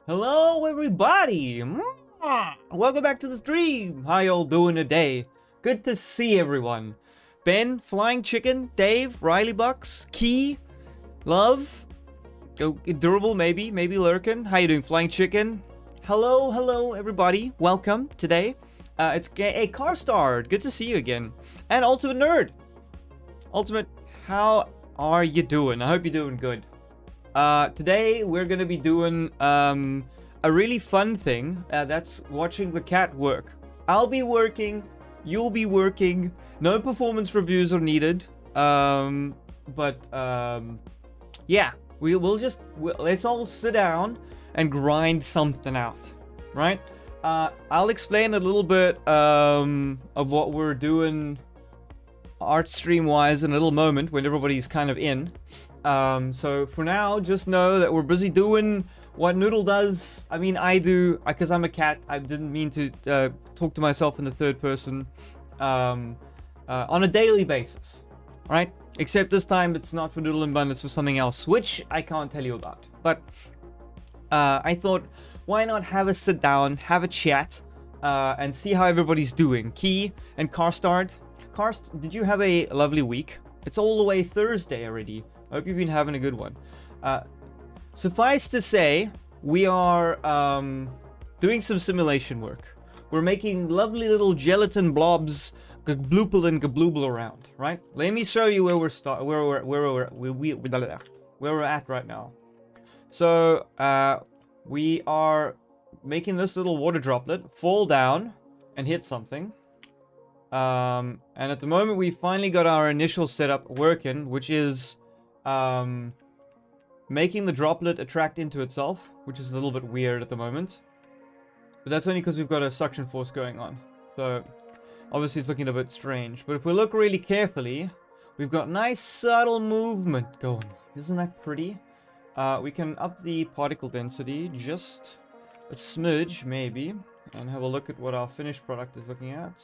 Hello, everybody! Welcome back to the stream! How y'all doing today? Good to see everyone. Ben, Flying Chicken, Dave, Riley Bucks, Key, Love, Durable maybe Lurkin. How you doing, Flying Chicken? Hello, everybody. Welcome today. It's Carstard. Good to see you again. And Ultimate Nerd. Ultimate, how are you doing? I hope you're doing good. Today we're gonna be doing a really fun thing. That's watching the cat work. I'll be working, you'll be working. No performance reviews are needed. Yeah, let's all sit down and grind something out, right? I'll explain a little bit of what we're doing art stream wise in a little moment when everybody's kind of in. So for now, just know that we're busy doing what Noodle does. I mean, I do, because I'm a cat. I didn't mean to talk to myself in the third person on a daily basis, right? Except this time it's not for Noodle and Bun, it's for something else, which I can't tell you about. But I thought, why not have a sit down, have a chat, and see how everybody's doing. Key and Carstard. Karst, did you have a lovely week? It's all the way Thursday already. I hope you've been having a good one. Suffice to say, we are doing some simulation work. We're making lovely little gelatin blobs, gabloople and gablooble around, right? Let me show you where we're at right now. So we are making this little water droplet fall down and hit something. And at the moment we finally got our initial setup working, which is making the droplet attract into itself, which is a little bit weird at the moment. But that's only because we've got a suction force going on. So obviously it's looking a bit strange. But if we look really carefully, we've got nice subtle movement going. Isn't that pretty? We can up the particle density just a smidge maybe, and have a look at what our finished product is looking at.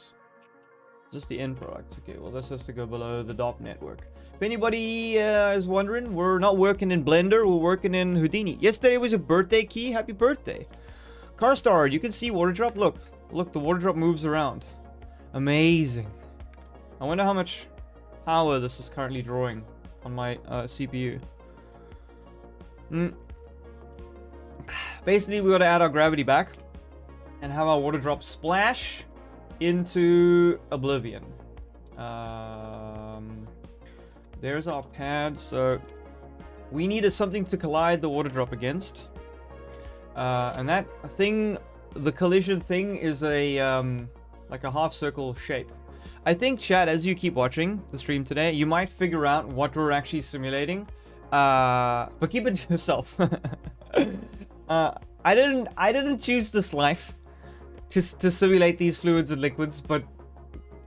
Just the end product. Okay, well this has to go below the DOP network. If anybody is wondering, we're not working in Blender, we're working in Houdini. Yesterday was your birthday, Key. Happy birthday. Carstard, you can see water drop. Look, the water drop moves around. Amazing. I wonder how much power this is currently drawing on my CPU. Basically, we got to add our gravity back and have our water drop splash into oblivion. There's our pad. So we needed something to collide the water drop against, and that thing, the collision thing, is a like a half circle shape. I think, chat, as you keep watching the stream today, you might figure out what we're actually simulating, but keep it to yourself. I didn't choose this life to simulate these fluids and liquids, but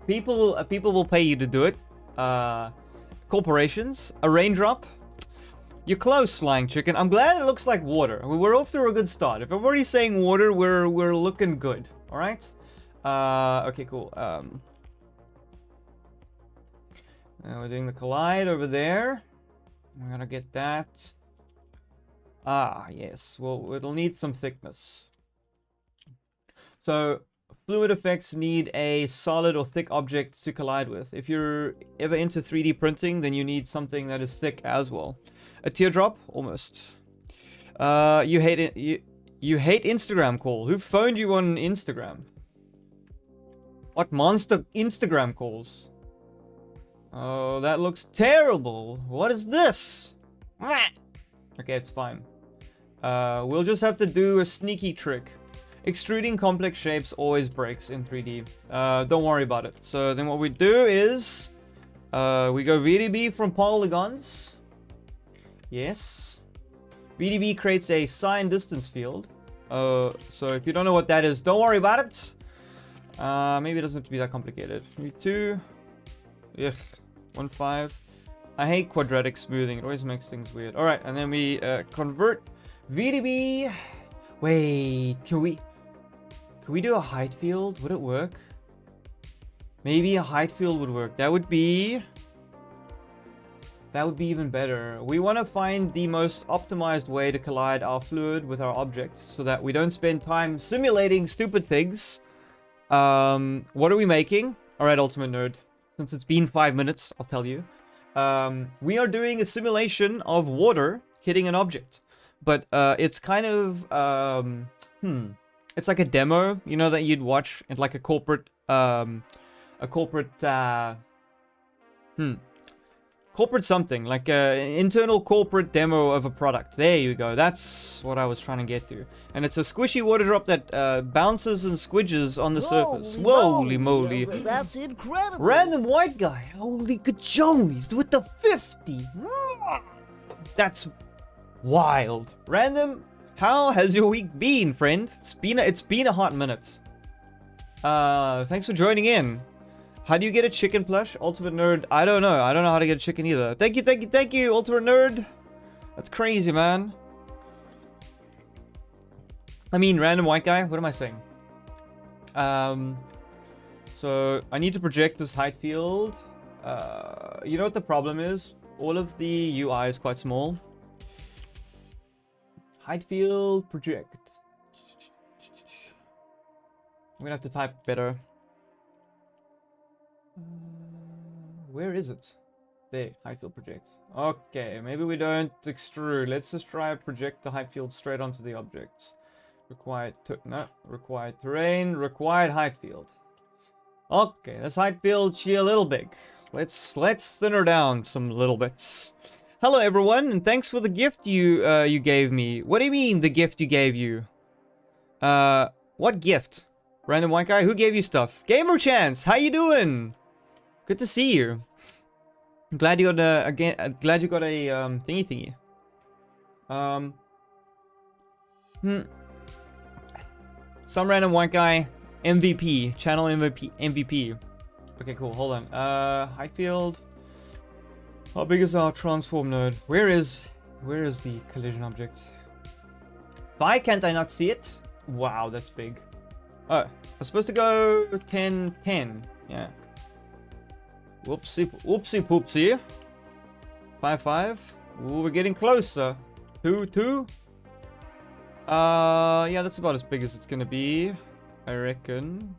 people will pay you to do it. Corporations, a raindrop. You're close, Flying Chicken. I'm glad it looks like water. We're off to a good start. If everybody's saying water, we're looking good. All right. Okay, cool. We're doing the collide over there. We're gonna get that. Ah, yes. Well, it'll need some thickness. So, fluid effects need a solid or thick object to collide with. If you're ever into 3D printing, then you need something that is thick as well. A teardrop? Almost. You hate it. You hate Instagram call. Who phoned you on Instagram? What monster Instagram calls? Oh, that looks terrible. What is this? Okay, it's fine. We'll just have to do a sneaky trick. Extruding complex shapes always breaks in 3D. Don't worry about it. So then what we do is we go VDB from polygons. Yes. VDB creates a sine distance field. So if you don't know what that is, don't worry about it. Maybe it doesn't have to be that complicated. Maybe 2. Ugh. 1, 5. I hate quadratic smoothing. It always makes things weird. Alright, and then we convert VDB. Wait, can we do a height field? Would it work? Maybe a height field would work. That would be That would be even better. We want to find the most optimized way to collide our fluid with our object so that we don't spend time simulating stupid things. What are we making? Alright, Ultimate Nerd. Since it's been 5 minutes, I'll tell you. We are doing a simulation of water hitting an object. But it's kind of... It's like a demo, you know, that you'd watch in like a corporate... corporate something, like an internal corporate demo of a product. There you go. That's what I was trying to get to. And it's a squishy water drop that bounces and squidges on the surface. Holy moly. That's incredible. Random white guy. Holy cajones with the 50. That's wild. Random, how has your week been, friend? It's been a hot minute. Thanks for joining in. How do you get a chicken plush? Ultimate Nerd, I don't know. I don't know how to get a chicken either. Thank you, Ultimate Nerd. That's crazy, man. I mean, random white guy. What am I saying? So, I need to project this height field. You know what the problem is? All of the UI is quite small. Height field, project. I'm gonna have to type better. Where is it? There, height field project. Okay, maybe we don't extrude. Let's just try project the height field straight onto the object. Required terrain, required height field. Okay, this height field, she a little big. Let's thin her down some little bits. Hello everyone, and thanks for the gift you gave me. What do you mean the gift you gave you? What gift? Random white guy, who gave you stuff? Gamer Chance, how you doing? Good to see you. I'm glad you got a thingy. Some random white guy, MVP, channel MVP. Okay, cool. Hold on. Height field. How big is our transform node? Where is the collision object? Why can't I not see it? Wow, that's big. Oh, I'm supposed to go 10, 10. Yeah. Whoopsie poopsie. 5, 5. Ooh, we're getting closer. 2, 2. Yeah, that's about as big as it's gonna be, I reckon.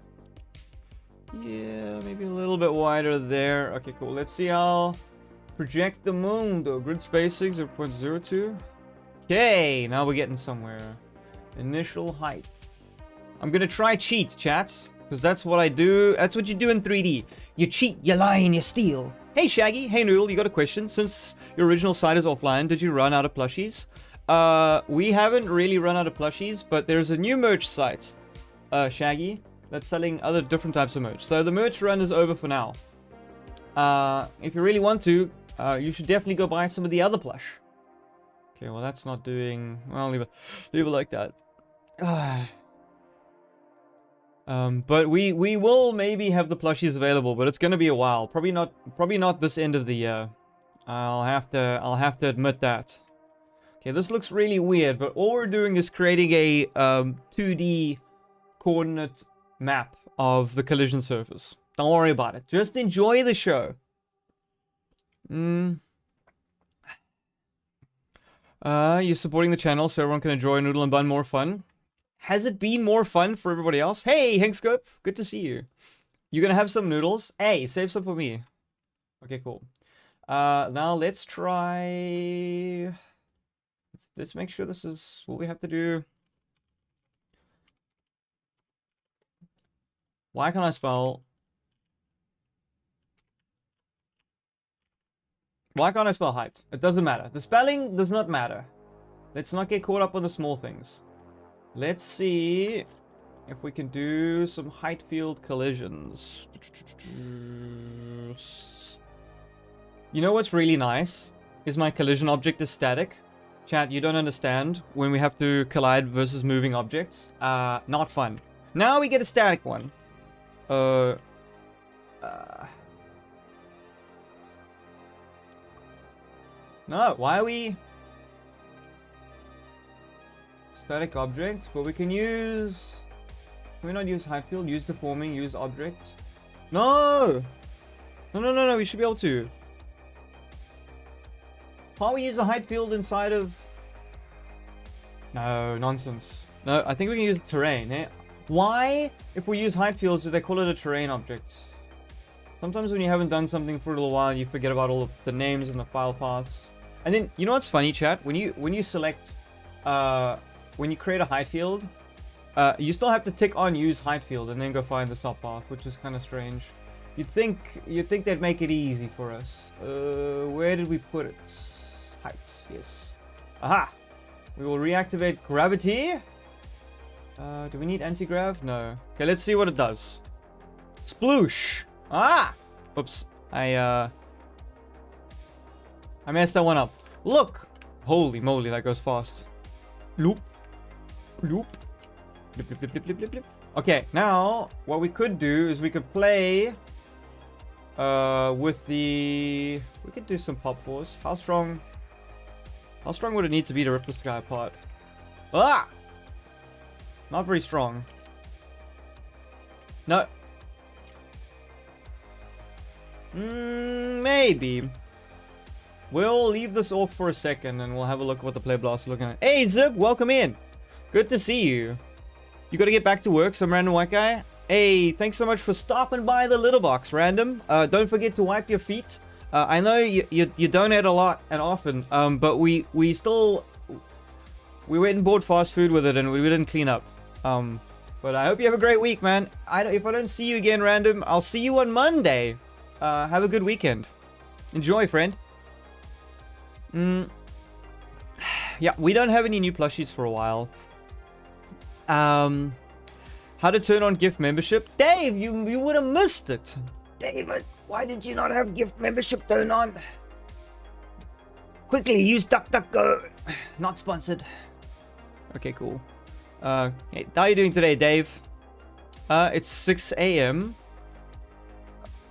Yeah, maybe a little bit wider there. Okay, cool. Let's see how project the moon though. Grid spacing 0.02. Okay, now we're getting somewhere. Initial height. I'm gonna try cheat, chat. Because that's what I do. That's what you do in 3D. You cheat, you lie, and you steal. Hey, Shaggy. Hey, Noodle. You got a question? Since your original site is offline, did you run out of plushies? We haven't really run out of plushies, but there's a new merch site, Shaggy, that's selling other different types of merch. So the merch run is over for now. If you really want to, you should definitely go buy some of the other plush. Okay, well, that's not doing... Well, leave it like that. But we will maybe have the plushies available, but it's gonna be a while. Probably not this end of the year. I'll have to admit that. Okay, this looks really weird, but all we're doing is creating a 2D coordinate map of the collision surface. Don't worry about it. Just enjoy the show. You're supporting the channel so everyone can enjoy Noodle and Bun more fun. Has it been more fun for everybody else? Hey, Hankscope, good to see you. You gonna have some noodles? Hey, save some for me. Okay, cool. Now let's try... Let's make sure this is what we have to do. Why can't I spell... Why can't I spell height? It doesn't matter. The spelling does not matter. Let's not get caught up on the small things. Let's see if we can do some height field collisions. You know what's really nice? Is my collision object is static. Chat, you don't understand when we have to collide versus moving objects. Not fun. Now we get a static one. No, why are we... Static object, but we can use... Can we not use height field? Use deforming, use object? No! No, we should be able to. Can't we use a height field inside of... No, nonsense. No, I think we can use terrain, eh? Why, if we use height fields, do they call it a terrain object? Sometimes when you haven't done something for a little while, you forget about all of the names and the file paths. And then, you know what's funny, chat? When you select, when you create a height field, you still have to tick on use height field and then go find the subpath, which is kind of strange. You'd think they'd make it easy for us. Where did we put it? Heights, yes. Aha! We will reactivate gravity. Do we need anti-grav? No. Okay, let's see what it does. Sploosh! Ah! Oops. I messed that one up. Look! Holy moly, that goes fast. Loop. Loop. Blip, blip, blip, blip, blip, blip, blip. Okay, now, what we could do is we could play with the... We could do some pop force. How strong would it need to be to rip this guy apart? Ah! Not very strong. No. Maybe. We'll leave this off for a second and we'll have a look at what the play blast is looking at. Hey, Zip, welcome in. Good to see you. You gotta get back to work, some random white guy. Hey, thanks so much for stopping by the litter box, random. Don't forget to wipe your feet. I know you donate a lot and often, but we went and bought fast food with it and we didn't clean up. But I hope you have a great week, man. If I don't see you again, random, I'll see you on Monday. Have a good weekend. Enjoy, friend. Yeah, we don't have any new plushies for a while. How to turn on gift membership? Dave, you would have missed it. David, why did you not have gift membership turned on? Quickly, use DuckDuckGo. Not sponsored. Okay, cool. Hey, how are you doing today, Dave? It's 6 a.m.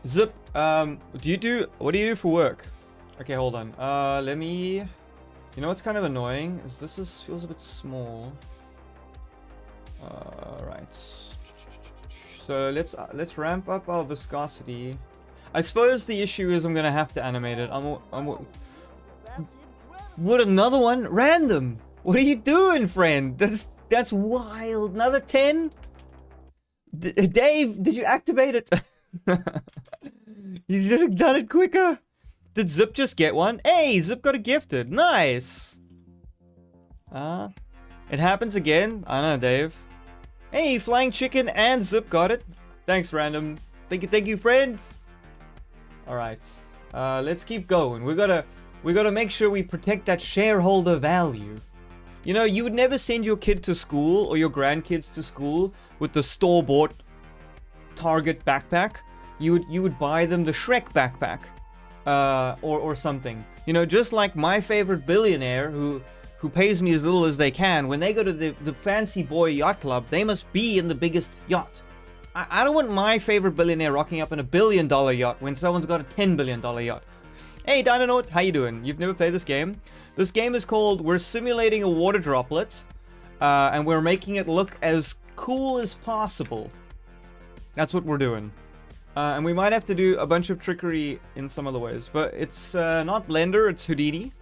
Zip, what do you do for work? Okay, hold on. Let me... You know what's kind of annoying? Is this feels a bit small. Right. So let's ramp up our viscosity. I suppose the issue is I'm gonna have to animate it. What, another one? Random! What are you doing, friend? That's wild. Another 10? Dave, did you activate it? You should have done it quicker. Did Zip just get one? Hey, Zip got a gifted. Nice. It happens again. I know, Dave. Hey, Flying Chicken and Zip got it. Thanks, random. Thank you, friend. All right. Let's keep going. We gotta make sure we protect that shareholder value. You know, you would never send your kid to school or your grandkids to school with the store-bought Target backpack. You would buy them the Shrek backpack, or something. You know, just like my favorite billionaire who pays me as little as they can. When they go to the fancy boy yacht club, they must be in the biggest yacht. I don't want my favorite billionaire rocking up in $1 billion yacht when someone's got a $10 billion yacht. Hey, Dynanote, how you doing? You've never played this game? This game is called We're Simulating a Water Droplet, and we're making it look as cool as possible. That's what we're doing. And we might have to do a bunch of trickery in some other ways, but it's not Blender, it's Houdini.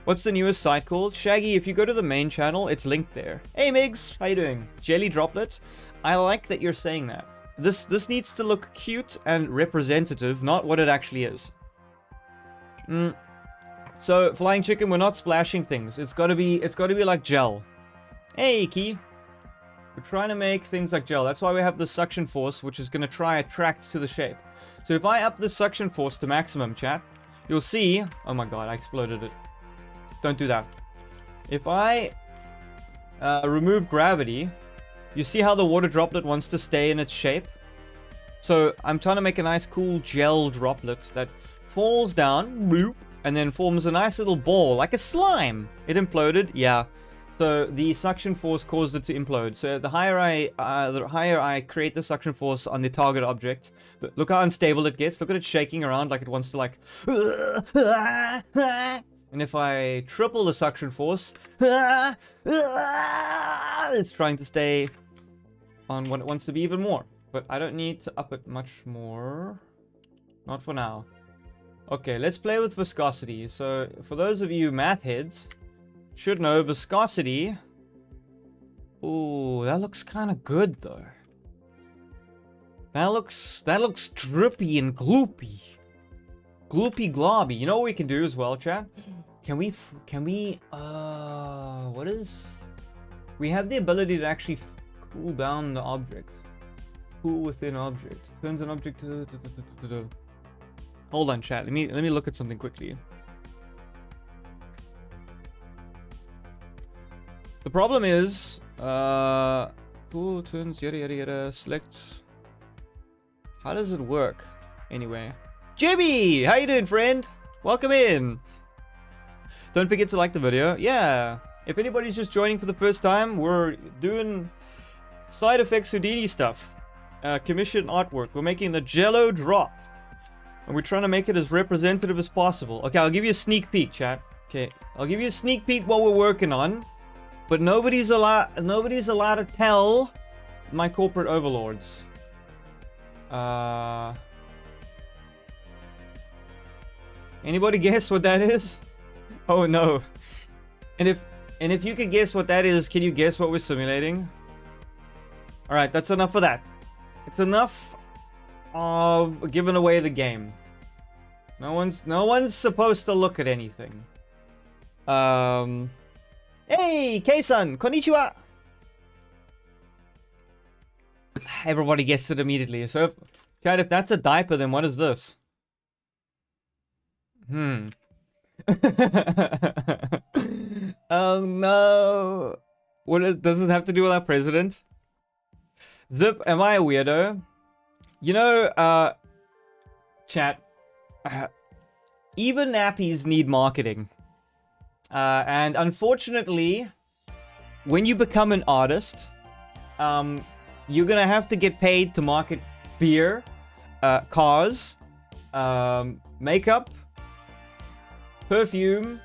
What's the newest site called? Shaggy, if you go to the main channel, it's linked there. Hey, Migs, how you doing? Jelly Droplet. I like that you're saying that. This needs to look cute and representative, not what it actually is. So, Flying Chicken, we're not splashing things. It's gotta be like gel. Hey, Key. We're trying to make things like gel. That's why we have the suction force, which is gonna try attract to the shape. So if I up the suction force to maximum, chat, you'll see... Oh my god, I exploded it. Don't do that. If I remove gravity, you see how the water droplet wants to stay in its shape? So I'm trying to make a nice cool gel droplet that falls down, bloop, and then forms a nice little ball, like a slime. It imploded, yeah. So the suction force caused it to implode. So the higher I create the suction force on the target object, look how unstable it gets. Look at it shaking around like it wants to like... And if I triple the suction force, it's trying to stay on what it wants to be even more. But I don't need to up it much more. Not for now. Okay, let's play with viscosity. So for those of you math heads, should know viscosity. Ooh, that looks kind of good though. That looks drippy and gloopy. Gloopy globby. You know what we can do as well, chat? Can we what is? We have the ability to actually cool down the object. Cool within object. Turns an object to... Hold on, chat. Let me look at something quickly. The problem is, cool turns yada yada yada. Select. How does it work? Anyway, Jimmy, how you doing, friend? Welcome in. Don't forget to like the video. Yeah. If anybody's just joining for the first time, we're doing side effects Houdini stuff. Commission artwork. We're making the Jello drop. And we're trying to make it as representative as possible. Okay, I'll give you a sneak peek, chat. Okay, I'll give you a sneak peek what we're working on. But nobody's allowed to tell my corporate overlords. Anybody guess what that is? Oh no. And if you can guess what that is, can you guess what we're simulating? Alright, that's enough of that. It's enough of giving away the game. No one's supposed to look at anything. Hey, Kei-san, konnichiwa. Everybody guessed it immediately. So, chat, if that's a diaper, then what is this? Oh no. Does it have to do with our president? Zip, am I a weirdo? You know, chat, even nappies need marketing. And unfortunately, when you become an artist, you're gonna have to get paid to market beer, cars, makeup, perfume,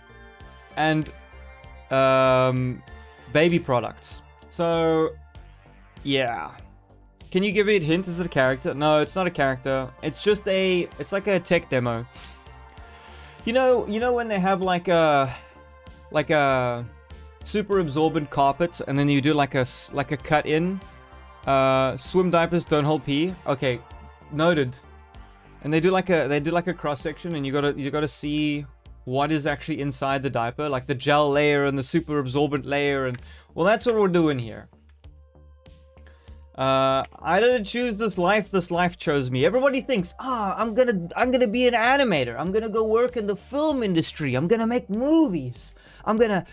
and baby products. So, yeah. Can you give me a hint? Is it a character? No, it's not a character. It's just it's like a tech demo. You know when they have like a super absorbent carpet, and then you do like a cut in. Swim diapers don't hold pee. Okay, noted. And they do like a cross section, and you gotta see what is actually inside the diaper, like the gel layer and the super absorbent layer, and well, that's what we're doing here. I didn't choose this life chose me. Everybody thinks, I'm gonna be an animator. I'm gonna go work in the film industry. I'm gonna make movies. I'm gonna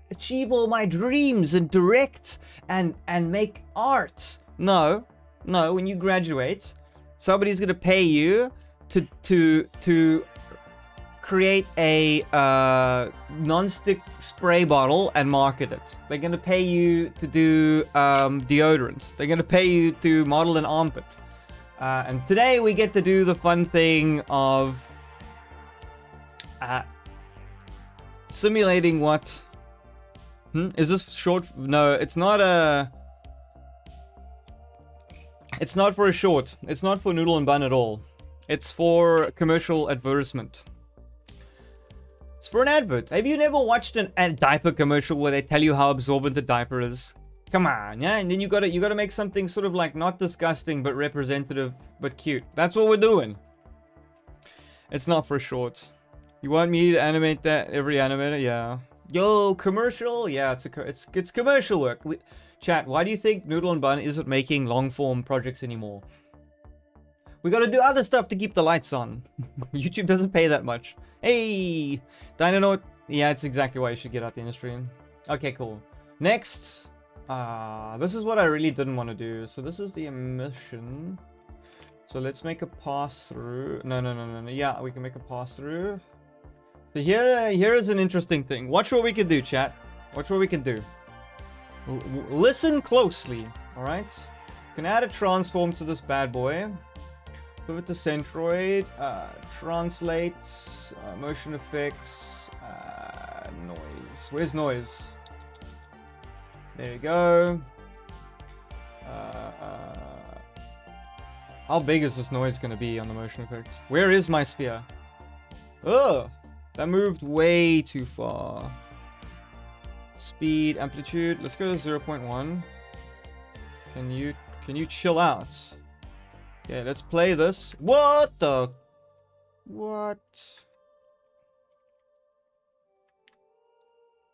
achieve all my dreams and direct and make art. No, when you graduate, somebody's gonna pay you to create a non-stick spray bottle and market it. They're gonna pay you to do deodorant. They're gonna pay you to model an armpit. And today we get to do the fun thing of simulating what? Is this short? No, it's not for a short. It's not for Noodle and Bun at all. It's for commercial advertisement. It's for an advert. Have you never watched a diaper commercial where they tell you how absorbent the diaper is? Come on, yeah? And then you gotta make something sort of like not disgusting but representative but cute. That's what we're doing. It's not for shorts. You want me to animate that? Every animator? Yeah. Yo, commercial? Yeah, it's commercial work. Chat, why do you think Noodle and Bun isn't making long-form projects anymore? We gotta do other stuff to keep the lights on. YouTube doesn't pay that much. Hey! Dino Note. Yeah, it's exactly why you should get out the industry. Okay, cool. Next. This is what I really didn't want to do. So this is the emission. So let's make a pass-through. No. Yeah, we can make a pass-through. So here is an interesting thing. Watch what we can do, chat. Watch what we can do. Listen closely, alright? Can add a transform to this bad boy. Pivot to centroid. Translate. Motion effects. Noise. Where's noise? There you go. How big is this noise going to be on the motion effects? Where is my sphere? Ugh! That moved way too far. Speed, amplitude. Let's go to 0.1. Can you chill out? Okay, let's play this. What the? What?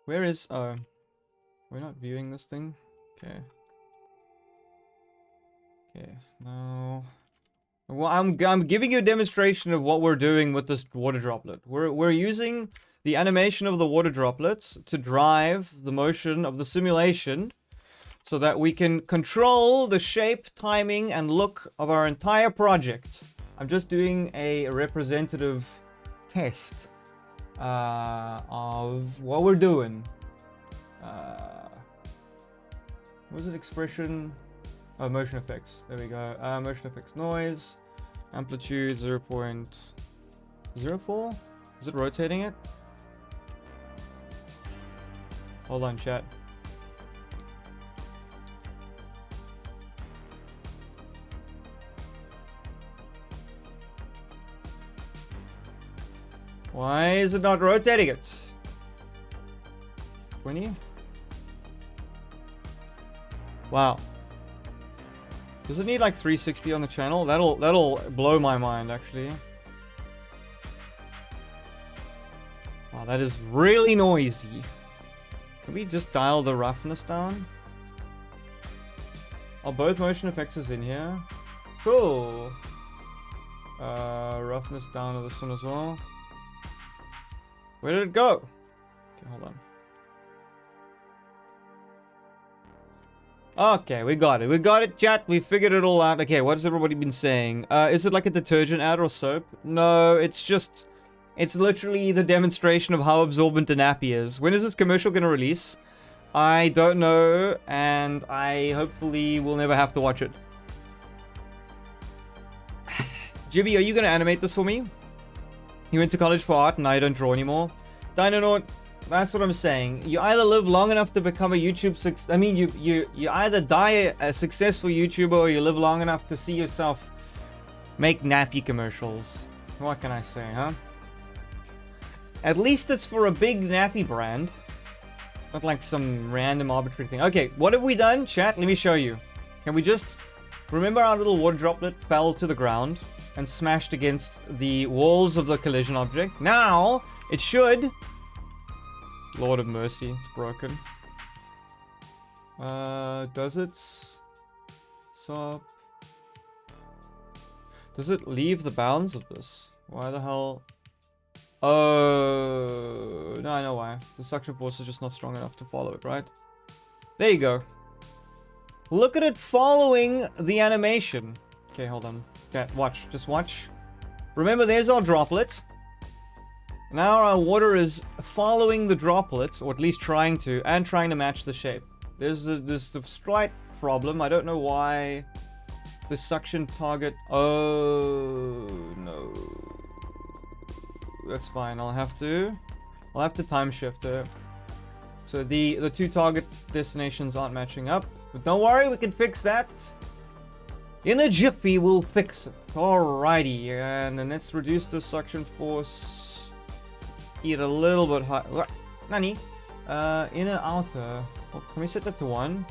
Where is... Oh. We're not viewing this thing? Okay. Okay, no. Well, I'm giving you a demonstration of what we're doing with this water droplet. We're using the animation of the water droplets to drive the motion of the simulation so that we can control the shape, timing, and look of our entire project. I'm just doing a representative test of what we're doing. What was it? Expression? Oh, motion effects. There we go. Motion effects noise. Amplitude 0.04? Is it rotating it? Hold on, chat. Why is it not rotating it? 20? Wow. Does it need like 360 on the channel? That'll blow my mind, actually. Wow, that is really noisy. Can we just dial the roughness down? Oh, both motion effects is in here. Cool. Roughness down to this one as well. Where did it go? Okay, hold on. Okay, we got it. We got it, chat. We figured it all out. Okay, what has everybody been saying? Is it like a detergent ad or soap? No, it's just... It's literally the demonstration of how absorbent a nappy is. When is this commercial going to release? I don't know, and I hopefully will never have to watch it. Jibby, are you going to animate this for me? You went to college for art, and now you don't draw anymore. Dinonaut, that's what I'm saying. You either live long enough to become a YouTube I mean, you either die a successful YouTuber or you live long enough to see yourself make nappy commercials. What can I say, huh? At least it's for a big nappy brand. Not like some random arbitrary thing. Okay, what have we done, chat? Let me show you. Can we just... Remember our little water droplet fell to the ground and smashed against the walls of the collision object? Now, it should... Lord of mercy, it's broken. Does it... Stop. Does it leave the bounds of this? Why the hell... Oh... No, I know why. The suction force is just not strong enough to follow it, right? There you go. Look at it following the animation. Okay, hold on. Okay, watch. Just watch. Remember, there's our droplet. Now our water is following the droplet, or at least trying to, and trying to match the shape. There's the slight problem. I don't know why the suction target... Oh, no. That's fine. I'll have to time shift it. So the two target destinations aren't matching up. But don't worry, we can fix that. In a jiffy, we'll fix it. Alrighty, and then let's reduce the suction force... Get a little bit high. Nani? Inner, outer. Oh, can we set that to 1?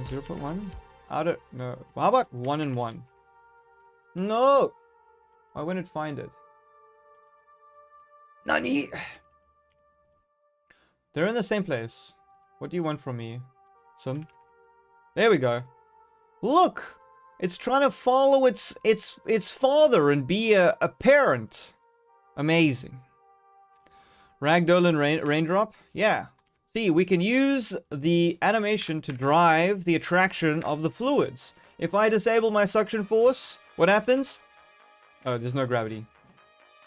0.1? Outer. No. How about 1 and 1? No! Why wouldn't it find it? Nani? They're in the same place. What do you want from me? Some? There we go. Look! It's trying to follow its father and be a parent. Amazing. Ragdoll and raindrop? Yeah. See, we can use the animation to drive the attraction of the fluids. If I disable my suction force, what happens? Oh, there's no gravity.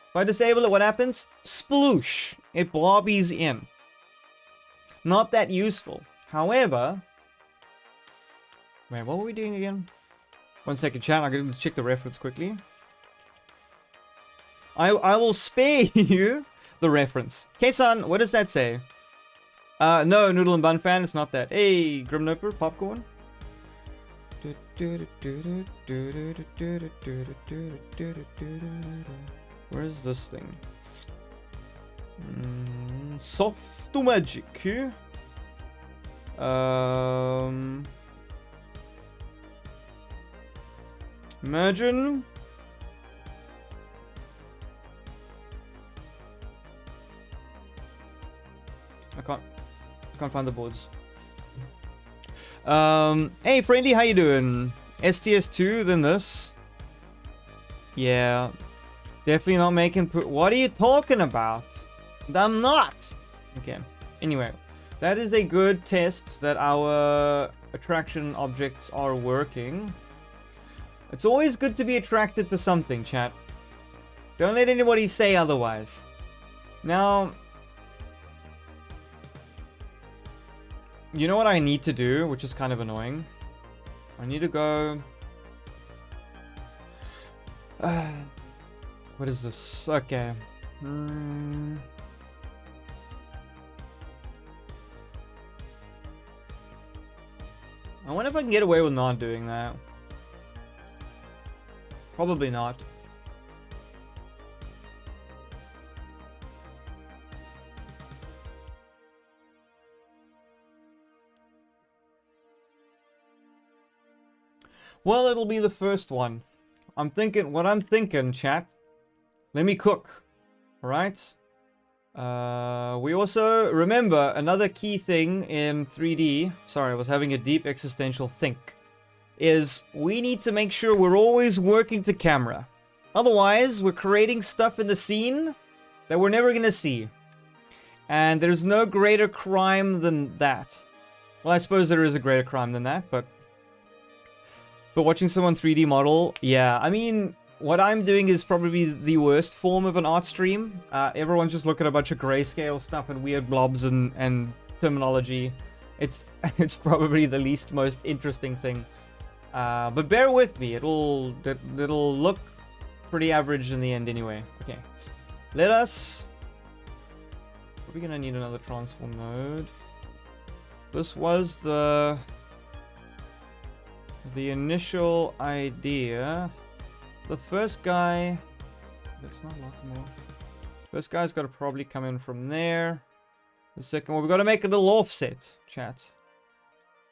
If I disable it, what happens? Sploosh. It blobbies in. Not that useful. However... Wait, what were we doing again? 1 second, chat. I'm going to check the reference quickly. I will spare you the reference. K-san, what does that say? No, Noodle and Bun fan, it's not that. Hey, Grimnoper, popcorn. Where is this thing? Soft magic. Imagine. I can't find the boards. Hey friendly, how you doing? STS2, then this. Yeah. Definitely not making what are you talking about? I'm not. Okay. Anyway, that is a good test that our attraction objects are working. It's always good to be attracted to something, chat. Don't let anybody say otherwise. Now, you know what I need to do, which is kind of annoying? I need to go... what is this? Okay. I wonder if I can get away with not doing that. Probably not. Well, it'll be the first one. What I'm thinking, chat. Let me cook. Alright? We also, remember, another key thing in 3D, sorry, I was having a deep existential think, is we need to make sure we're always working to camera. Otherwise, we're creating stuff in the scene that we're never gonna see. And there's no greater crime than that. Well, I suppose there is a greater crime than that, but watching someone 3D model, yeah, I mean, what I'm doing is probably the worst form of an art stream. Everyone's just looking at a bunch of grayscale stuff and weird blobs and terminology. It's probably the least most interesting thing. But bear with me, it'll look pretty average in the end anyway. Okay, let us... We're gonna need another transform node. This was the initial idea. The first guy... Let's not lock him off. First guy's got to probably come in from there. The second one, we've got to make a little offset, chat.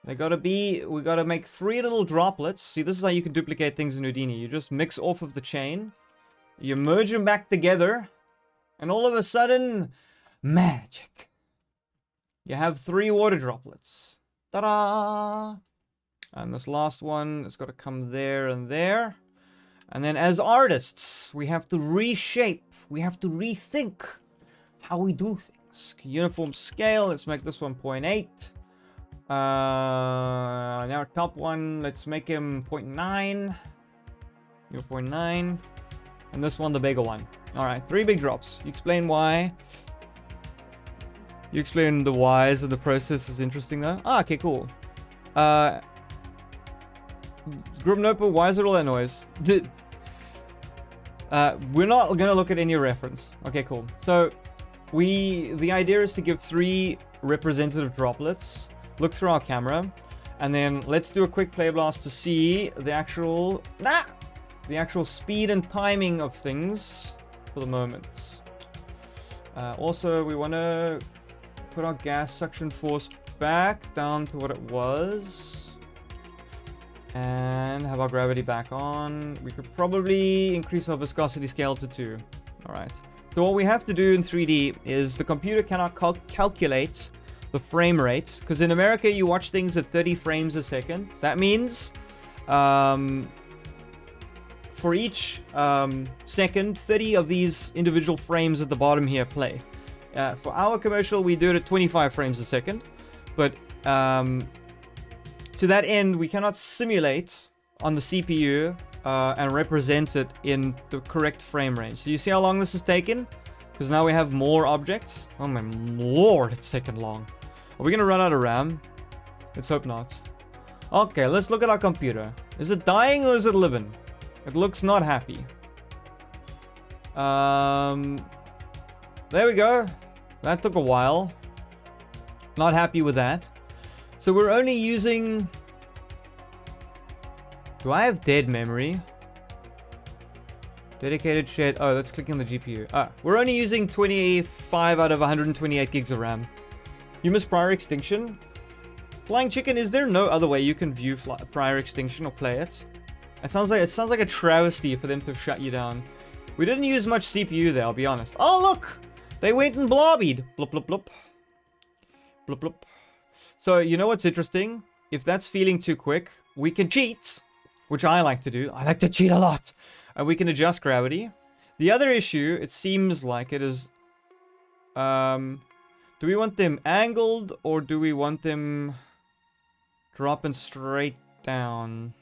We got to make 3 little droplets. See, this is how you can duplicate things in Houdini. You just mix off of the chain. You merge them back together. And all of a sudden, magic. You have 3 water droplets. Ta-da! And this last one has got to come there and there. And then as artists, we have to reshape. We have to rethink how we do things. Uniform scale, let's make this one 0.8. Now top one, let's make him 0.9. 0.9. And this one, the bigger one. Alright, 3 big drops. You explain why. You explain the whys of the process is interesting though. Ah, okay, cool. Grubnopa, why is it all that noise? We're not gonna look at any reference. Okay, cool. So, the idea is to give 3 representative droplets, look through our camera, and then let's do a quick play blast to see the actual speed and timing of things for the moment. Also, we want to put our gas suction force back down to what it was. And have our gravity back on. We could probably increase our viscosity scale to 2. Alright. So what we have to do in 3D is the computer cannot calculate the frame rate. Because in America you watch things at 30 frames a second. That means for each second, 30 of these individual frames at the bottom here play. For our commercial we do it at 25 frames a second. But to that end, we cannot simulate on the CPU and represent it in the correct frame range. So you see how long this has taken? Because now we have more objects. Oh my lord, it's taken long. Are we going to run out of RAM? Let's hope not. Okay, let's look at our computer. Is it dying or is it living? It looks not happy. There we go. That took a while. Not happy with that. So we're only using... Do I have dead memory? Dedicated shared. Oh, let's click on the GPU. We're only using 25 out of 128 gigs of RAM. You missed prior extinction. Flying Chicken, is there no other way you can view prior extinction or play it? It sounds like a travesty for them to shut you down. We didn't use much CPU there, I'll be honest. Oh, look! They went and blobbied. Blop, blop, blop. Blop, blop. So, you know what's interesting? If that's feeling too quick, we can cheat, which I like to do. I like to cheat a lot. And we can adjust gravity. The other issue, it seems like it is... do we want them angled, or do we want them dropping straight down?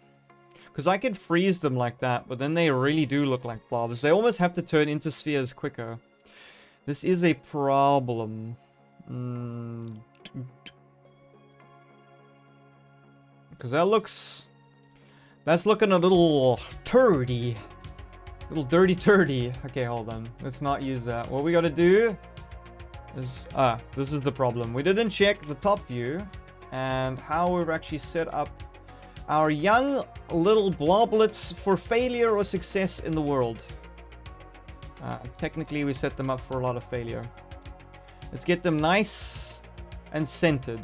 Because I could freeze them like that, but then they really do look like blobs. They almost have to turn into spheres quicker. This is a problem. Because that's looking a little turdy. Little dirty turdy. Okay, hold on. Let's not use that. What we gotta do is... this is the problem. We didn't check the top view and how we've actually set up our young little bloblets for failure or success in the world. Technically, we set them up for a lot of failure. Let's get them nice and centered.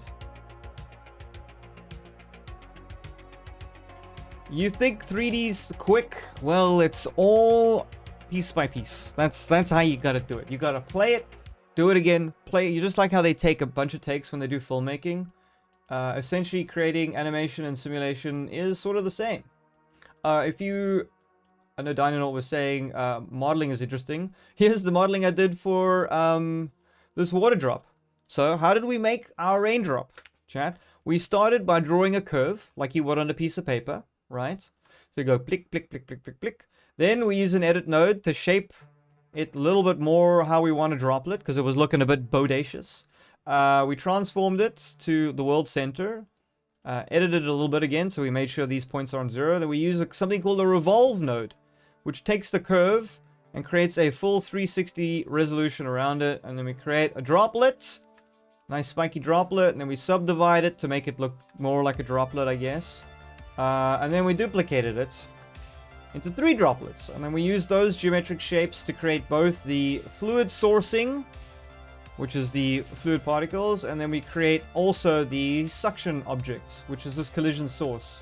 You think 3D's quick? Well, it's all piece by piece. That's how you gotta do it. You gotta play it, do it again, play it. You just like how they take a bunch of takes when they do filmmaking. Essentially, creating animation and simulation is sort of the same. I know Dynanaut was saying modeling is interesting. Here's the modeling I did for this water drop. So how did we make our raindrop, chat? We started by drawing a curve, like you would on a piece of paper, right? So you go plick, plick, plick, plick, plick, plick. Then we use an edit node to shape it a little bit more how we want a droplet, because it was looking a bit bodacious. We transformed it to the world center, edited it a little bit again, so we made sure these points are on 0. Then we use something called a revolve node, which takes the curve and creates a full 360 resolution around it. And then we create a droplet, nice spiky droplet, and then we subdivide it to make it look more like a droplet, I guess. And then we duplicated it into 3 droplets. And then we use those geometric shapes to create both the fluid sourcing, which is the fluid particles, and then we create also the suction object, which is this collision source,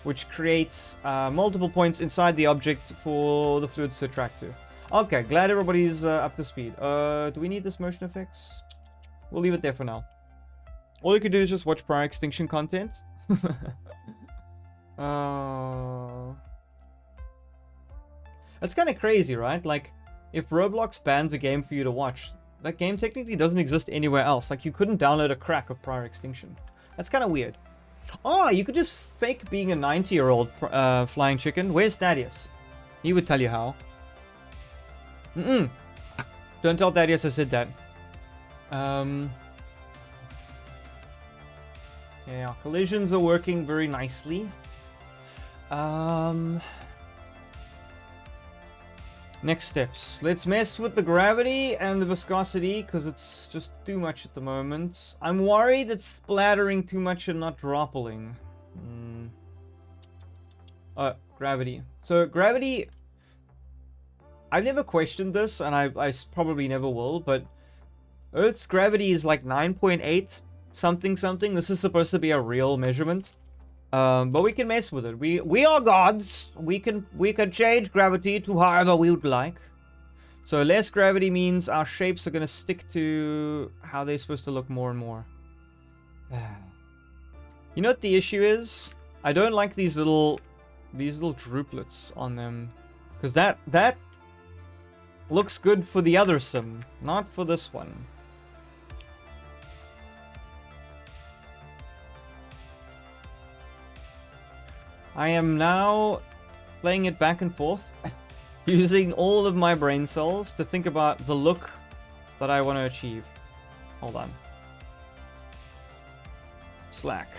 which creates multiple points inside the object for the fluids to attract to. Okay, glad everybody's up to speed. Do we need this motion effects? We'll leave it there for now. All you could do is just watch prior extinction content. That's kind of crazy, right? Like, if Roblox bans a game for you to watch, that game technically doesn't exist anywhere else. Like, you couldn't download a crack of prior extinction. That's kind of weird. Oh, you could just fake being a 90-year-old flying chicken. Where's Thaddeus? He would tell you how. Don't tell Thaddeus I said that. Yeah, collisions are working very nicely. Next steps. Let's mess with the gravity and the viscosity, because it's just too much at the moment. I'm worried it's splattering too much and not dropping. Gravity. So gravity, I've never questioned this, and I probably never will, but Earth's gravity is like 9.8 something something. This is supposed to be a real measurement. But we can mess with it. We are gods. We can change gravity to however we would like. So less gravity means our shapes are going to stick to how they're supposed to look more and more. You know what the issue is? I don't like these little drooplets on them, because that looks good for the other sim, not for this one. I am now playing it back and forth, using all of my brain cells to think about the look that I want to achieve. Hold on. Slack.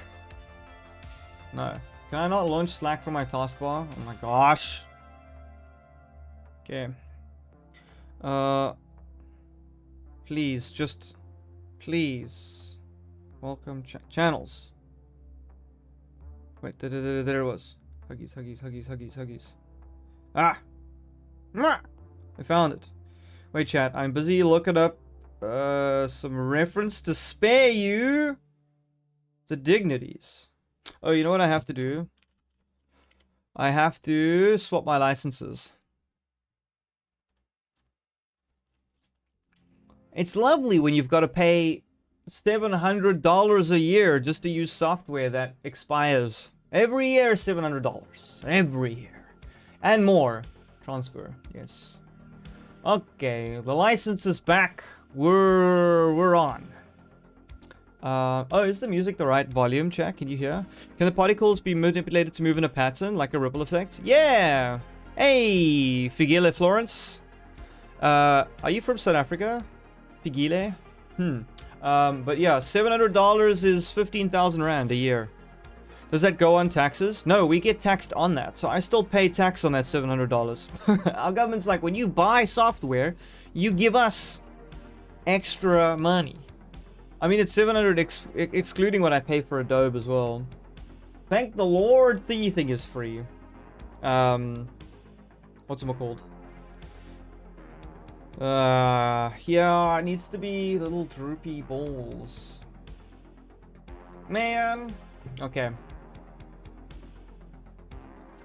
No. Can I not launch Slack from my taskbar? Oh my gosh. Okay. Please, just... Please. Welcome channels. Wait, there it was. Huggies, huggies, huggies, huggies, huggies. Ah! I found it. Wait, chat. I'm busy looking up some reference to spare you the dignities. Oh, you know what I have to do? I have to swap my licenses. It's lovely when you've got to pay $700 a year just to use software that expires. Every year, $700. Every year. And more. Transfer, yes. Okay, the license is back. We're on. Oh, is the music the right volume, chat? Can you hear? Can the particles be manipulated to move in a pattern, like a ripple effect? Yeah! Hey, Figile Florence. Are you from South Africa? Figile? But yeah, $700 is 15,000 Rand a year. Does that go on taxes? No, we get taxed on that. So I still pay tax on that $700. Our government's like, when you buy software, you give us extra money. I mean, it's $700 excluding what I pay for Adobe as well. Thank the Lord, thingy thing is free. What's it called? Yeah, it needs to be little droopy balls. Man. Okay.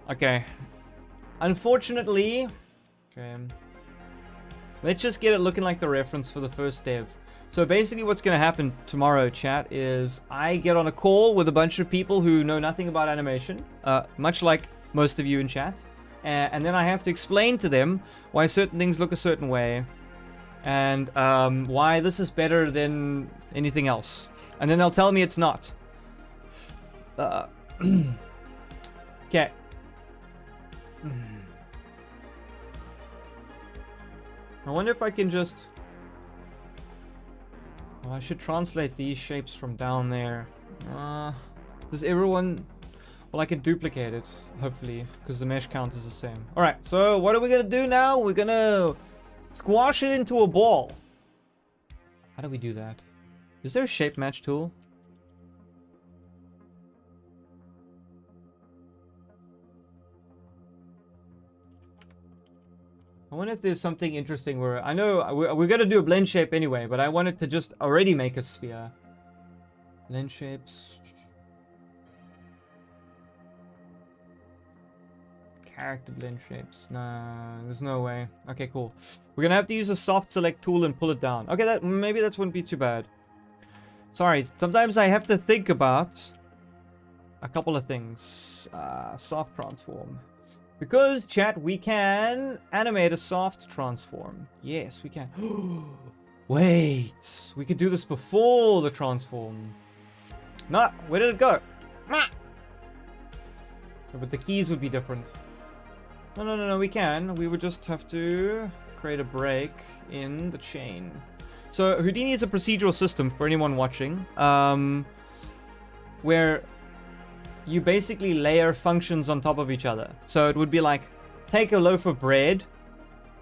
Okay. Unfortunately, okay. Let's just get it looking like the reference for the first dev. So basically what's going to happen tomorrow, chat, is I get on a call with a bunch of people who know nothing about animation, much like most of you in chat. And then I have to explain to them why certain things look a certain way. And why this is better than anything else. And then they'll tell me it's not. Okay. I wonder if I can just... Oh, I should translate these shapes from down there. Does everyone... Well, I can duplicate it, hopefully, because the mesh count is the same. Alright, so what are we going to do now? We're going to squash it into a ball. How do we do that? Is there a shape match tool? I wonder if there's something interesting where... I know we're going to do a blend shape anyway, but I wanted to just already make a sphere. Blend shapes... Character blend shapes. Nah, there's no way. Okay, cool. We're gonna have to use a soft select tool and pull it down. Okay, maybe that wouldn't be too bad. Sorry, sometimes I have to think about a couple of things. Soft transform. Because, chat, we can animate a soft transform. Yes, we can. Wait, we could do this before the transform. Nah, where did it go? Nah. But the keys would be different. No, we can. We would just have to create a break in the chain. So Houdini is a procedural system for anyone watching, where you basically layer functions on top of each other. So it would be like, take a loaf of bread,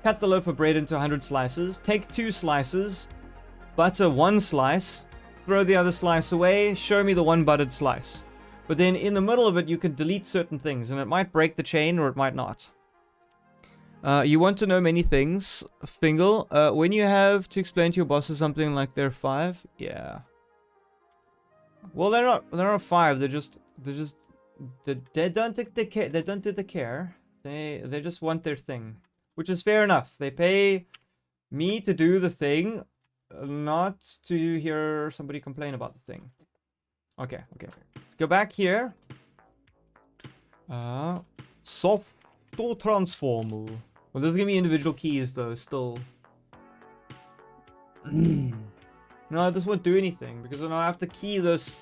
cut the loaf of bread into 100 slices, take 2 slices, butter 1 slice, throw the other slice away, show me the 1 buttered slice. But then in the middle of it, you can delete certain things, and it might break the chain or it might not. You want to know many things, Fingal. When you have to explain to your bosses something like they're 5, yeah. Well, they're not 5. They don't take the care. They don't do the care. They just want their thing, which is fair enough. They pay me to do the thing, not to hear somebody complain about the thing. Okay. Let's go back here. Soft transform. Well, there's gonna be individual keys though, still. No, this won't do anything because then I have to key this.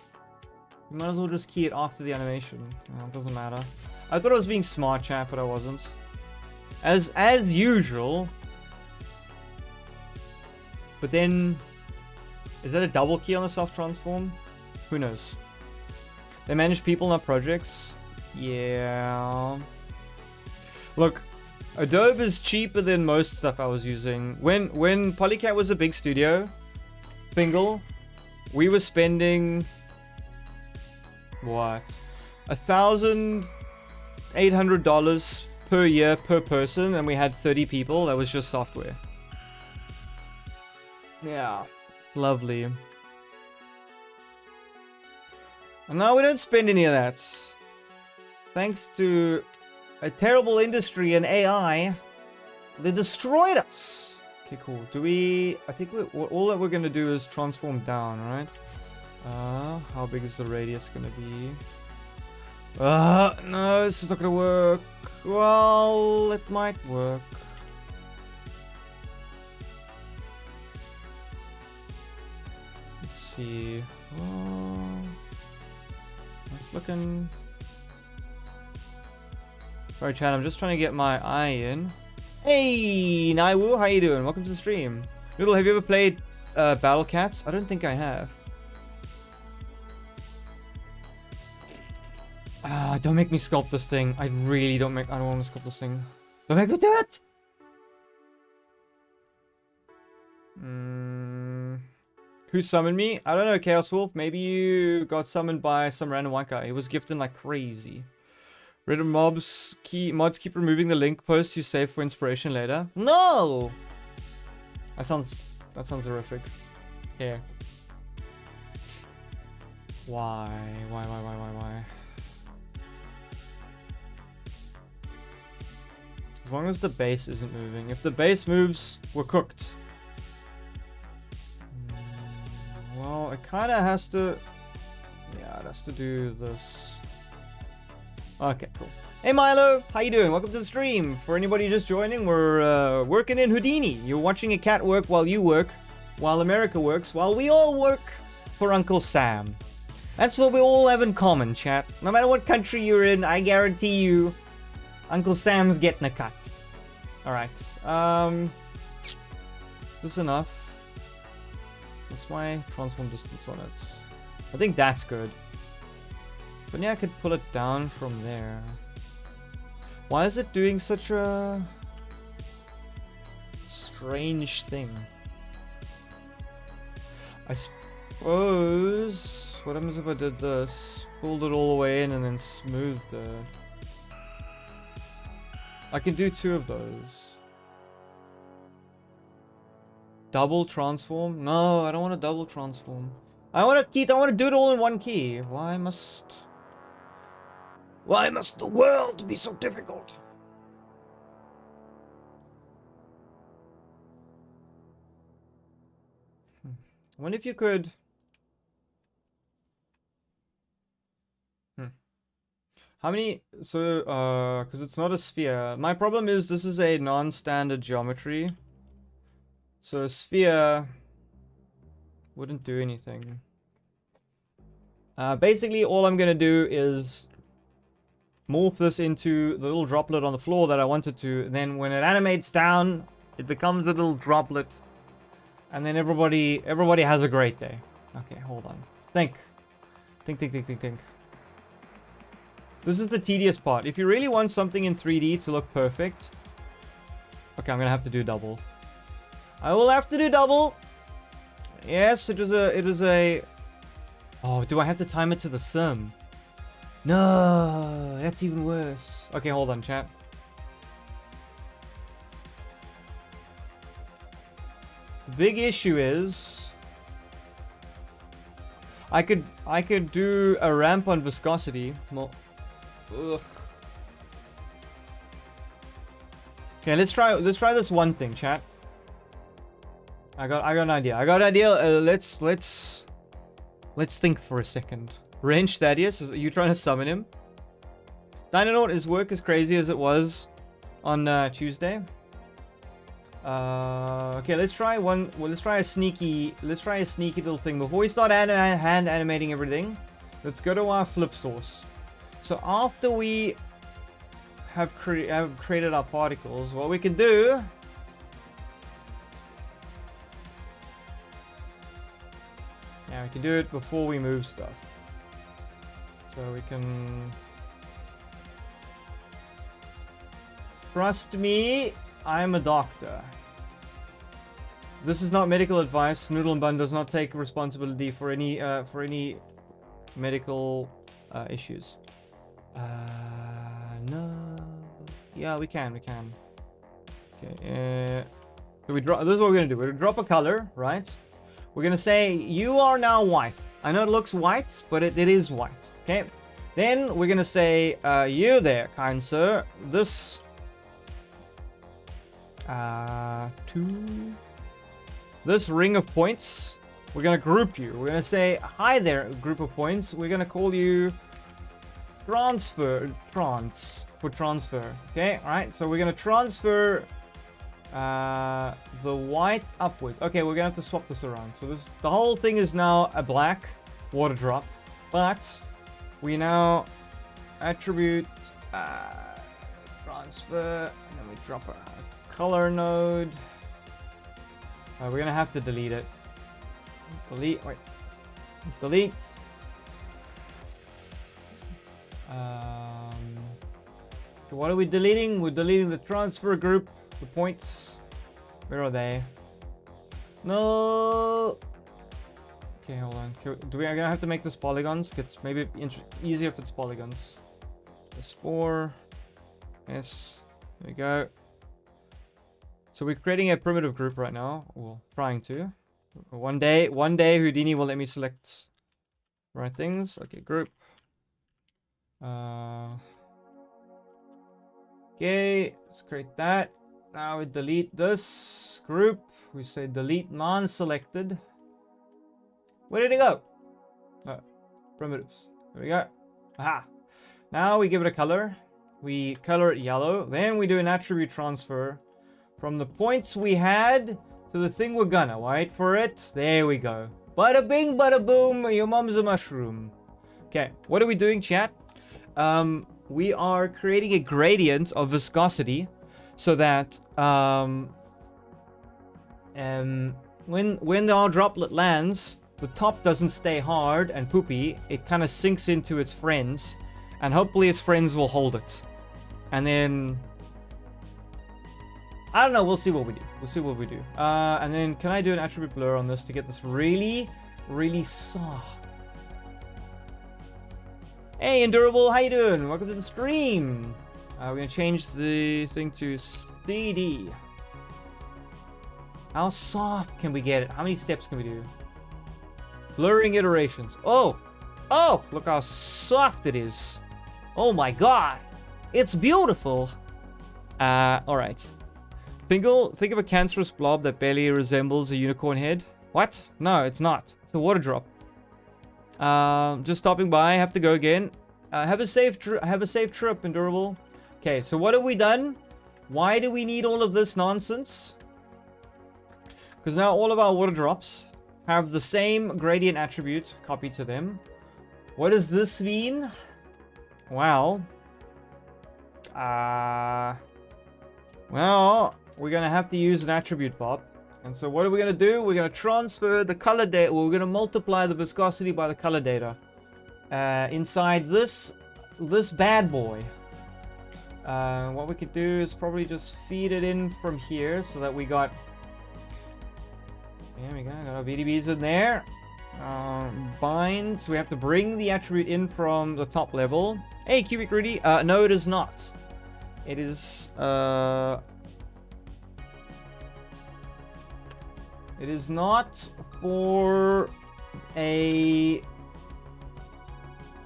You might as well just key it after the animation. No, it doesn't matter. I thought I was being smart, chat, but I wasn't. As usual. But then, is that a double key on the soft transform? Who knows? They manage people, not projects. Yeah. Look, Adobe is cheaper than most stuff I was using. When Polycat was a big studio, Fingal, we were spending what? $1,800 per year per person, and we had 30 people. That was just software. Yeah. Lovely. And now we don't spend any of that. Thanks to a terrible industry and AI, they destroyed us. Okay, cool. Do we... I think all that we're going to do is transform down, right? How big is the radius going to be? No, this is not going to work. Well, it might work. Let's see. Oh, that's looking... Sorry, chat, I'm just trying to get my eye in. Hey, Naiwu, how you doing? Welcome to the stream. Noodle, have you ever played Battle Cats? I don't think I have. Don't make me sculpt this thing. I really don't make... I don't want to sculpt this thing. Don't make me do it! Who summoned me? I don't know, Chaos Wolf. Maybe you got summoned by some random white guy. He was gifting like crazy. Reddit mods keep removing the link posts you save for inspiration later. No! That sounds horrific. Yeah. Why? As long as the base isn't moving. If the base moves, we're cooked. Well, it kind of has to... Yeah, it has to do this. Okay, cool. Hey Milo, how you doing? Welcome to the stream. For anybody just joining, we're working in Houdini. You're watching a cat work while you work, while America works, while we all work for Uncle Sam. That's what we all have in common, chat. No matter what country you're in, I guarantee you, Uncle Sam's getting a cut. Alright, is this enough? What's my transform distance on it? I think that's good. But yeah, I could pull it down from there. Why is it doing such a strange thing? I suppose... What happens if I did this? Pulled it all the way in and then smoothed it. I can do 2 of those. Double transform? No, I don't want to double transform. I want to do it all in one key. Why must the world be so difficult? I wonder if you could... How many... So, because it's not a sphere. My problem is this is a non-standard geometry. So a sphere wouldn't do anything. Basically, all I'm going to do is morph this into the little droplet on the floor that I wanted to. And then when it animates down, it becomes a little droplet. And then everybody has a great day. Okay, hold on. Think. This is the tedious part. If you really want something in 3D to look perfect... Okay, I'm going to have to do double. I will have to do double. Yes, it is a... Oh, do I have to time it to the sim? No, that's even worse. Okay, hold on, chat. The big issue is... I could do a ramp on viscosity. Well, ugh. Okay, let's try this one thing, chat. I got an idea. Let's think for a second. Range Thaddeus, are you trying to summon him? Dynanaut, his work as crazy as it was on Tuesday. Okay, let's try a sneaky little thing before we start hand animating everything. Let's go to our flip source. So after we have created our particles, what we can do... Yeah, we can do it before we move stuff. So we can... Trust me, I'm a doctor. This is not medical advice. Noodle and Bun does not take responsibility for any medical issues. No. Yeah, we can. Okay. So we drop. This is what we're gonna do. We're gonna drop a color, right? We're gonna say you are now white. I know it looks white, but it is white. Okay. Then we're gonna say you there, kind sir. This this ring of points. We're gonna group you. We're gonna say hi there, group of points. We're gonna call you trans for transfer. Okay, all right. So we're gonna transfer the white upwards. Okay, we're gonna have to swap this around. So the whole thing is now a black water drop, but we now attribute transfer, and then we drop a color node. We're gonna have to delete it. Delete. So what are we deleting? We're deleting the transfer group, the points. Where are they? No. Okay, hold on. Are we gonna have to make this polygons? It's maybe easier if it's polygons. S4. Yes. There we go. So we're creating a primitive group right now. Well, trying to. One day Houdini will let me select the right things. Okay, group. Okay, let's create that. Now we delete this group. We say delete non-selected. Where did it go? Oh, primitives. There we go. Aha. Now we give it a color. We color it yellow. Then we do an attribute transfer from the points we had to the thing we're gonna. Wait for it. There we go. Bada bing, bada boom. Your mom's a mushroom. Okay, what are we doing, chat? We are creating a gradient of viscosity so that when our droplet lands, the top doesn't stay hard and poopy. It kind of sinks into its friends, and hopefully its friends will hold it. And then I don't know. We'll see what we do. And then can I do an attribute blur on this to get this really, really soft? Hey, Endurable, how you doing? Welcome to the stream. We're gonna change the thing to CD. How soft can we get it? How many steps can we do? Blurring iterations. Oh, look how soft it is. Oh my god, it's beautiful. All right. Think of a cancerous blob that barely resembles a unicorn head. What? No, it's not. It's a water drop. Just stopping by. Have to go again. Have a safe trip, Endurable. Okay, so what have we done? Why do we need all of this nonsense? Because now all of our water drops have the same gradient attribute copied to them. What does this mean? Well, we're gonna have to use an attribute pop. And so what are we gonna do? We're gonna transfer the color data. We're gonna multiply the viscosity by the color data inside this bad boy. What we could do is probably just feed it in from here so that we got. There we go. Got our VDBs in there. Bind. So we have to bring the attribute in from the top level. Hey, Cubic Rudy. No, it is not. It is. It is not for a... I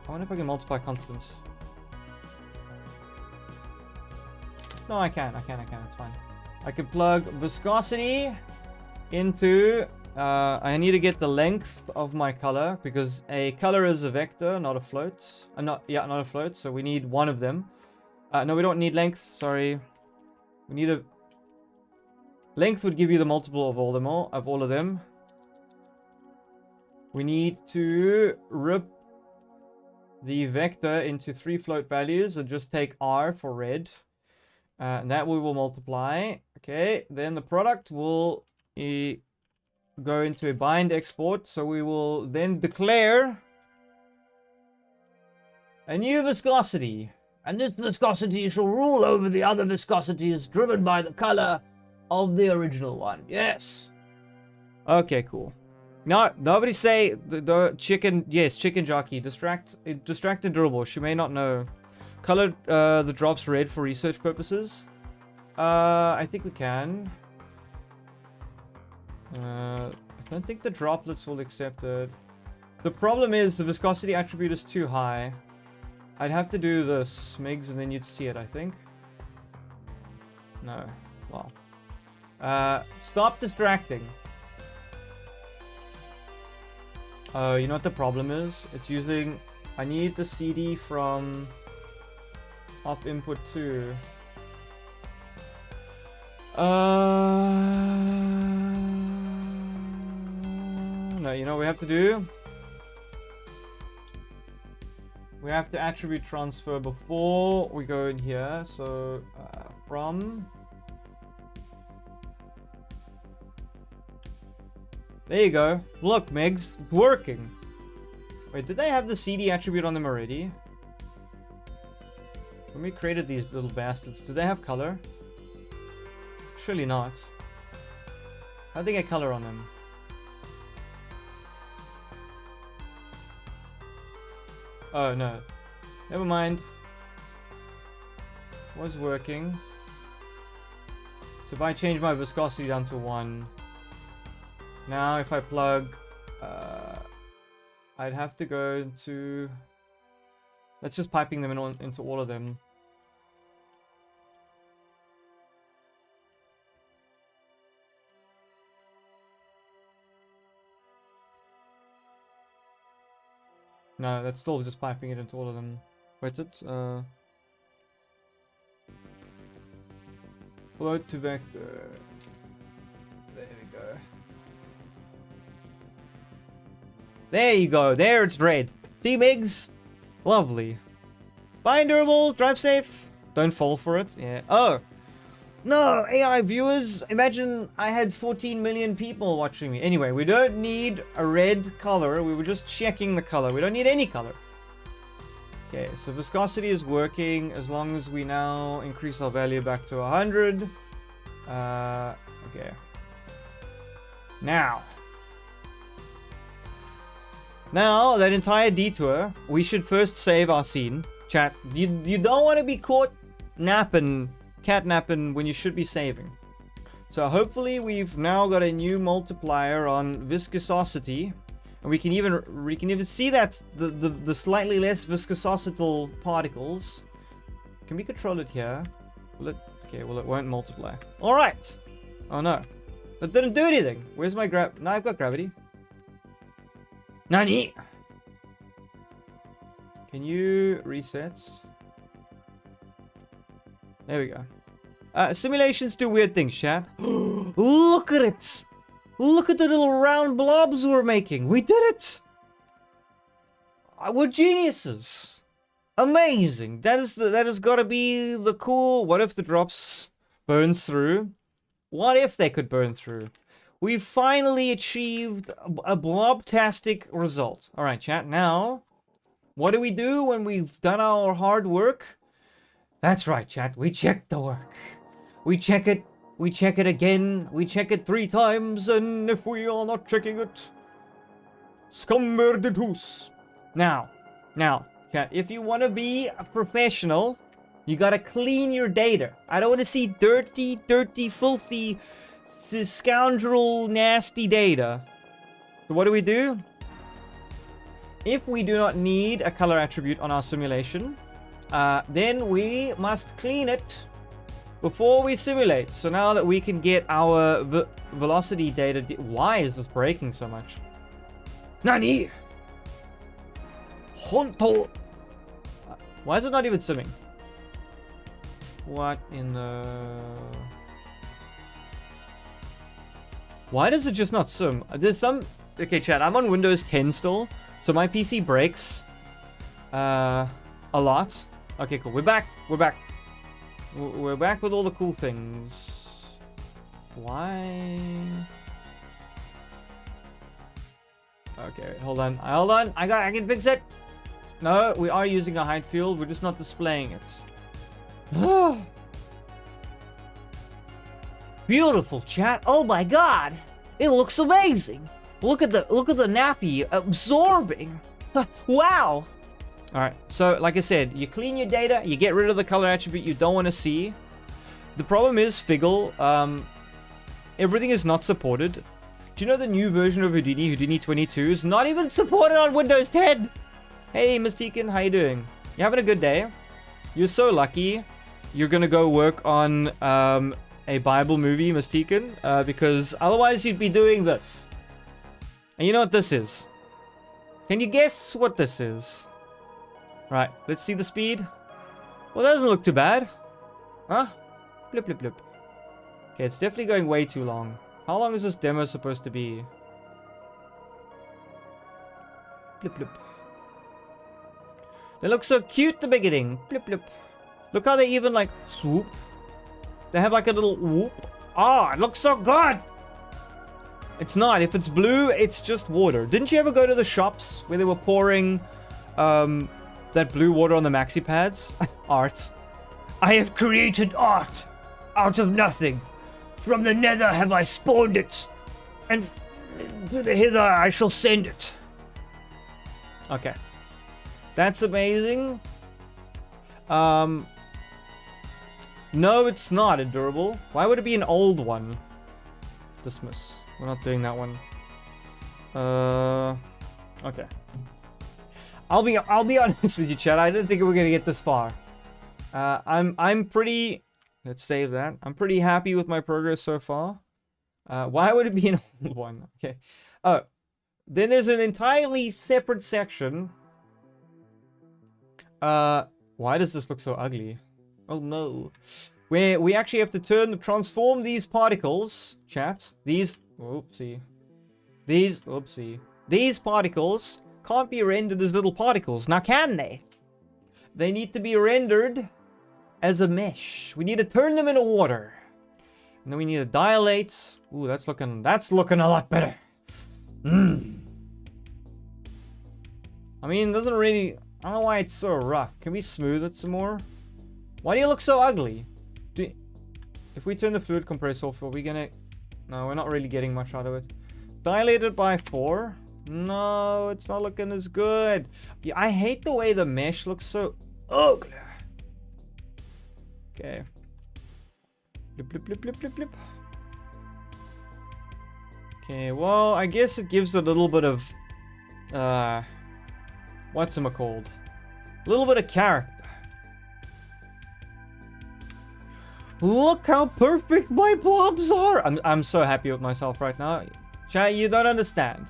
wonder if I can multiply constants. No, I can, it's fine. I can plug viscosity into... I need to get the length of my color, because a color is a vector, not a float. Not a float, so we need one of them. No, we don't need length, sorry. We need a... Length would give you the multiple of all of them. We need to rip the vector into 3 float values and just take R for red. And that we will multiply. Okay, then the product will go into a bind export. So we will then declare a new viscosity. And this viscosity shall rule over the other viscosities driven by the color of the original one. Yes. Okay, cool. No, nobody say the chicken. Yes, chicken jockey. Distracted durable. She may not know. Color the drops red for research purposes. I think we can. I don't think the droplets will accept it. The problem is the viscosity attribute is too high. I'd have to do the smigs and then you'd see it, I think. No. Well. Stop distracting. You know what the problem is? It's using... I need the CD from op input 2. No, you know what we have to do? We have to attribute transfer before we go in here. So, from... There you go. Look, Megs, it's working. Wait, did they have the CD attribute on them already? When we created these little bastards, do they have color? Surely not. How did they get color on them? Oh, no. Never mind. Was working. So if I change my viscosity down to 1... Now, if I plug, I'd have to go to... Let's just piping them into all of them. No, that's still just piping it into all of them. Wait, float to vector. There we go. There you go. There it's red. See, Migs? Lovely. Fine, durable, drive safe. Don't fall for it. Yeah. Oh. No, AI viewers. Imagine I had 14 million people watching me. Anyway, we don't need a red color. We were just checking the color. We don't need any color. Okay, so viscosity is working as long as we now increase our value back to 100. Okay. Now, that entire detour, we should first save our scene. Chat, you don't want to be caught catnapping when you should be saving. So hopefully we've now got a new multiplier on viscosity. And we can even see that's the slightly less viscosital particles. Can we control it here? Will it? Okay, well it won't multiply. Alright! Oh no. That didn't do anything. Where's my No, I've got gravity. Nani? Can you reset? There we go. Simulations do weird things, chat. Look at it! Look at the little round blobs we're making. We did it! We're geniuses. Amazing. That has got to be the cool... What if the drops burns through? What if they could burn through? We've finally achieved a blobtastic result. Alright, chat. Now, what do we do when we've done our hard work? That's right, chat. We check the work. We check it. We check it again. We check it 3 times. And if we are not checking it... Scumberditus. Now, chat. If you want to be a professional, you gotta clean your data. I don't want to see dirty, filthy... scoundrel nasty data. So what do? If we do not need a color attribute on our simulation, then we must clean it before we simulate. So now that we can get our velocity data... Why is this breaking so much? Nani? Honto. Why is it not even simming? What in the... Why does it just not sim? There's some... Okay, chat, I'm on Windows 10 still, so my PC breaks a lot. Okay, cool. We're back. We're back with all the cool things. Why? Okay, wait, hold on. I can fix it. No, we are using a height field. We're just not displaying it. Beautiful, chat. Oh my god. It looks amazing. Look at the nappy absorbing. Wow. All right, so like I said, you clean your data, you get rid of the color attribute you don't want to see. The problem is Figgle, everything is not supported. Do you know the new version of Houdini, Houdini 22, is not even supported on Windows 10? Hey, Mystican, how you doing? You having a good day? You're so lucky. You're gonna go work on a Bible movie, Mystican, because otherwise you'd be doing this. And you know what this is? Can you guess what this is? Right, let's see the speed. Well, that doesn't look too bad. Huh? Blip, blip, blip. Okay, it's definitely going way too long. How long is this demo supposed to be? Blip, blip. They look so cute at the beginning. Blip, blip. Look how they even, like, swoop. They have, like, a little whoop. Ah, it looks so good! It's not. If it's blue, it's just water. Didn't you ever go to the shops where they were pouring, that blue water on the maxi pads? Art. I have created art out of nothing. From the nether have I spawned it, and to the hither I shall send it. Okay. That's amazing. No, it's not endurable. Why would it be an old one? Dismiss. We're not doing that one. Okay. I'll be honest with you, chat. I didn't think we were gonna get this far. I'm pretty. Let's save that. I'm pretty happy with my progress so far. Why would it be an old one? Okay. Oh, then there's an entirely separate section. Why does this look so ugly? Oh no. Where we actually have to transform these particles, chat. These particles can't be rendered as little particles. Now can they? They need to be rendered as a mesh. We need to turn them into water. And then we need to dilate. Ooh, that's looking a lot better. I mean, it doesn't really... I don't know why it's so rough. Can we smooth it some more? Why do you look so ugly? If we turn the fluid compressor off, are we gonna... No, we're not really getting much out of it. Dilated by 4? No, it's not looking as good. Yeah, I hate the way the mesh looks so ugly. Okay. Blip, blip, blip, blip, blip, blip. Okay, well, I guess it gives a little bit of... whatchamacalled? A little bit of character. Look how perfect my blobs are! I'm so happy with myself right now. Chat, you don't understand.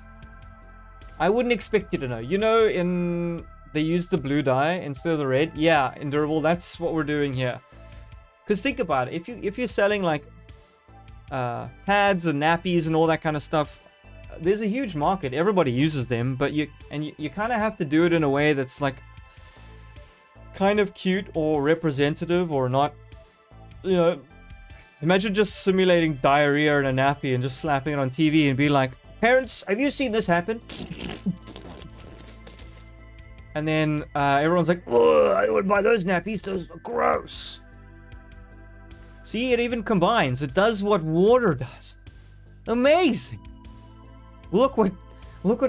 I wouldn't expect you to know. You know, they use the blue dye instead of the red. Yeah, endurable. That's what we're doing here. Because think about it. If you're selling like pads and nappies and all that kind of stuff, there's a huge market. Everybody uses them, but you kind of have to do it in a way that's like kind of cute or representative or not. You know, imagine just simulating diarrhea in a nappy and just slapping it on TV and be like, parents, have you seen this happen? And then everyone's like, oh, I wouldn't buy those nappies. Those are gross. See, it even combines. It does what water does. Amazing. Look what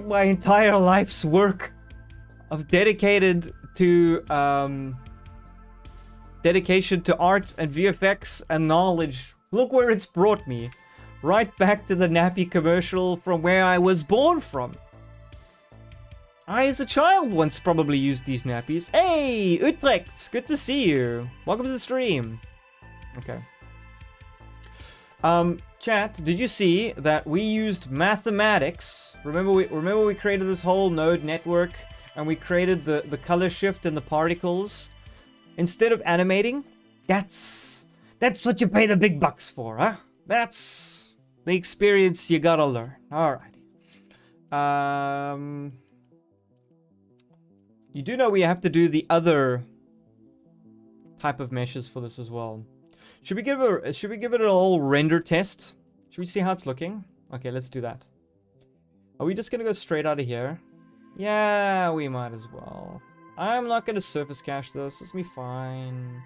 my entire life's work of dedication to art and VFX and knowledge. Look where it's brought me. Right back to the nappy commercial from where I was born from. I, as a child, once probably used these nappies. Hey, Utrecht! Good to see you. Welcome to the stream. Okay. Chat, did you see that we used mathematics? Remember we created this whole node network and we created the color shift and the particles? Instead of animating, that's what you pay the big bucks for, huh? That's the experience you gotta learn. Alrighty. You do know we have to do the other type of meshes for this as well. Should we give it a whole render test? Should we see how it's looking? Okay, let's do that. Are we just gonna go straight out of here? Yeah, we might as well. I'm not gonna surface cache this. It's me fine.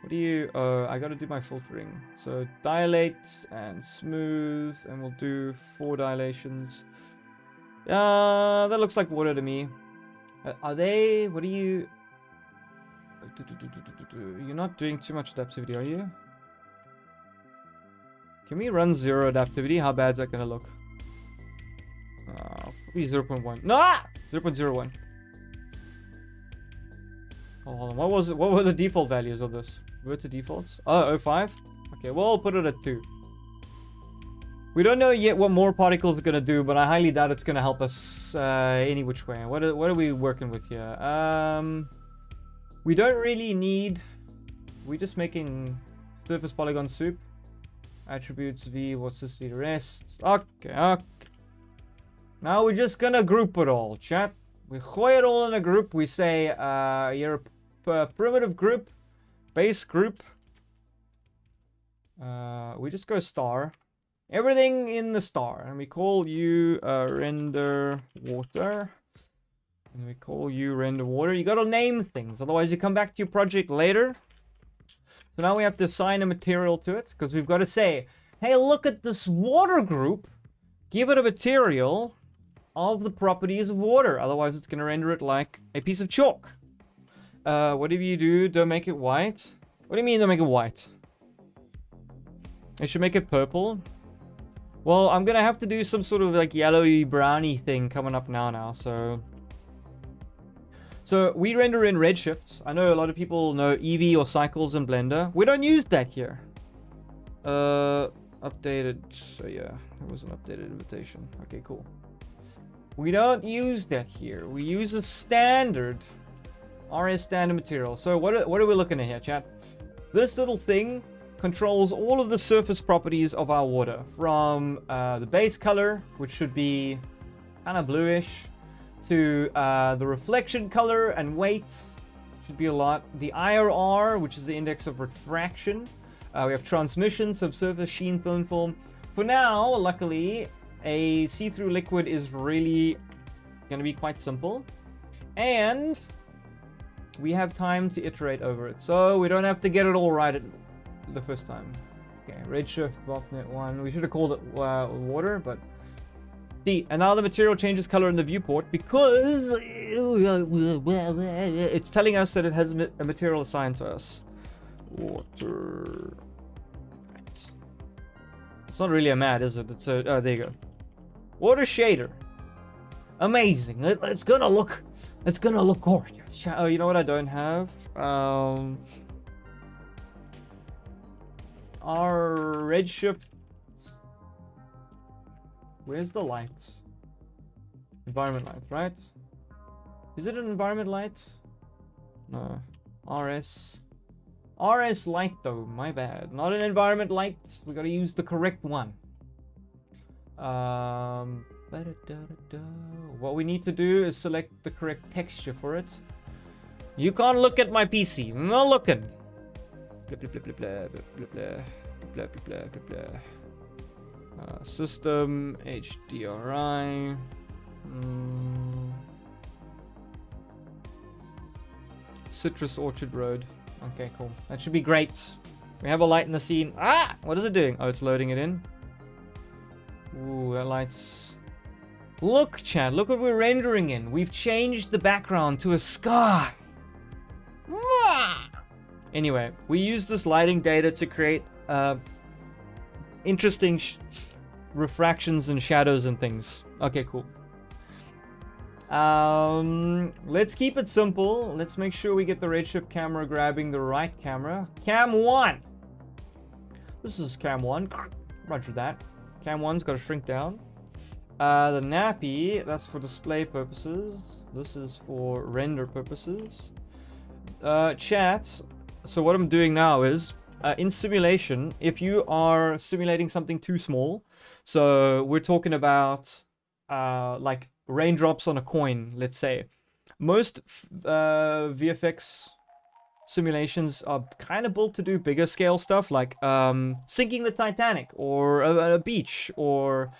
What do you... Oh, I gotta do my filtering. So dilate and smooth, and we'll do 4 dilations. That looks like water to me. Are they... What are you... You're not doing too much adaptivity, are you? Can we run 0 adaptivity? How bad is that gonna look? Probably 0.1. No! 0.01. Oh, hold on. What was it? What were the default values of this? Were to defaults? Oh, 05? Okay, well, I'll put it at 2. We don't know yet what more particles are gonna do, but I highly doubt it's gonna help us any which way. What are we working with here? We don't really need... We're just making surface polygon soup. Attributes V, what's this? The rest. Okay. Now we're just gonna group it all, chat. We gooi it all in a group. We say, you're a primitive group, base group. We just go star. Everything in the star. And we call you render water. And we call you render water. You gotta name things, otherwise you come back to your project later. So now we have to assign a material to it, because we've got to say, hey, look at this water group. Give it a material of the properties of water. Otherwise, it's going to render it like a piece of chalk. Whatever you do, don't make it white. What do you mean don't make it white? I should make it purple. Well, I'm going to have to do some sort of like yellowy browny thing coming up now. So we render in Redshift. I know a lot of people know Eevee or Cycles in Blender. We don't use that here. Updated. So yeah, it was an updated invitation. Okay, cool. We don't use that here. We use a standard RS standard material. So what are we looking at here, chat? This little thing controls all of the surface properties of our water, from the base color, which should be kind of bluish, to the reflection color and weight, should be a lot. The IRR, which is the index of refraction. We have transmission, subsurface, sheen, thin film. For now, luckily, a see-through liquid is really going to be quite simple. And we have time to iterate over it. So we don't have to get it all right the first time. Okay, Redshift, Botnet 1. We should have called it water, but... See, and now the material changes color in the viewport because it's telling us that it has a material assigned to us. Water. Right. It's not really a mat, is it? It's a... Oh, there you go. Water shader. Amazing. It's gonna look gorgeous. Oh, you know what I don't have? Our Redshift. Where's the light? Environment light, right? Is it an environment light? No. RS light though, my bad. Not an environment light. We gotta use the correct one. What we need to do is select the correct texture for it. You can't look at my PC. I'm not looking. System HDRI. Citrus Orchard Road. Okay, cool. That should be great. We have a light in the scene. Ah! What is it doing? Oh, it's loading it in. Ooh, that light's... Look, chat. Look what we're rendering in. We've changed the background to a sky. Anyway, we use this lighting data to create interesting refractions and shadows and things. Okay, cool. Let's keep it simple. Let's make sure we get the Redshift camera grabbing the right camera. Cam 1. This is Cam 1. Roger that. Cam 1's got to shrink down. The nappy, that's for display purposes. This is for render purposes. Chat. So what I'm doing now is, in simulation, if you are simulating something too small, so we're talking about like raindrops on a coin, let's say. Most VFX simulations are kind of built to do bigger scale stuff, like sinking the Titanic, or a beach, or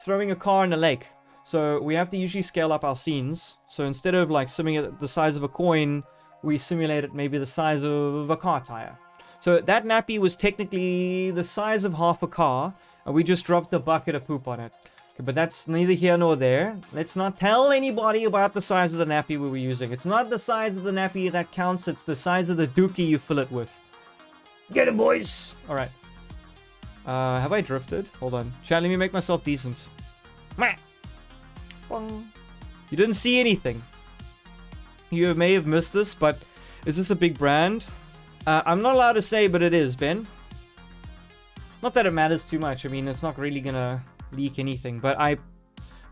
throwing a car in a lake. So we have to usually scale up our scenes. So instead of like simming it the size of a coin, we simulate it maybe the size of a car tire. So that nappy was technically the size of half a car, and we just dropped a bucket of poop on it. But that's neither here nor there. Let's not tell anybody about the size of the nappy we were using. It's not the size of the nappy that counts. It's the size of the dookie you fill it with. Get it, boys! Alright. Have I drifted? Hold on. Chat, let me make myself decent. You didn't see anything. You may have missed this, but is this a big brand? I'm not allowed to say, but it is, Ben. Not that it matters too much. I mean, it's not really gonna leak anything, but I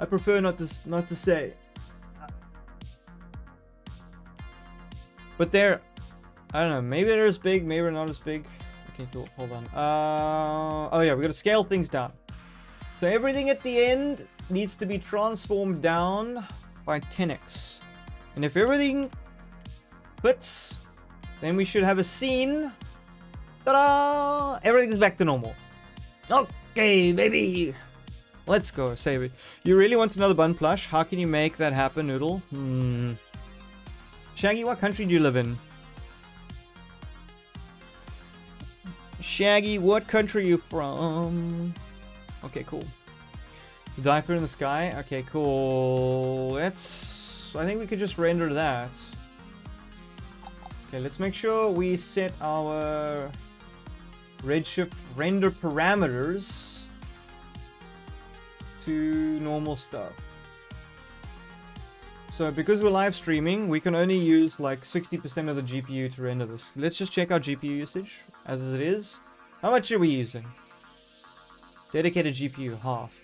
prefer not to say. But they're, I don't know, maybe they're as big, maybe they're not as big. Okay, cool. Hold on. Oh yeah, we gotta scale things down. So everything at the end needs to be transformed down by 10x. And if everything fits, then we should have a scene. Ta-da! Everything's back to normal. Okay, baby. Let's go, save it. You really want another bun plush? How can you make that happen, Noodle? Shaggy, what country do you live in? Shaggy, what country are you from? Okay, cool. The diaper in the sky? Okay, cool. Let's... I think we could just render that. Okay, let's make sure we set our redshift render parameters to normal stuff. So because we're live streaming, we can only use like 60% of the GPU to render this. Let's just check our GPU usage as it is. How much are we using? Dedicated GPU, half.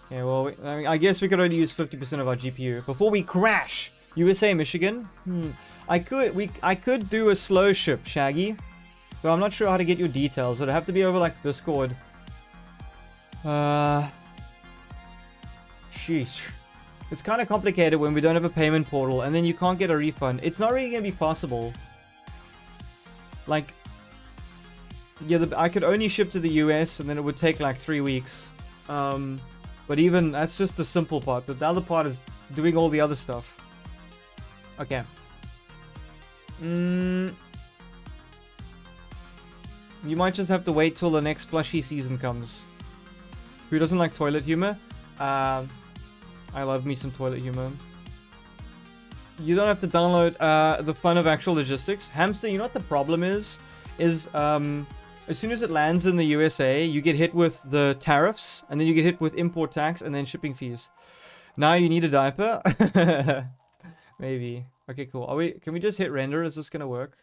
Yeah, well, I mean, I guess we could only use 50% of our GPU before we crash. USA, Michigan. I could do a slow ship, Shaggy. So I'm not sure how to get your details. It'd have to be over like Discord. Sheesh. It's kind of complicated when we don't have a payment portal and then you can't get a refund. It's not really going to be possible. Like, yeah, I could only ship to the US and then it would take like 3 weeks. But even, that's just the simple part. But the other part is doing all the other stuff. Okay. You might just have to wait till the next plushie season comes. Who doesn't like toilet humor? I love me some toilet humor. You don't have to download the fun of actual logistics. Hamster, you know what the problem is? As soon as it lands in the USA, you get hit with the tariffs, and then you get hit with import tax, and then shipping fees. Now you need a diaper? Maybe. Okay, cool. Can we just hit render? Is this gonna work?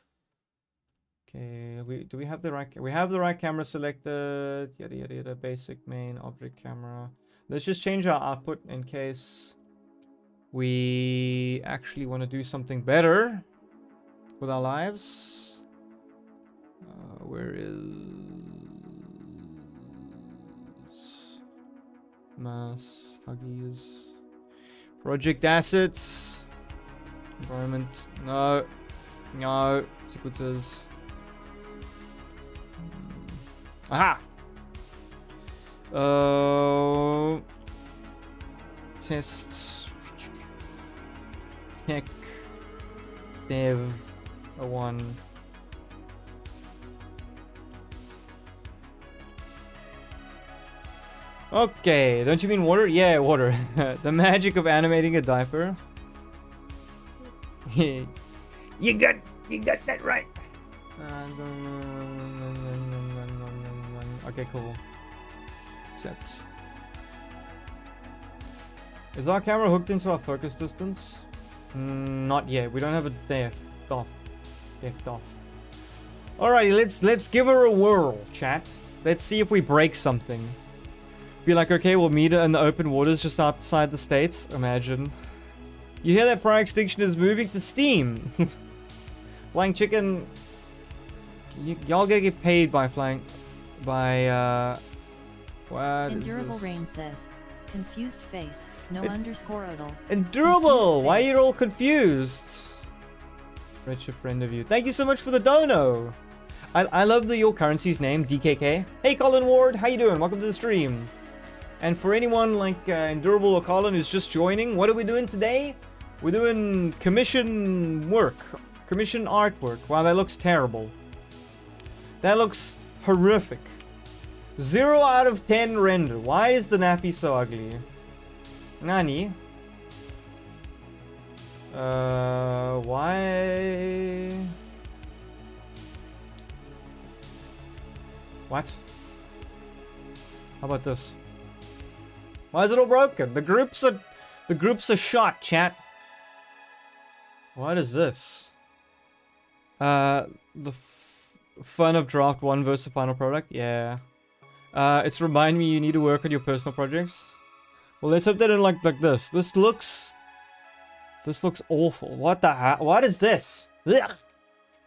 Okay, do we have the right... We have the right camera selected. Yada yada yada. Basic main object camera. Let's just change our output in case we actually want to do something better with our lives. Where is mass Huggies project assets environment? No sequences. Aha. Test tech dev 1. Okay, don't you mean water? Yeah, water. The magic of animating a diaper. You got that right. Okay, cool. Accept. Is our camera hooked into our focus distance? Not yet. We don't have a depth off. Alrighty, let's give her a whirl, chat. Let's see if we break something. Be like, okay, we'll meet her in the open waters just outside the States. Imagine. You hear that Prior Extinction is moving to Steam. Flying Chicken. Y'all gotta get paid by flying. By, what Endurable Rain says, confused face, no underscore odal. Endurable! Why are you all confused? Rich friend of you. Thank you so much for the dono. I love your currency's name, DKK. Hey, Colin Ward, how you doing? Welcome to the stream. And for anyone like Endurable or Colin who's just joining, what are we doing today? We're doing commission work. Commission artwork. Wow, that looks terrible. That looks horrific. 0 out of 10 render. Why is the nappy so ugly? Nani? Why? What? How about this? Why is it all broken? The groups are shot, chat. What is this? The fun of draft 1 versus the final product? Yeah. It's remind me you need to work on your personal projects. Well, let's hope they don't like this. This looks awful. What the heck? What is this? Ugh.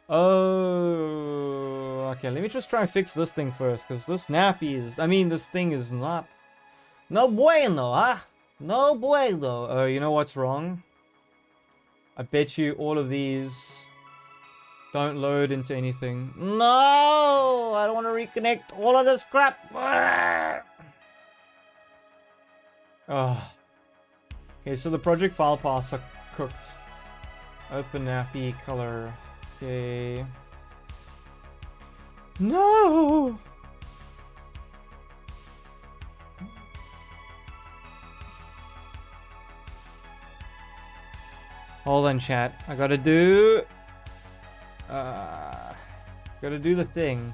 Oh, okay. Let me just try and fix this thing first, because this nappy is. I mean, this thing is not. No bueno, huh? No bueno. Oh, you know what's wrong? I bet you all of these don't load into anything. No! I don't want to reconnect all of this crap. Oh. Okay, so the project file paths are cooked. Open nappy color. Okay. No! Hold on, chat. I gotta do the thing.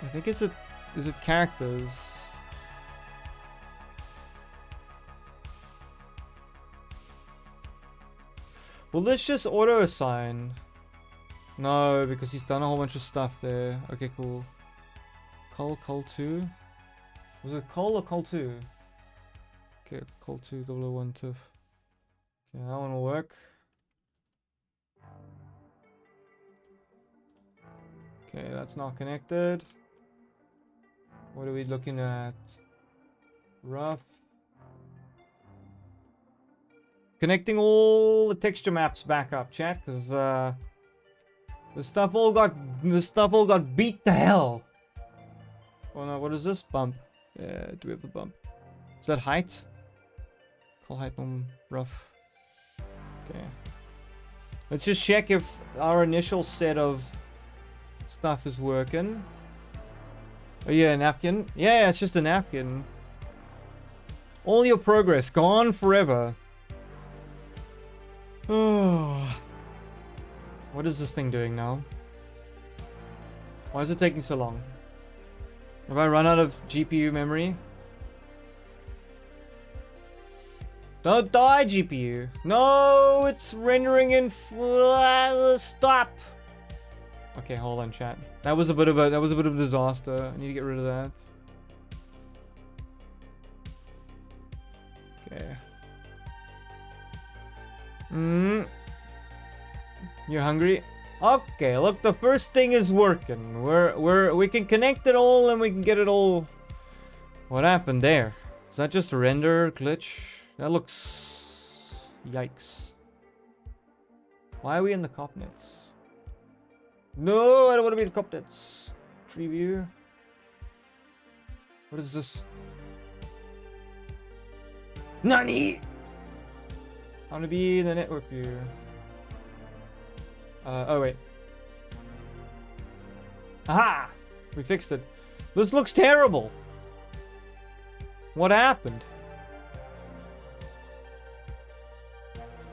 I think is it characters? Will this just auto assign? No, because he's done a whole bunch of stuff there. Okay, cool. Col 2? Was it Col or Col 2? Okay, Col 2 001 TIFF. Okay, that one will work. Okay, that's not connected. What are we looking at? Rough. Connecting all the texture maps back up, chat, because the stuff all got beat to hell. Oh no, what is this? Bump. Yeah, do we have the bump? Is that height? Call height on rough. Okay. Let's just check if our initial set of stuff is working. Oh yeah, napkin. Yeah, it's just a napkin. All your progress gone forever. Oh. What is this thing doing now? Why is it taking so long? Have I run out of GPU memory? Don't die, GPU. No, it's rendering in stop. Okay, hold on, chat. That was a bit of a disaster. I need to get rid of that. Okay. You're hungry? Okay, look, the first thing is working. We can connect it all and we can get it all. What happened there? Is that just a render glitch? That looks... Yikes. Why are we in the copnets? No, I don't want to be in the copnets. Tree view. What is this? Nani? I want to be in the network view. Oh wait. Aha! We fixed it. This looks terrible. What happened?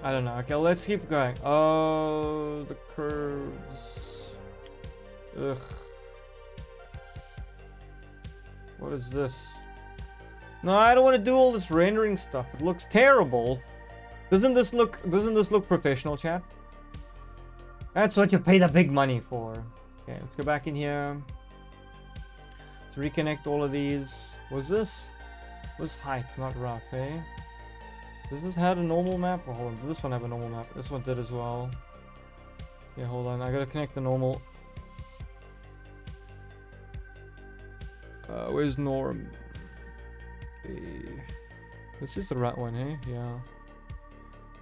I don't know. Okay, let's keep going. Oh, the curves. Ugh. What is this? No, I don't want to do all this rendering stuff. It looks terrible. Doesn't this look professional, chat? That's what you pay the big money for. Okay, let's go back in here. Let's reconnect all of these. Was this height, not rough, eh? Does this have a normal map? Oh, hold on. Does this one have a normal map? This one did as well. Yeah, hold on. I gotta connect the normal. Where's norm? Okay. This is the right one, eh? Yeah.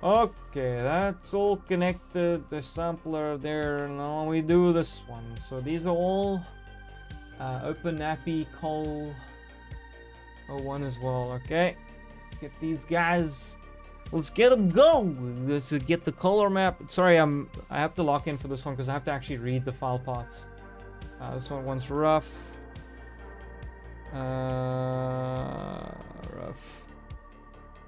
Okay, that's all connected. The sampler there. Now we do this one. So these are all open nappy col 01 as well. Okay, get these guys. Let's get them going. Let's get the color map. Sorry, I have to lock in for this one because I have to actually read the file paths. This one's rough. Rough.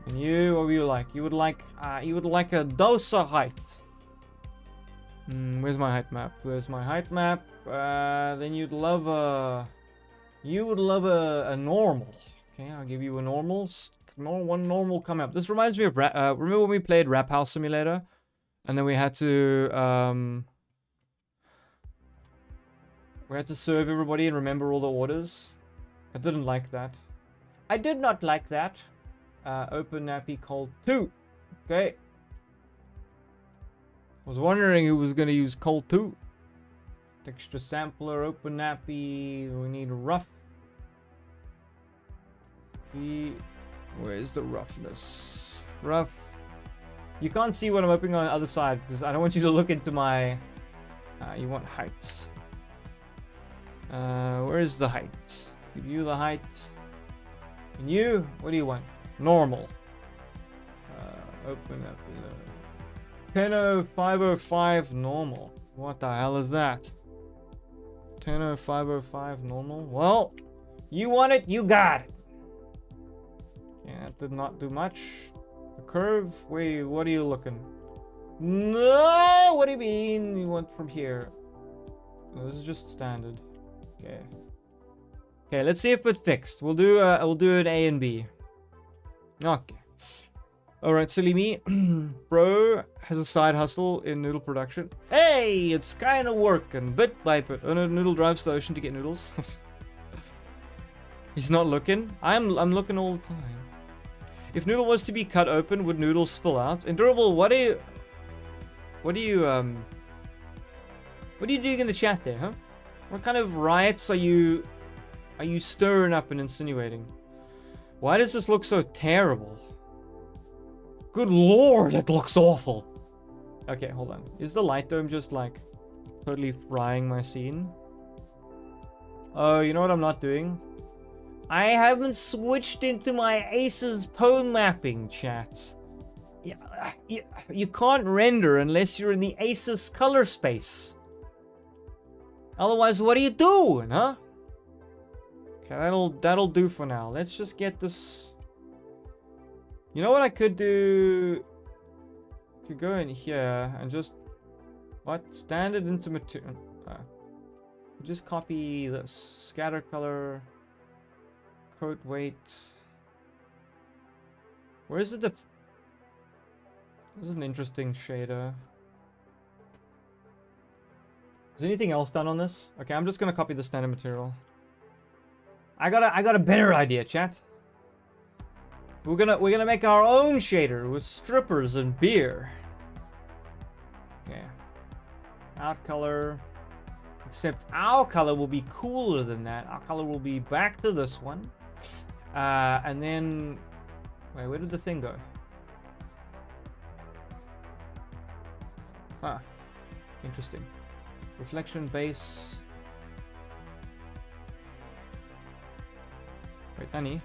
And you, what would you like? You would like a dosa height. Where's my height map? Where's my height map? Then you would love a normal. Okay, I'll give you a normal. One normal come up. This reminds me of remember when we played Rap House Simulator, and then we had to serve everybody and remember all the orders. I didn't like that. I did not like that. Open nappy cold 2. Okay. Was wondering who was gonna use cold 2. Texture sampler, open nappy. We need rough. Where's the roughness? Rough. You can't see what I'm opening on the other side because I don't want you to look into my. You want heights. Where is the heights? Give you the heights. And you, what do you want? Normal. Open up. 10.0505 normal. What the hell is that? 10.0505 normal. Well, you want it, you got it. Yeah, that did not do much. The curve. Wait, what are you looking? No, what do you mean? You want from here? Oh, this is just standard. Okay. Okay, let's see if it's fixed. We'll do an A and B. Okay. Alright, silly me. Bro has a side hustle in noodle production. Hey, it's kind of working bit by bit. Oh no, Noodle drives to the ocean to get noodles. He's not looking. I'm looking all the time. If noodle was to be cut open, would noodles spill out? Endurable, what are you doing in the chat there, huh? What kind of riots are you stirring up and insinuating? Why does this look so terrible? Good lord, it looks awful. Okay, hold on. Is the light dome just like totally frying my scene? Oh, you know what I'm not doing? I haven't switched into my Ace's tone mapping, chat. You can't render unless you're in the Ace's color space. Otherwise, what are you doing, huh? Okay, that'll do for now. Let's just get this. You know what I could do? Could go in here and just standard into material. Just copy this scatter color, coat weight. Where is it? This is an interesting shader. Is anything else done on this? Okay, I'm just gonna copy the standard material. I got a better idea, chat. We're gonna make our own shader with strippers and beer. Okay. Out color. Except our color will be cooler than that. Our color will be back to this one. And then wait, where did the thing go? Huh. Interesting. Reflection base. Wait, Danny.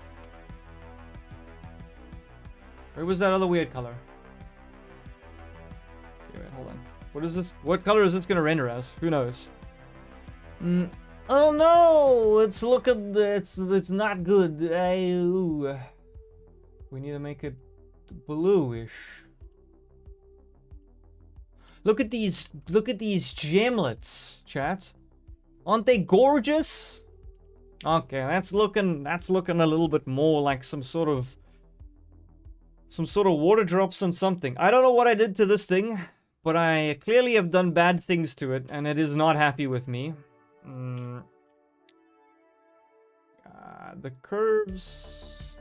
Where was that other weird color? Okay, wait, hold on. What is this? What color is this gonna render as? Who knows? Oh no! It's looking. It's not good. We need to make it bluish. Look at these gemlets, chat. Aren't they gorgeous? Okay, that's looking a little bit more like some sort of water drops on something. I don't know what I did to this thing, but I clearly have done bad things to it, and it is not happy with me. The curves.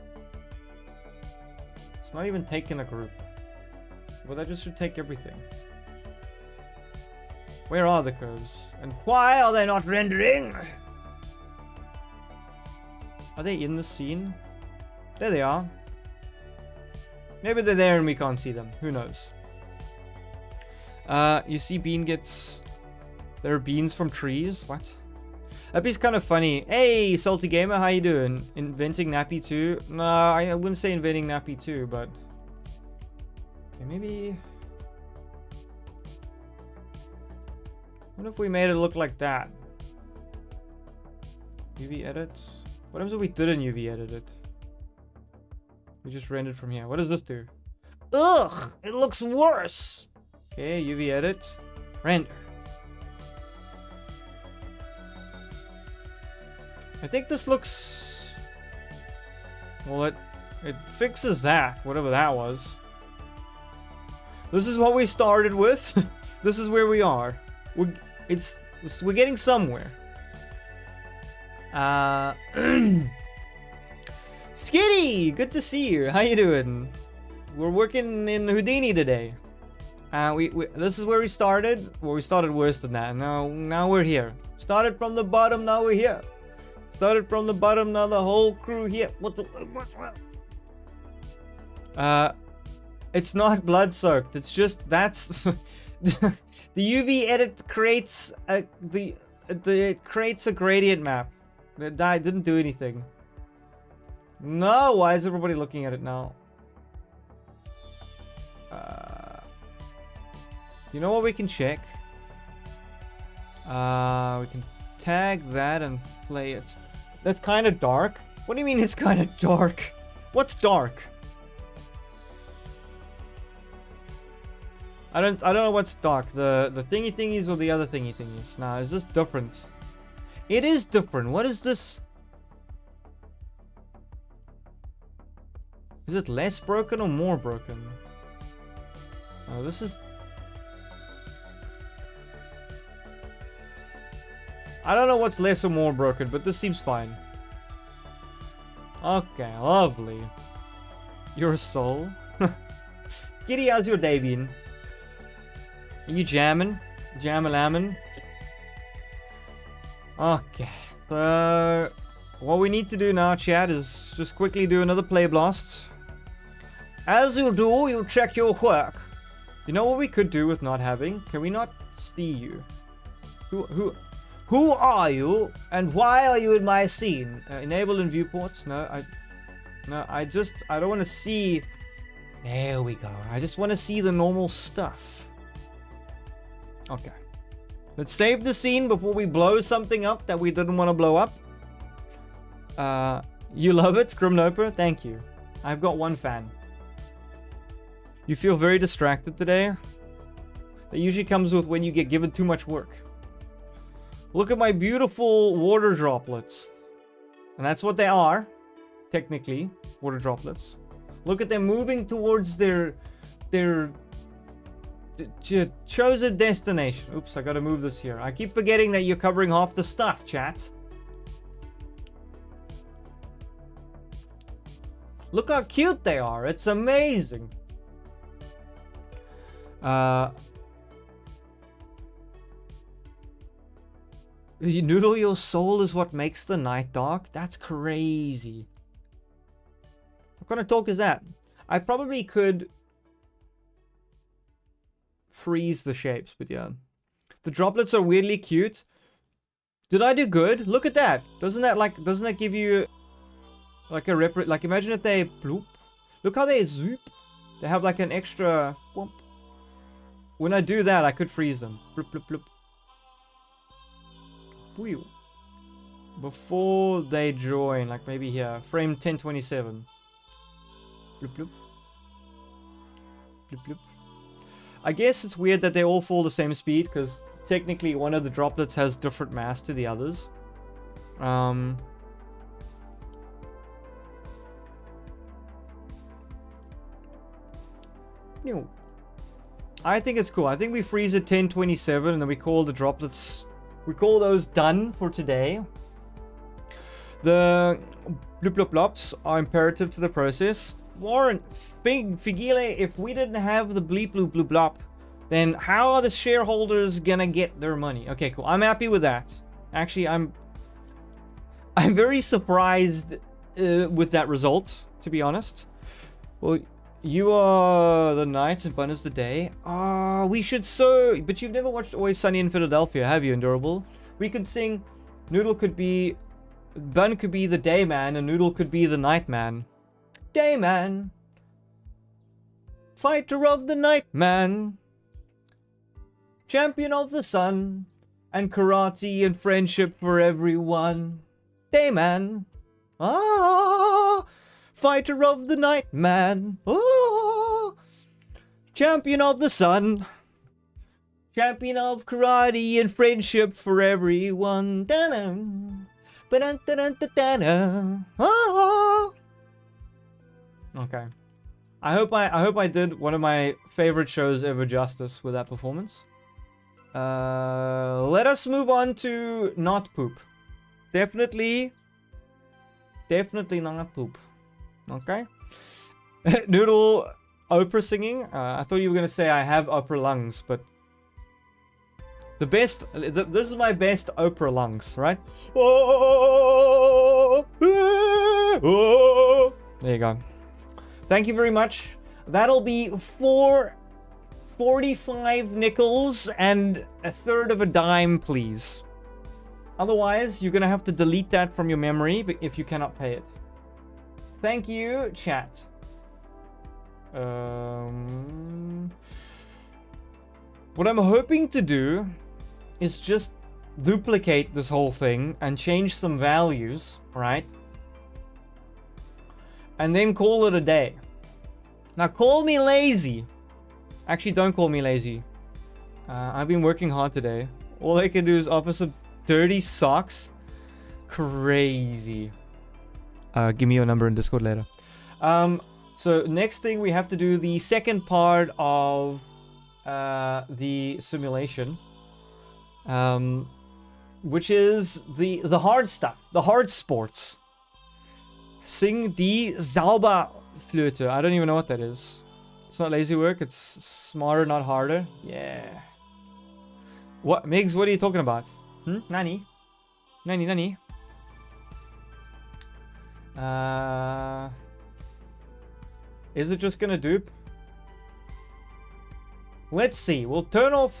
It's not even taking a group. Well, that just should take everything. Where are the curves? And why are they not rendering? Are they in the scene? There they are. Maybe they're there and we can't see them. Who knows? You see bean gets... There are beans from trees? What? That'd be kind of funny. Hey, Salty Gamer, how you doing? Inventing Nappy 2? No, I wouldn't say inventing Nappy 2, but... Okay, maybe... What if we made it look like that? UV edit. What happens if we didn't UV edit it? We just rendered from here. What does this do? Ugh! It looks worse! Okay, UV edit. Render. I think this looks... Well, it fixes that, whatever that was. This is what we started with. This is where we are. We're getting somewhere. Skitty! Good to see you. How you doing? We're working in Houdini today. This is where we started. Well, we started worse than that. Now we're here. Started from the bottom, now we're here. Started from the bottom, now the whole crew here. It's not blood soaked. It's just that's the UV edit creates it creates a gradient map. It didn't do anything. No, why is everybody looking at it now? You know what we can check? We can tag that and play it. That's kind of dark. What do you mean it's kind of dark? What's dark? I don't know what's dark. The thingy thingies or the other thingy thingies. Nah, is this different? It is different. What is this? Is it less broken or more broken? Oh, this is... I don't know what's less or more broken, but this seems fine. Okay, lovely. You're a soul. Giddy, how's your day been? Are you jamming? Jam-a-lamin'? Okay. So, what we need to do now, chat, is just quickly do another play blast. As you do, you check your work. You know what we could do with not having? Can we not see you? Who are you, and why are you in my scene? Enable in viewports? No, I don't want to see. There we go. I just want to see the normal stuff. Okay. Let's save the scene before we blow something up that we didn't want to blow up. You love it, Grimnoper? Thank you. I've got one fan. You feel very distracted today? That usually comes with when you get given too much work. Look at my beautiful water droplets. And that's what they are, technically, water droplets. Look at them moving towards their chosen destination. Oops, I gotta move this here. I keep forgetting that you're covering half the stuff, chat. Look how cute they are. It's amazing. You noodle your soul is what makes the night dark? That's crazy. What kind of talk is that? I probably could freeze the shapes, but yeah. The droplets are weirdly cute. Did I do good? Look at that. Doesn't that give you like a like imagine if they bloop. Look how they zoop. They have like an extra whoop. When I do that, I could freeze them. Bloop, bloop, bloop. Wheel. Before they join, like maybe here, frame 1027. Bloop, bloop. Bloop, bloop. I guess it's weird that they all fall the same speed, because technically one of the droplets has different mass to the others. I think it's cool. I think we freeze at 1027 and then we call the droplets... We call those done for today. The bloop bloop blops are imperative to the process. Warren, Figile, if we didn't have the bleep bloop bloop blop, then how are the shareholders gonna get their money? Okay, cool. I'm happy with that. Actually, I'm very surprised with that result, to be honest. Well, you are the night and Bun is the day. Ah, we should so... But you've never watched Always Sunny in Philadelphia, have you, Endurable? We could sing... Noodle could be... Bun could be the day man and Noodle could be the night man. Day man. Fighter of the night man. Champion of the sun. And karate and friendship for everyone. Day man. Ah, fighter of the night, man. Oh, champion of the sun. Champion of karate and friendship for everyone. Da-dum. Ba-dun-da-dun-da-da-da. Ah. Okay. I hope I did one of my favorite shows ever justice with that performance. Let us move on to not poop. Definitely not poop. Okay. Noodle opera singing. I thought you were gonna say I have opera lungs, but the best. This is my best opera lungs, right? Oh, oh. There you go. Thank you very much. That'll be 45 nickels and a third of a dime, please. Otherwise, you're gonna have to delete that from your memory if you cannot pay it. Thank you, chat. What I'm hoping to do is just duplicate this whole thing and change some values, right? And then call it a day. Now, call me lazy. Actually, don't call me lazy. I've been working hard today. All I can do is offer some dirty socks. Crazy. Give me your number in Discord later. So next thing we have to do the second part of the simulation, which is the hard stuff, the hard sports. Sing die Zauberflöte. I don't even know what that is. It's not lazy work. It's smarter, not harder. Yeah. What, Migs? What are you talking about? Nani? Nani? Is it just gonna dupe? Let's see. We'll turn off.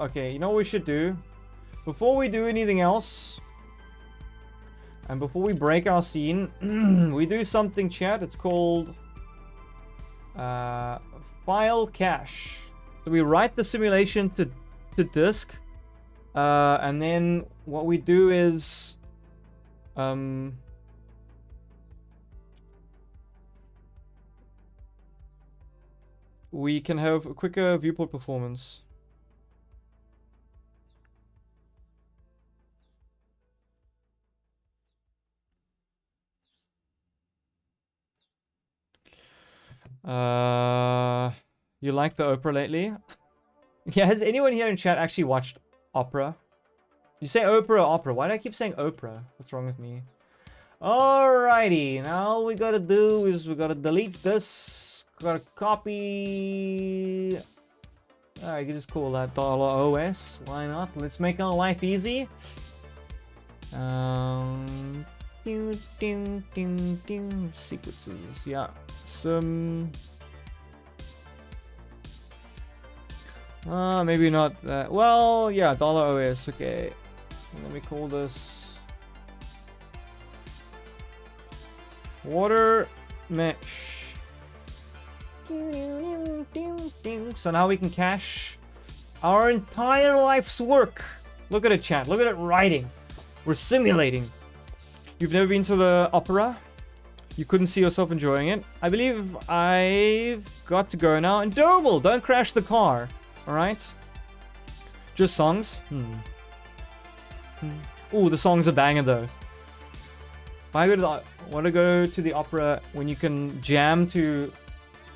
Okay, you know what we should do? Before we do anything else, and before we break our scene, we do something, chat. It's called file cache. So we write the simulation to disk, and then what we do is we can have a quicker viewport performance. You like the opera lately? Yeah, has anyone here in chat actually watched opera? You say opera or opera? Why do I keep saying opera? What's wrong with me? Alrighty, now all we gotta do is we gotta delete this. Gotta copy. I can just call that $OS. Why not? Let's make our life easy. Sequences. Yeah. Some. Maybe not that. Well, yeah, $OS. Okay. Let me call this water mesh. So now we can cache our entire life's work. Look at it, chat. Look at it writing. We're simulating. You've never been to the opera? You couldn't see yourself enjoying it? I believe I've got to go now. And Doble, don't crash the car. Alright? Just songs? Ooh, the songs are banger though. If I want to go to the opera when you can jam to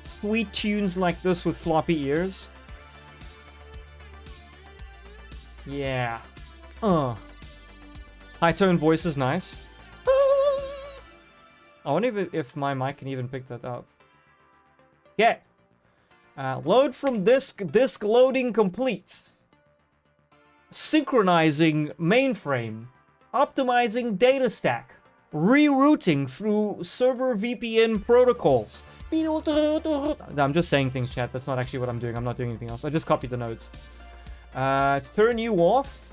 sweet tunes like this with floppy ears. Yeah. High tone voice is nice. I wonder if my mic can even pick that up. Yeah. Load from disk. Disk loading complete. Synchronizing mainframe. Optimizing data stack. Rerouting through server VPN protocols. I'm just saying things, chat. That's not actually what I'm doing. I'm not doing anything else. I just copied the notes. To turn you off.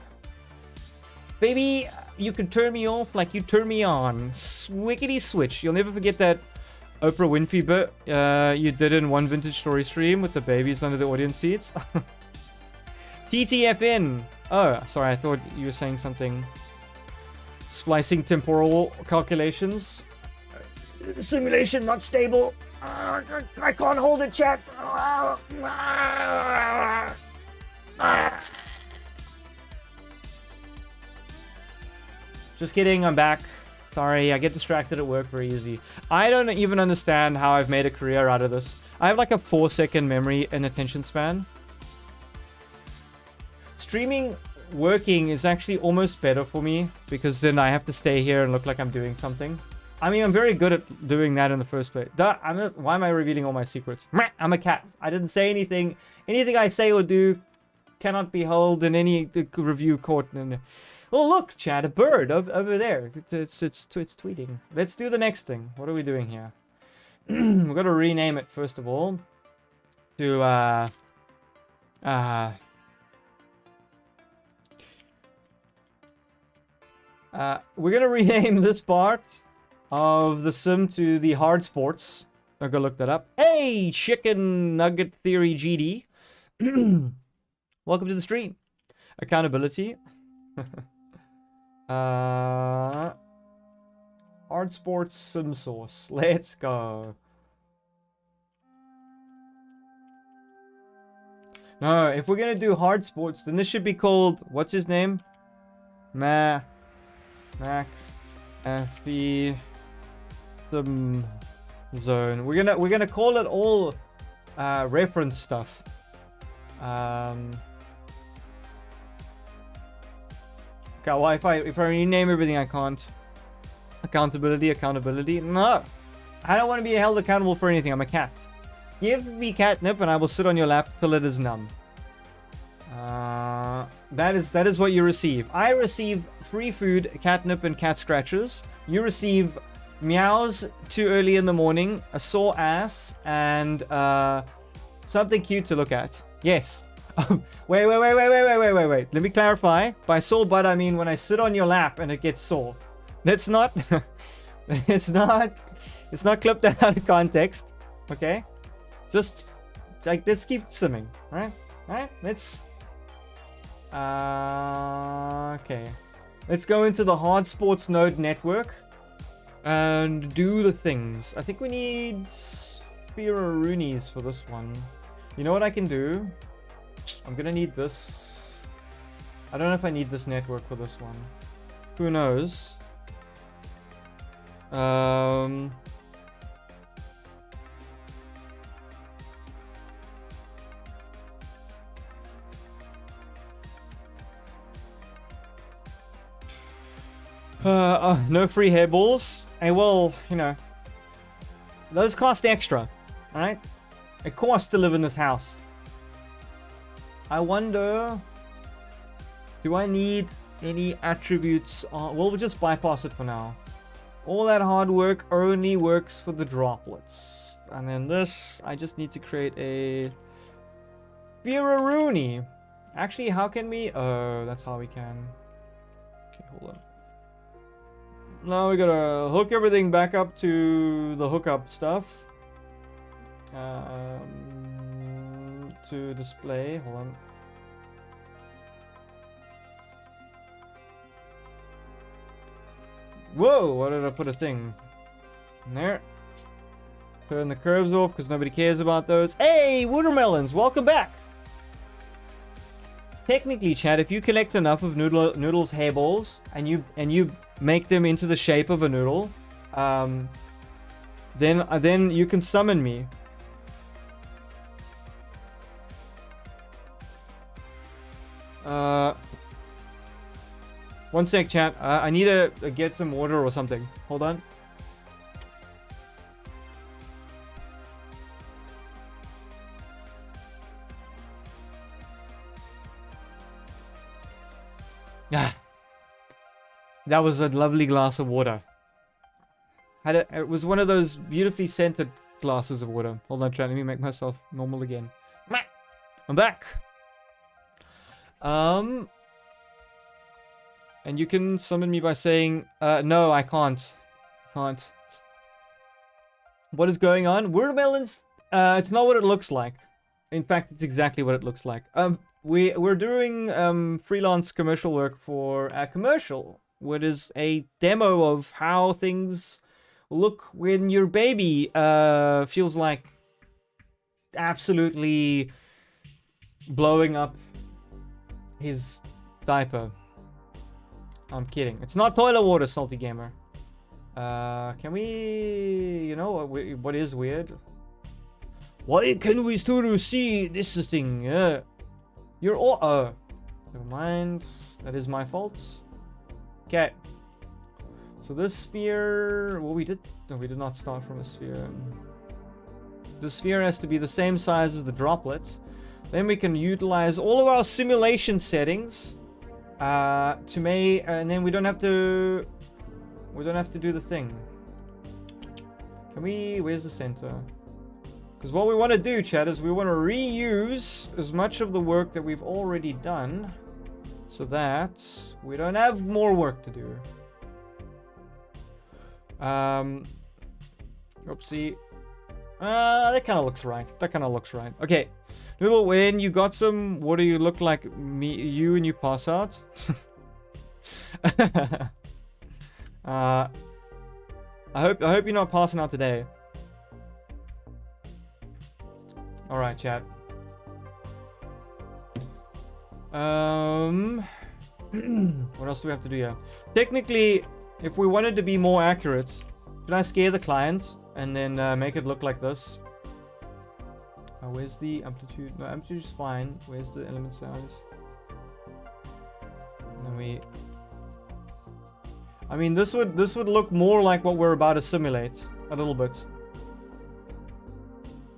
Baby, you can turn me off like you turn me on. Swickety switch. You'll never forget that Oprah Winfrey bit you did in one vintage story stream with the babies under the audience seats. TTFN. Oh, sorry. I thought you were saying something. Splicing temporal calculations. Simulation not stable. I can't hold it, chat. Just kidding, I'm back. Sorry, I get distracted at work very easy. I don't even understand how I've made a career out of this. I have like a 4-second memory and attention span. Streaming working is actually almost better for me because then I have to stay here and look like I'm doing something. I mean, I'm very good at doing that in the first place. Why am I revealing all my secrets? I'm a cat. I didn't say anything. Anything I say or do cannot be held in any review court. Oh, look, chat, a bird over there. It's tweeting. Let's do the next thing. What are we doing here? We're going to rename it, first of all, to, we're going to rename this part of the sim to the hard sports. I'll go look that up. Hey, Chicken Nugget Theory GD. Welcome to the stream. Accountability. Hard sports sim source. Let's go. No, if we're gonna do hard sports, then this should be called, what's his name? Mac FB Sim Zone. We're gonna call it all reference stuff. Okay, well, if I rename everything, I can't. Accountability. No, I don't want to be held accountable for anything. I'm a cat. Give me catnip, and I will sit on your lap till it is numb. That is what you receive. I receive free food, catnip, and cat scratches. You receive meows too early in the morning, a sore ass, and something cute to look at. Yes. Wait. Let me clarify. By sore butt, I mean when I sit on your lap and it gets sore. That's not... it's not clipped out of context. Okay? Just, like, let's keep simming. Alright? Let's... okay. Let's go into the hard sports node network. And do the things. I think we need spheroonies for this one. You know what I can do? I'm gonna need this. I don't know if I need this network for this one. Who knows? No free hairballs. Hey, well, you know, those cost extra, alright? It costs to live in this house. I wonder, do I need any attributes on... Well, we'll just bypass it for now. All that hard work only works for the droplets. And then this, I just need to create a spheroony. Actually, how can we... Oh, that's how we can. Okay, hold on. Now we gotta hook everything back up to the hookup stuff. To display. Hold on. Whoa! Why did I put a thing in there? Turn the curves off because nobody cares about those. Hey, watermelons! Welcome back. Technically, chat, if you collect enough of Noodle's hairballs and you make them into the shape of a noodle, then you can summon me. One sec, chat. I need to get some water or something. Hold on. Ah, that was a lovely glass of water. It was one of those beautifully scented glasses of water. Hold on, chat. Let me make myself normal again. I'm back. And you can summon me by saying, no, I can't. What is going on? Watermelons, it's not what it looks like. In fact, it's exactly what it looks like. We're doing freelance commercial work for a commercial, what is a demo of how things look when your baby feels like absolutely blowing up his diaper. I'm kidding. It's not toilet water, Salty Gamer. Can we... You know what is weird? Why can we still see this thing? You're all... never mind. That is my fault. Okay. So this sphere... Well, we did... No, we did not start from a sphere. The sphere has to be the same size as the droplet. Then we can utilize all of our simulation settings to make... and then we don't have to... We don't have to do the thing. Can we... Where's the center? Because what we want to do, chat, is we want to reuse as much of the work that we've already done so that we don't have more work to do. Oopsie. That kind of looks right. That kind of looks right. Okay. Noodle, when you got some, what do you look like? You and you pass out? I hope you're not passing out today. All right, chat. What else do we have to do here? Technically, if we wanted to be more accurate, should I scare the client and then make it look like this? Where's the amplitude? No, amplitude is fine. Where's the element size? And then we... I mean, this would look more like what we're about to simulate a little bit.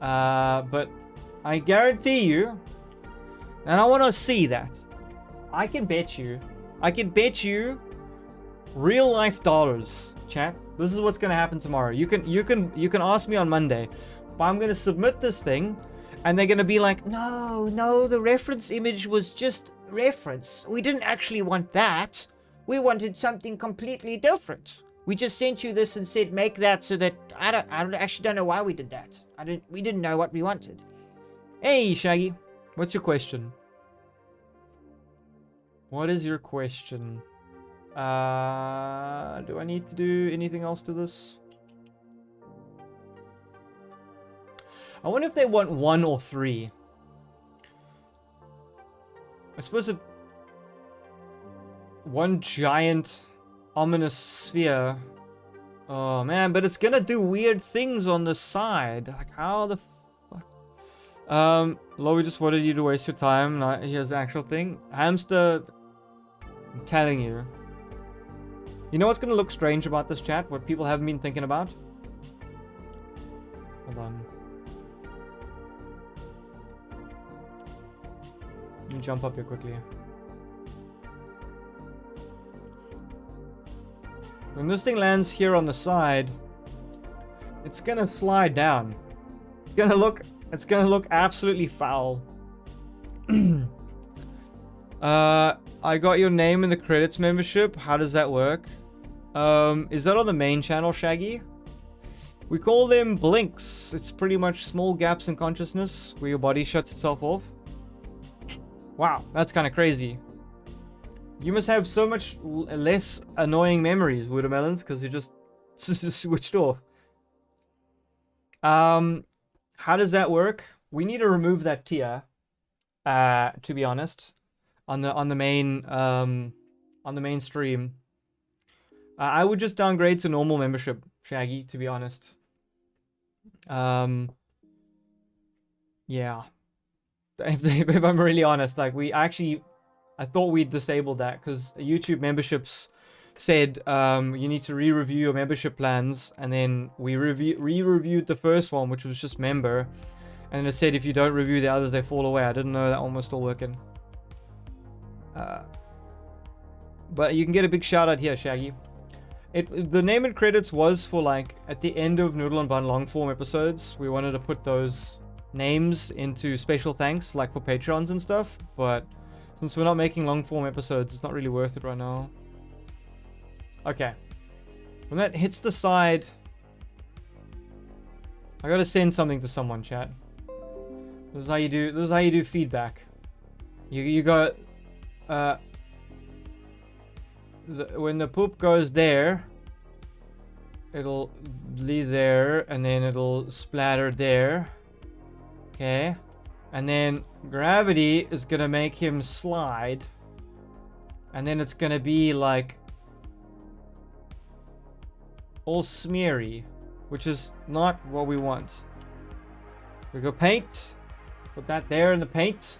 But I guarantee you, and I want to see that. I can bet you real life dollars, chat. This is what's gonna happen tomorrow. You can ask me on Monday, but I'm gonna submit this thing, and they're gonna be like, no, the reference image was just reference. We didn't actually want that. We wanted something completely different. We just sent you this and said make that so that I actually don't know why we did that. We didn't know what we wanted. Hey Shaggy, what's your question? What is your question? Do I need to do anything else to this? I wonder if they want 1 or 3. I suppose one giant ominous sphere. Oh man, but it's gonna do weird things on the side. Like how the fuck? Lowy just wanted you to waste your time. Now here's the actual thing. Hamster, I'm telling you. You know what's gonna look strange about this chat? What people haven't been thinking about? Hold on. Let me jump up here quickly. When this thing lands here on the side, it's gonna slide down. It's gonna look absolutely foul. I got your name in the credits membership. How does that work? Is that on the main channel, Shaggy? We call them blinks. It's pretty much small gaps in consciousness where your body shuts itself off. Wow, that's kind of crazy. You must have so much less annoying memories, Woodermelons, because you just switched off. How does that work? We need to remove that tier, to be honest, on the main stream. I would just downgrade to normal membership, Shaggy, to be honest. Yeah. If I'm really honest, like I thought we'd disabled that because YouTube memberships said you need to re-review your membership plans, and then we re-reviewed the first one, which was just member, and it said if you don't review the others, they fall away. I didn't know that one was still working. But you can get a big shout out here, Shaggy. The name and credits was for like at the end of Noodle and Bun long form episodes. We wanted to put those names into special thanks, like for Patreons and stuff, but since we're not making long form episodes, it's not really worth it right now. Okay. When that hits the side, I gotta send something to someone, chat. This is how you do feedback. You got when the poop goes there, it'll lead there, and then it'll splatter there. Okay. And then gravity is gonna make him slide. And then it's gonna be like all smeary, which is not what we want. We go paint. Put that there in the paint.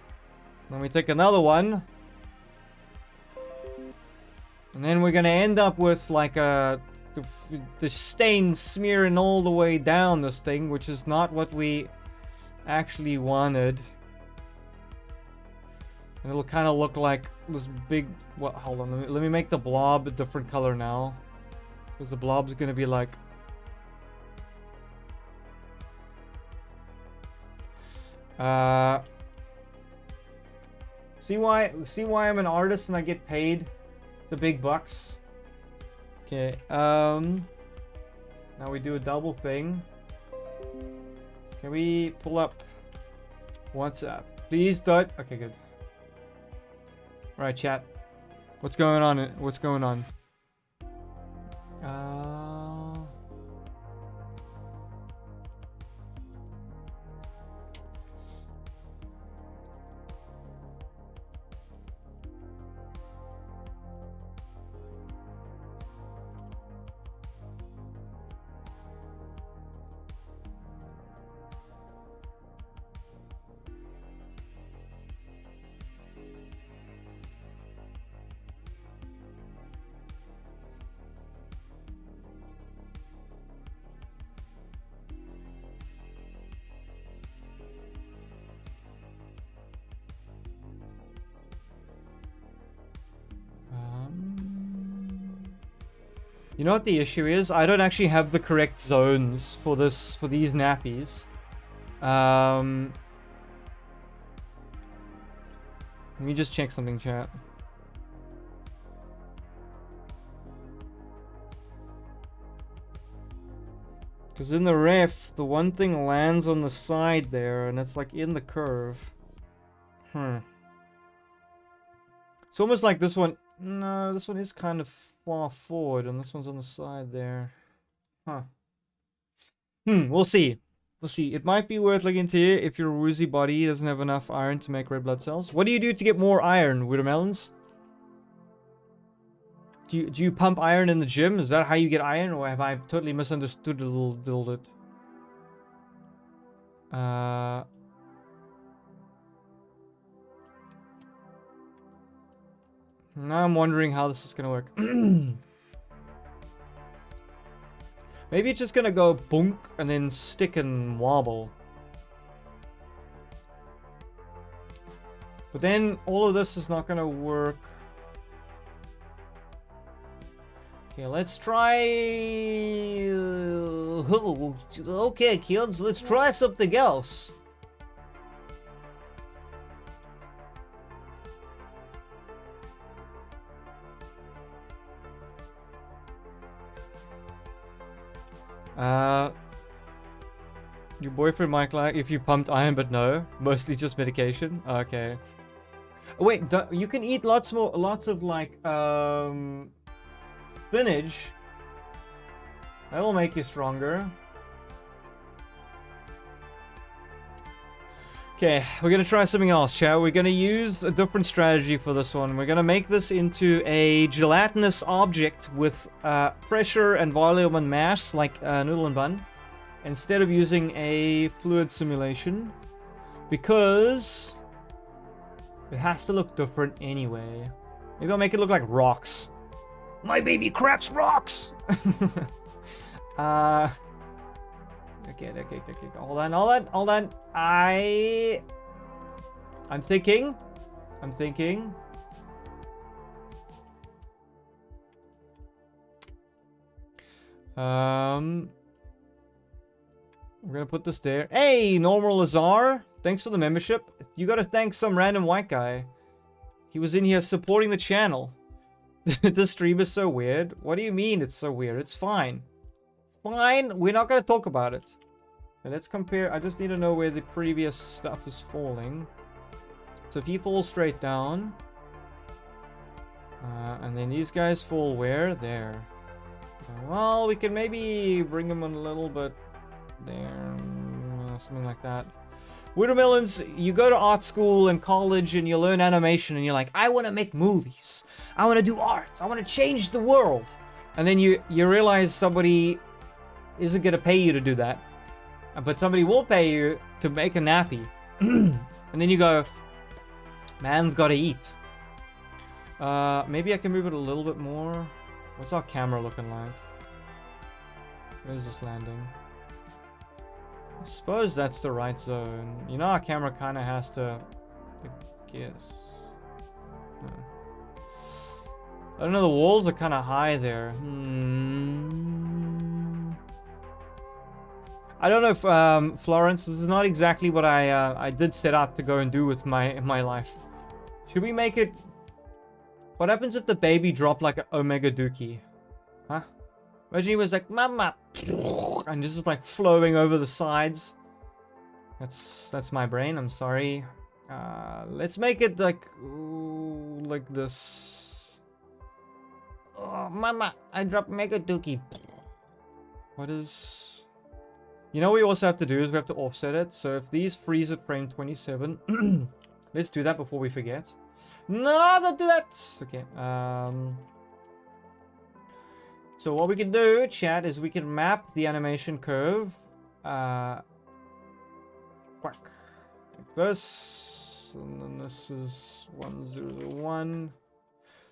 Then we take another one. And then we're gonna end up with like the stain smearing all the way down this thing, which is not what we actually wanted. And it'll kind of look like this big... What? Hold on, let me make the blob a different color now. Because the blob's gonna be like... See why I'm an artist and I get paid the big bucks? Okay, now we do a double thing. Can we pull up WhatsApp? Please don't. Okay, good. Alright, chat. What's going on? What's going on? You know what the issue is? I don't actually have the correct zones for these nappies. Let me just check something, chat. Because in the ref, the one thing lands on the side there, and it's like in the curve. It's almost like this one. No, this one is kind of far forward, and this one's on the side there. We'll see. We'll see. It might be worth looking into if your woozy body doesn't have enough iron to make red blood cells. What do you do to get more iron, Watermelons? Do you pump iron in the gym? Is that how you get iron, or have I totally misunderstood it? Now I'm wondering how this is gonna work. Maybe it's just gonna go boonk and then stick and wobble. But then all of this is not gonna work. Okay, let's try... Okay, kids, let's try something else. Your boyfriend might like if you pumped iron, but no, mostly just medication. Okay. Wait, you can eat lots of like spinach. That will make you stronger. Okay, we're gonna try something else, chat. We're gonna use a different strategy for this one. We're gonna make this into a gelatinous object with pressure and volume and mass, like noodle and bun, instead of using a fluid simulation, because it has to look different anyway. Maybe I'll make it look like rocks. My baby craps rocks! Okay. Hold on. I'm thinking. We're gonna put this there. Hey, Normal Lazar! Thanks for the membership. You gotta thank some random white guy. He was in here supporting the channel. This stream is so weird. What do you mean it's so weird? It's fine. Fine, we're not gonna talk about it. Okay, let's compare. I just need to know where the previous stuff is falling. So if he falls straight down, and then these guys fall where? There. Well, we can maybe bring them a little bit there. Something like that. Watermelons, you go to art school and college and you learn animation and you're like, I want to make movies. I want to do art. I want to change the world. And then you realize somebody isn't going to pay you to do that. But somebody will pay you to make a nappy. And then you go, man's got to eat. Maybe I can move it a little bit more. What's our camera looking like? Where's this landing? I suppose that's the right zone. You know, our camera kind of has to... I guess. I don't know, the walls are kind of high there. I don't know if, Florence, this is not exactly what I did set out to go and do with my life. Should we make it... What happens if the baby dropped like an Omega Dookie? Huh? Imagine he was like, Mama! And just like flowing over the sides. That's my brain, I'm sorry. Let's make it like this. Oh, Mama! I dropped Mega Dookie. What is... You know what we also have to do is we have to offset it. So if these freeze at frame 27... Let's do that before we forget. No, don't do that! Okay, so what we can do, chat, is we can map the animation curve. Quack. Like this. And then this is 1001.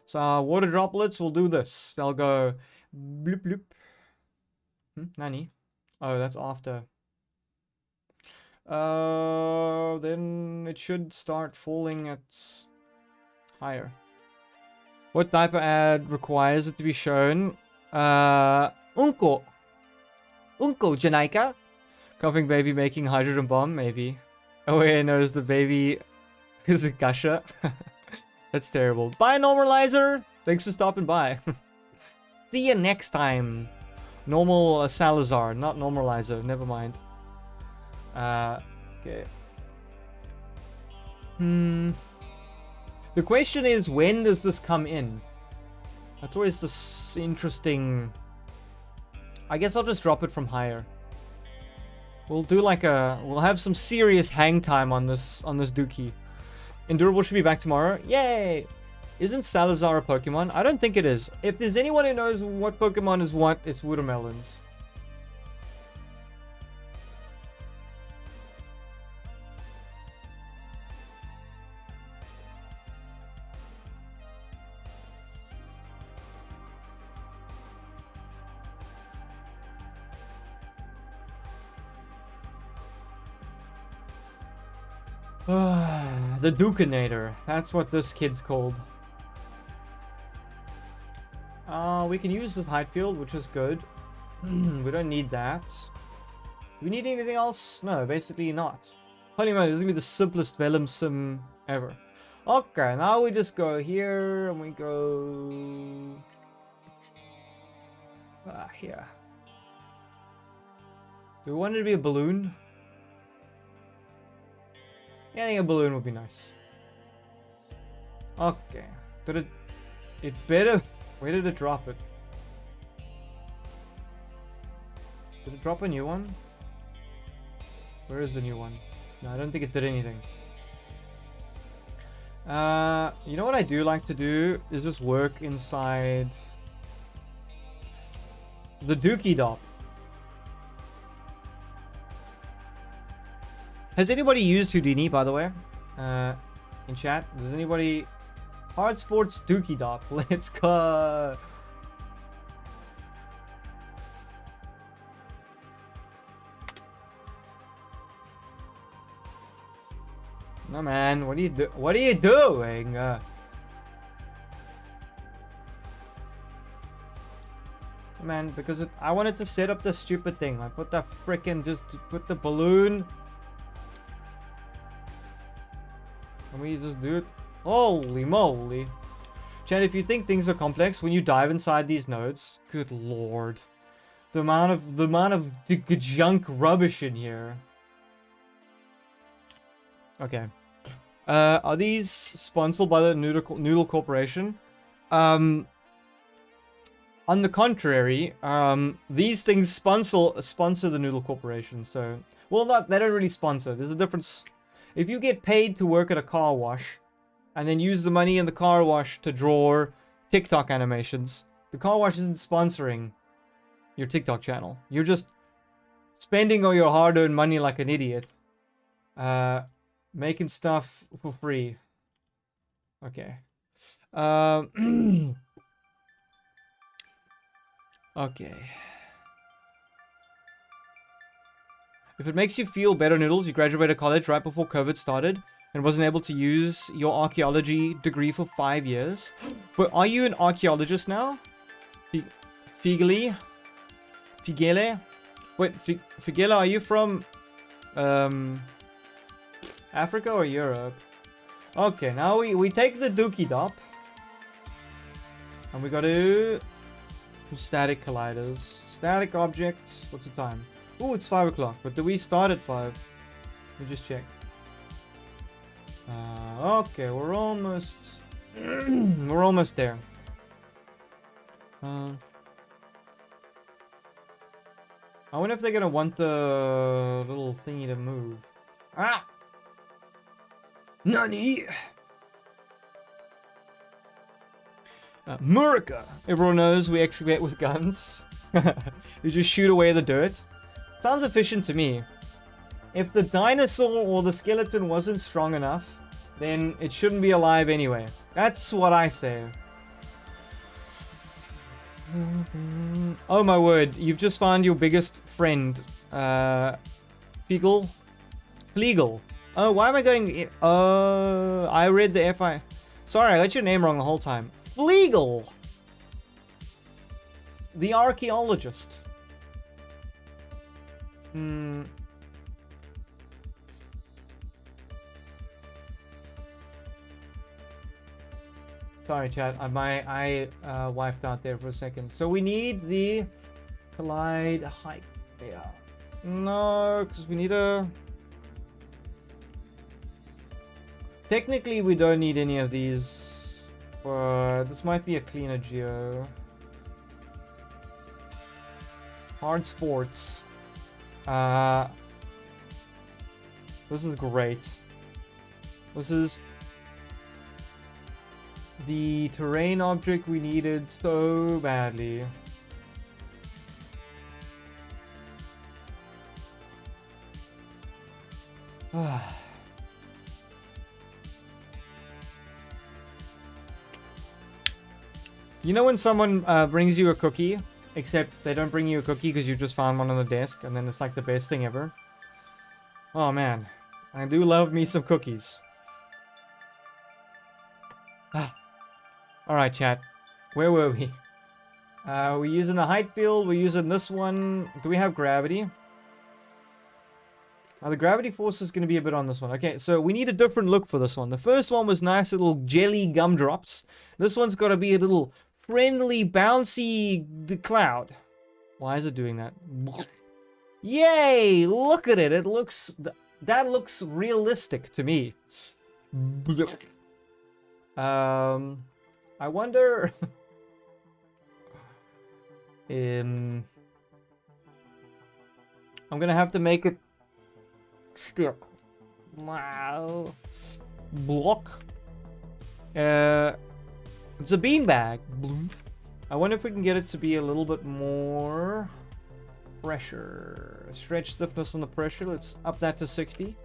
So our water droplets will do this. They'll go bloop bloop. Nani? Oh, that's after. Then it should start falling at higher. What type of ad requires it to be shown? Unko Janaika? Coughing baby making hydrogen bomb, maybe. Oh yeah, no, is the baby is a gusher. That's terrible. Bye, Normalizer! Thanks for stopping by. See you next time. Normal Salazar, not Normalizer, never mind. Okay. The question is, when does this come in? That's always this interesting... I guess I'll just drop it from higher. We'll do like a... We'll have some serious hang time on this dookie. Endurable should be back tomorrow. Yay! Isn't Salazar a Pokemon? I don't think it is. If there's anyone who knows what Pokemon is what, it's watermelons. The Dukinator. That's what this kid's called. We can use this height field, which is good. We don't need that. Do we need anything else? No, basically not. Holy moly, this is gonna be the simplest Vellum sim ever. Okay, now we just go here and we go... here. Do we want it to be a balloon? Yeah, I think a balloon would be nice. Okay. Did it... It better... Where did it drop it? Did it drop a new one? Where is the new one? No, I don't think it did anything. You know what I do like to do? Is just work inside... the Dookie Dop. Has anybody used Houdini, by the way? In chat? Does anybody... Hard Sports Dookie Dop. Let's go! No, man. What are you doing? Man, because I wanted to set up the stupid thing. I put that frickin' just put the balloon... Can we just do it? Holy moly. Chat, if you think things are complex, when you dive inside these nodes, good lord. The amount of junk rubbish in here. Okay. Are these sponsored by the Noodle Corporation? On the contrary, these things sponsor the Noodle Corporation. So, well, they don't really sponsor. There's a difference. If you get paid to work at a car wash, and then use the money in the car wash to draw TikTok animations, the car wash isn't sponsoring your TikTok channel. You're just spending all your hard-earned money like an idiot, making stuff for free. Okay. Okay. If it makes you feel better, Noodles, you graduated college right before COVID started and wasn't able to use your archaeology degree for 5 years. But are you an archaeologist now? Figele? Wait, Figele, are you from Africa or Europe? Okay, now we take the Dookie Dop. And we got to static colliders. Static objects. What's the time? Oh, it's 5 o'clock. But do we start at 5? Let me just check. Okay, we're almost we're almost there. I wonder if they're gonna want the little thingy to move. Ah! Nani? Murica! Everyone knows we excavate with guns. You just shoot away the dirt. Sounds efficient to me. If the dinosaur or the skeleton wasn't strong enough, then it shouldn't be alive anyway. That's what I say. Oh my word, you've just found your biggest friend. Fleagle? Oh, why am I going... I read the F-I... Sorry, I got your name wrong the whole time. Fleagle! The archaeologist. Sorry, chat. I wiped out there for a second. So we need the collide height. Yeah. No, because we need a... Technically, we don't need any of these. But this might be a cleaner geo. Hard sports. This is great. This is the terrain object we needed so badly. You know when someone brings you a cookie, except they don't bring you a cookie because you just found one on the desk, and then it's like the best thing ever? Oh man, I do love me some cookies. Alright, chat. Where were we? We're using a height field. We're using this one. Do we have gravity? Now, the gravity force is going to be a bit on this one. Okay, so we need a different look for this one. The first one was nice little jelly gumdrops. This one's got to be a little friendly, bouncy cloud. Why is it doing that? Yay! Look at it. It looks... That looks realistic to me. I wonder... I'm gonna have to make it stick. Wow. Block. It's a beanbag. I wonder if we can get it to be a little bit more pressure. Stretch stiffness on the pressure. Let's up that to 60.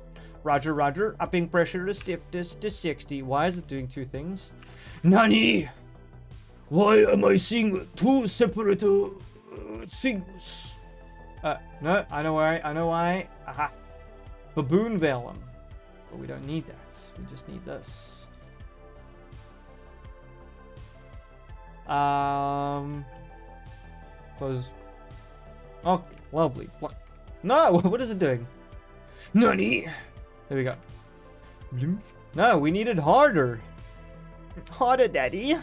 Roger, roger. Upping pressure to stiffness to 60. Why is it doing two things? Nani? Why am I seeing two separate things? No, I know why. I know why. Aha. Baboon vellum. But we don't need that. We just need this. Close. Oh, lovely. What? No, what is it doing? Nani? There we go. No, we need it harder. Harder, daddy.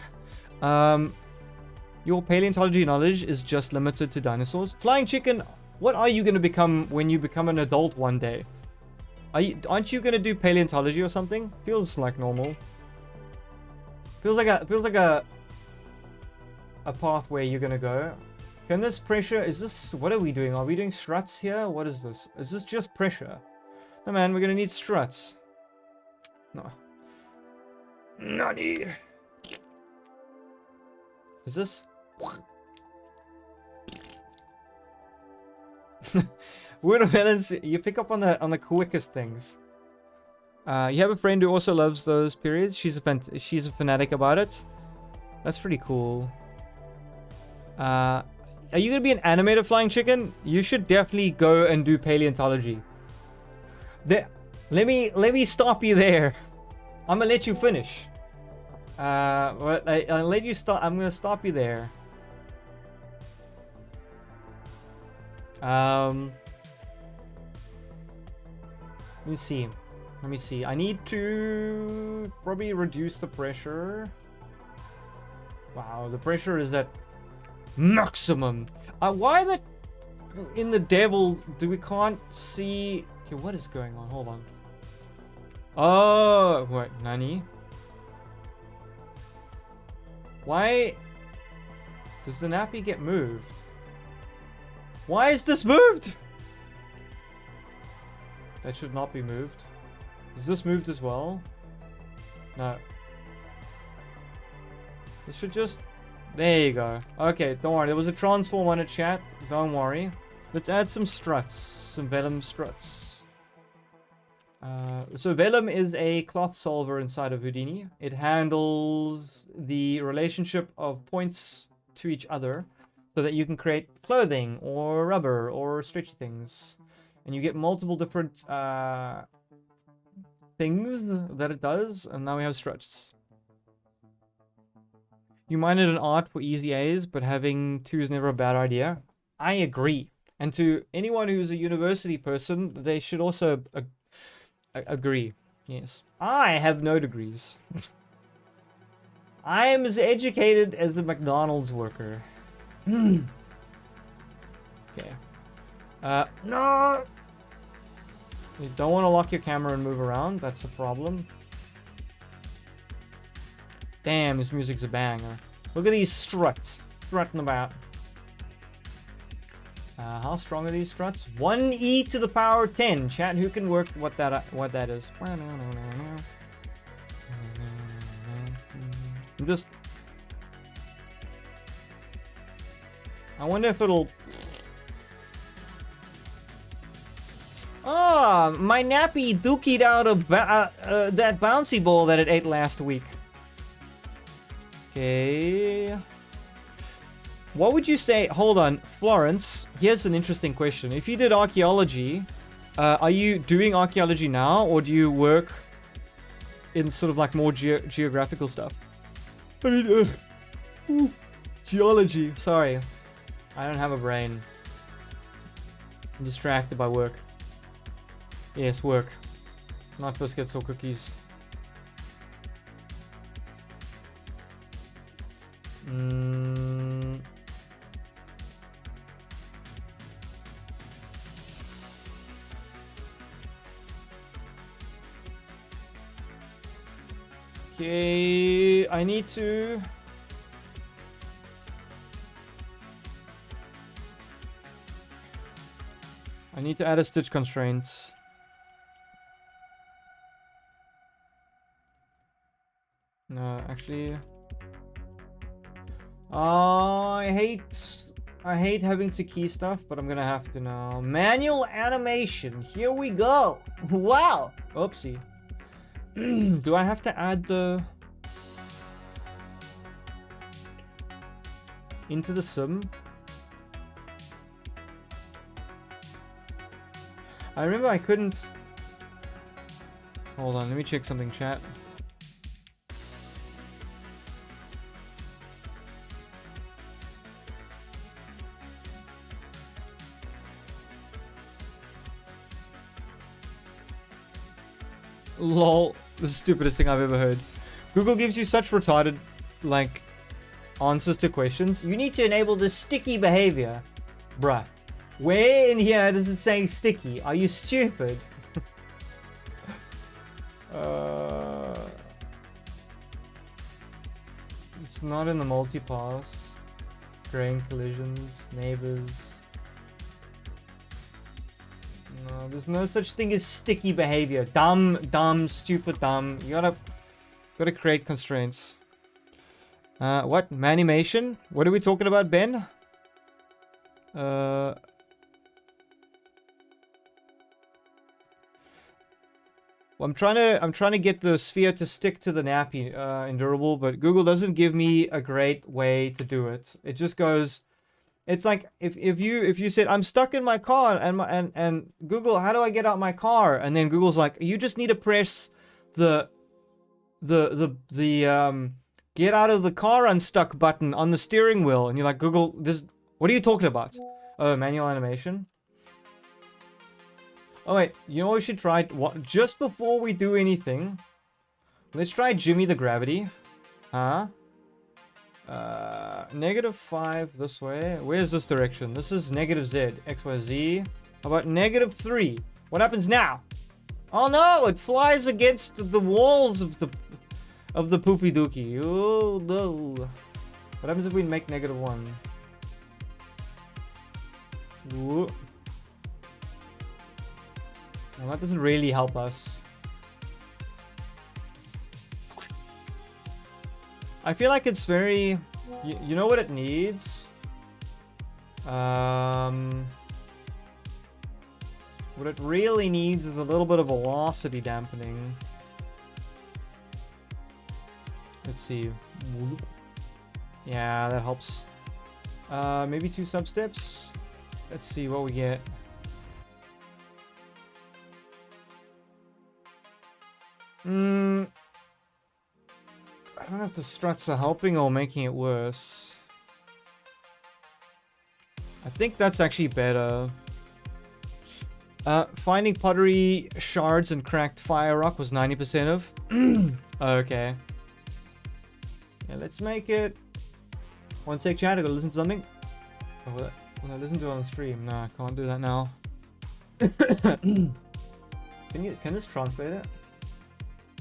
Your paleontology knowledge is just limited to dinosaurs. Flying chicken, what are you going to become when you become an adult one day? Aren't you going to do paleontology or something? Feels like normal. Feels like a a path where you're gonna go. Can this pressure, is this, what are we doing? Are we doing struts here? What is this? Is this just pressure? No man, we're gonna need struts. No. Nani? Is this? Watermelons, you pick up on the quickest things. You have a friend who also loves those periods. She's a fanatic about it. That's pretty cool. Are you gonna be an animated flying chicken? You should definitely go and do paleontology. Let me stop you there. I'm gonna let you finish. But I'll let you stop. I'm gonna stop you there. Let me see. Let me see. I need to probably reduce the pressure. Wow, the pressure is at maximum. Why the in the devil do we can't see? Okay, what is going on? Hold on. Oh, what? Nani? Why does the nappy get moved? Why is this moved? That should not be moved. Is this moved as well? No. This should just... There you go. Okay, don't worry. There was a transform on it, chat. Don't worry. Let's add some struts. Some vellum struts. So vellum is a cloth solver inside of Houdini. It handles the relationship of points to each other so that you can create clothing or rubber or stretchy things. And you get multiple different things that it does. And now we have struts. You minded an art for easy A's, but having two is never a bad idea. I agree. And to anyone who's a university person, they should also agree. Yes. I have no degrees. I am as educated as a McDonald's worker. Okay. No! You don't want to lock your camera and move around. That's a problem. Damn, this music's a banger. Look at these struts. Strutting about. How strong are these struts? 1e to the power 10. Chat, who can work what that is? I'm just... I wonder if it'll... Ah, my nappy dookied out of that bouncy ball that it ate last week. Okay. What would you say? Hold on, Florence. Here's an interesting question. If you did archaeology, are you doing archaeology now, or do you work in sort of like more geographical stuff? I mean, geology. Sorry, I don't have a brain. I'm distracted by work. Yes, work. Not biscuits or cookies. Okay, I need to... add a stitch constraint. No, actually... I hate having to key stuff, but I'm gonna have to now. Manual animation, here we go! Wow! Oopsie. Do I have to add the... into the sim? I remember I couldn't... Hold on, let me check something, chat. Lol, the stupidest thing I've ever heard. Google gives you such retarded, like, answers to questions. You need to enable the sticky behavior. Bruh. Where in here does it say sticky? Are you stupid? It's not in the multipass. Grain collisions, neighbors. No, there's no such thing as sticky behavior. Dumb, stupid, dumb. You gotta create constraints. What? Manimation? What are we talking about, Ben? Well, I'm trying to get the sphere to stick to the nappy in durable, but Google doesn't give me a great way to do it. It just goes. It's like if you said I'm stuck in my car and Google, how do I get out my car? And then Google's like, you just need to press the get out of the car unstuck button on the steering wheel, and you're like, Google, what are you talking about? Oh, manual animation. Oh wait, you know what we should try? What, just before we do anything, let's try Jimmy the Gravity. Huh? -5 this way. Where's this direction? This is -Z, XYZ. How about -3? What happens now? Oh no, it flies against the walls of the poopy dookie. Oh no. What happens if we make -1? Ooh. Well, that doesn't really help us. I feel like it's very... You know what it needs? What it really needs is a little bit of velocity dampening. Let's see. Yeah, that helps. Maybe 2 substeps. Let's see what we get. I don't know if the struts are helping or making it worse. I think that's actually better. Finding pottery shards and cracked fire rock was 90% of. Okay. Yeah, let's make it... One sec, chat, I gotta listen to something. Oh, will I listen to it on stream? No, I can't do that now. Can this translate it?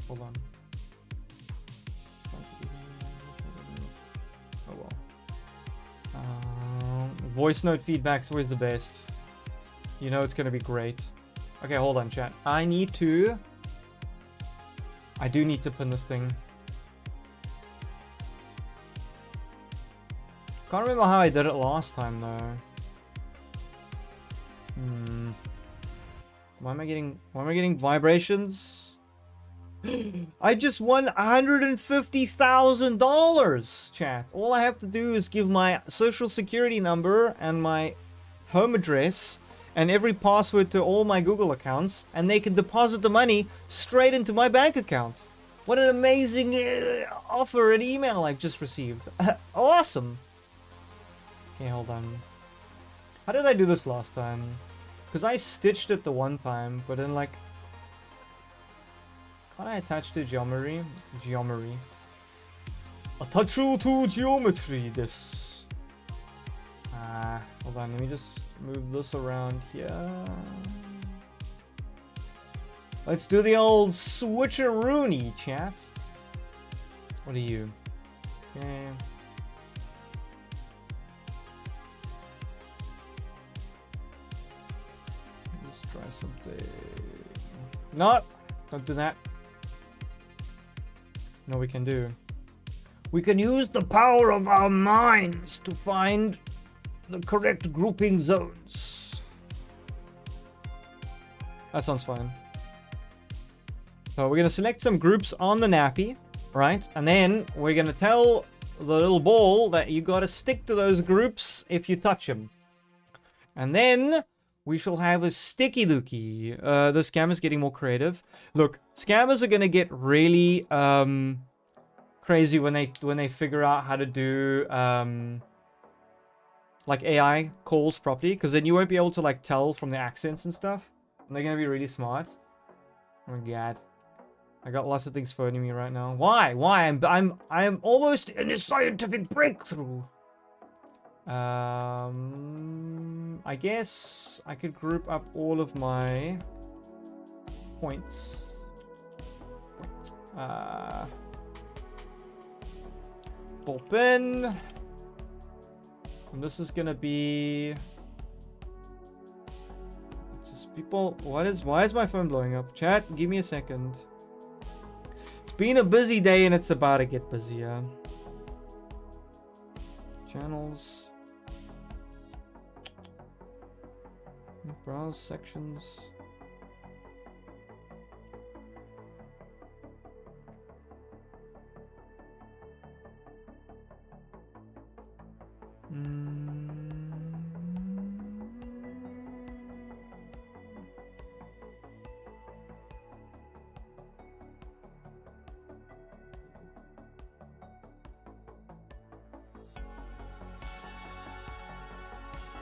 Hold on. Oh well. Voice note feedback's always the best. You know it's gonna be great. Okay, hold on, chat. I do need to pin this thing. Can't remember how I did it last time though. Why am I getting vibrations? I just won $150,000, chat. All I have to do is give my social security number and my home address and every password to all my Google accounts, and they can deposit the money straight into my bank account. What an amazing offer and email I've just received. Awesome. Okay, hold on. How did I do this last time? Because I stitched it the one time, but then like... Can't I attach to geometry? Attach to geometry, this. Hold on, let me just move this around here. Let's do the old switcheroony, chat. What are you? Okay. Let's try something. No! Don't do that. No, we can do. We can use the power of our minds to find the correct grouping zones. That sounds fine. So we're gonna select some groups on the nappy, right? And then we're gonna tell the little ball that you gotta stick to those groups if you touch them. And then we shall have a sticky lookie. The scammer's getting more creative. Look, scammers are gonna get really crazy when they figure out how to do like AI calls properly, because then you won't be able to like tell from the accents and stuff. And they're gonna be really smart. Oh my god, I got lots of things phoning me right now. Why? I'm almost in a scientific breakthrough. I guess I could group up all of my points. Ball pin. And this is gonna be... Just people, why is my phone blowing up? Chat, give me a second. It's been a busy day and it's about to get busier. Channels. Browse sections.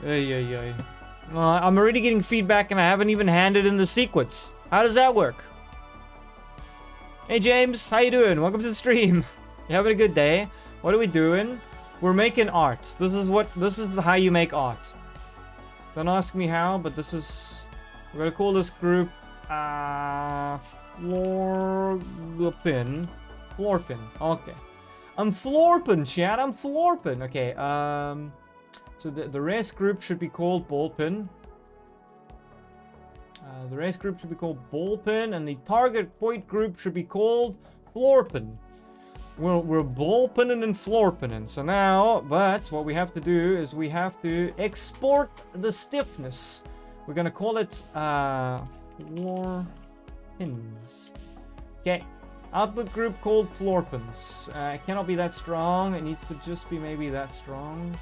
Ay. I'm already getting feedback and I haven't even handed in the sequence. How does that work? Hey James, how you doing? Welcome to the stream. You having a good day? What are we doing? We're making art. This is how you make art. Don't ask me how, but this is... We're gonna call this group Florpin. Okay. I'm Florpin, chat. I'm Florpin. Okay, so the race group should be called Ballpin. The race group should be called Ballpin, and the target point group should be called Florpin. We're ballpinning and florpinning. So now, but what we have to do is we have to export the stiffness. We're gonna call it florpins. Okay. Output group called florpins. It cannot be that strong. It needs to just be maybe that strong.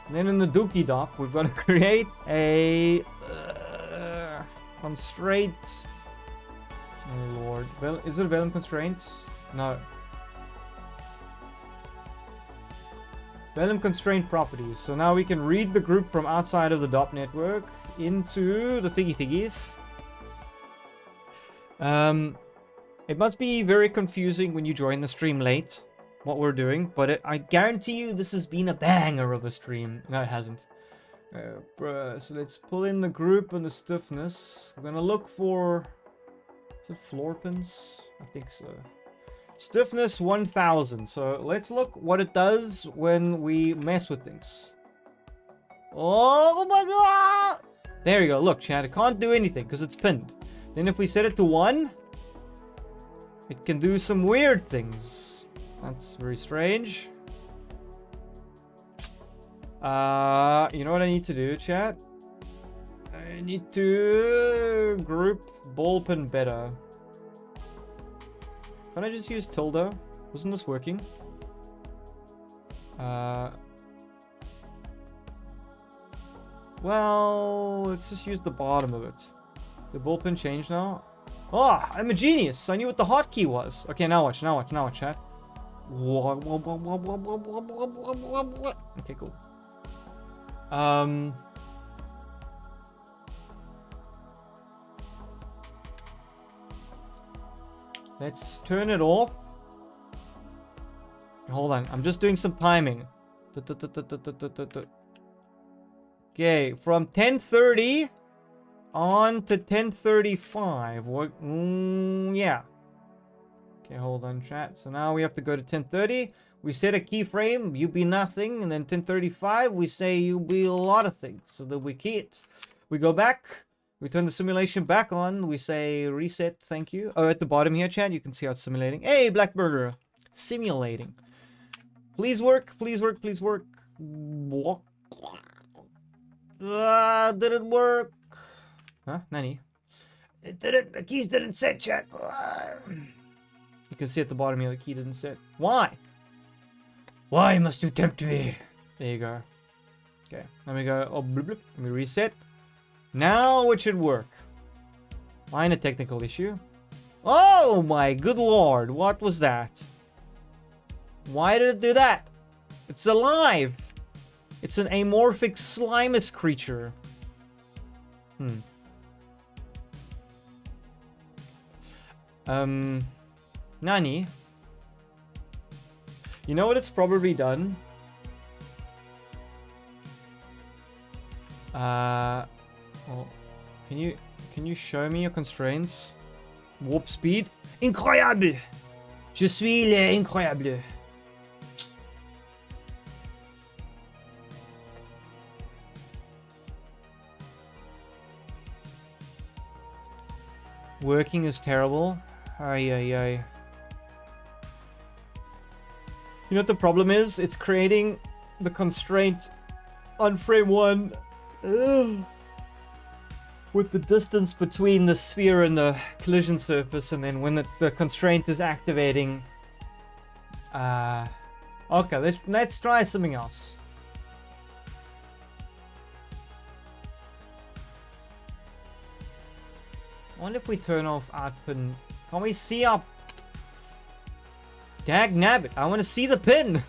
And then in the dookie doc, we're gonna create a constraint. Oh lord. Well, is it a Vellum constraint? No. Vellum constraint properties. So now we can read the group from outside of the DOP network into the thingy-thingies. It must be very confusing when you join the stream late, what we're doing, but I guarantee you this has been a banger of a stream. No, it hasn't. So let's pull in the group and the stiffness. We're gonna look for... Is it florpins? I think so. Stiffness 1000. So let's look what it does when we mess with things. Oh my god! There you go. Look, chat. It can't do anything because it's pinned. Then if we set it to 1, it can do some weird things. That's very strange. You know what I need to do, chat? I need to group ballpin better. Can I just use tilde? Wasn't this working? Well, let's just use the bottom of it. The ballpin changed now. Oh, I'm a genius. I knew what the hotkey was. Okay, now watch, chat. Okay, cool. Let's turn it off. Hold on, I'm just doing some timing. Okay, from 10:30 on to 10:35. Yeah. Okay, hold on, chat. So now we have to go to 10:30. We set a keyframe, you be nothing, and then 10:35 we say you be a lot of things. So that we key it. We go back. We turn the simulation back on. We say reset, thank you. Oh, at the bottom here, chat, you can see how it's simulating. Hey, Black Burger. Simulating. Please work, please work, please work. Didn't work. Huh? Nani? It didn't. The keys didn't set, chat. You can see at the bottom here, the key didn't set. Why? Why must you tempt me? There you go. Okay, let me go. Oh, bloop, bloop. Let me reset. Now it should work. Minor technical issue. Oh my good lord, what was that? Why did it do that? It's alive. It's an amorphic slimus creature. Nani? You know what it's probably done? Well, can you show me your constraints? Warp speed? Incroyable! Je suis le incroyable. Working is terrible. Ay, ay, ay. You know what the problem is? It's creating the constraint on frame 1. Ugh. With the distance between the sphere and the collision surface, and then when the constraint is activating. Okay, let's try something else. I wonder if we turn off art pin. Can we see our... Dag nabbit, I want to see the pin!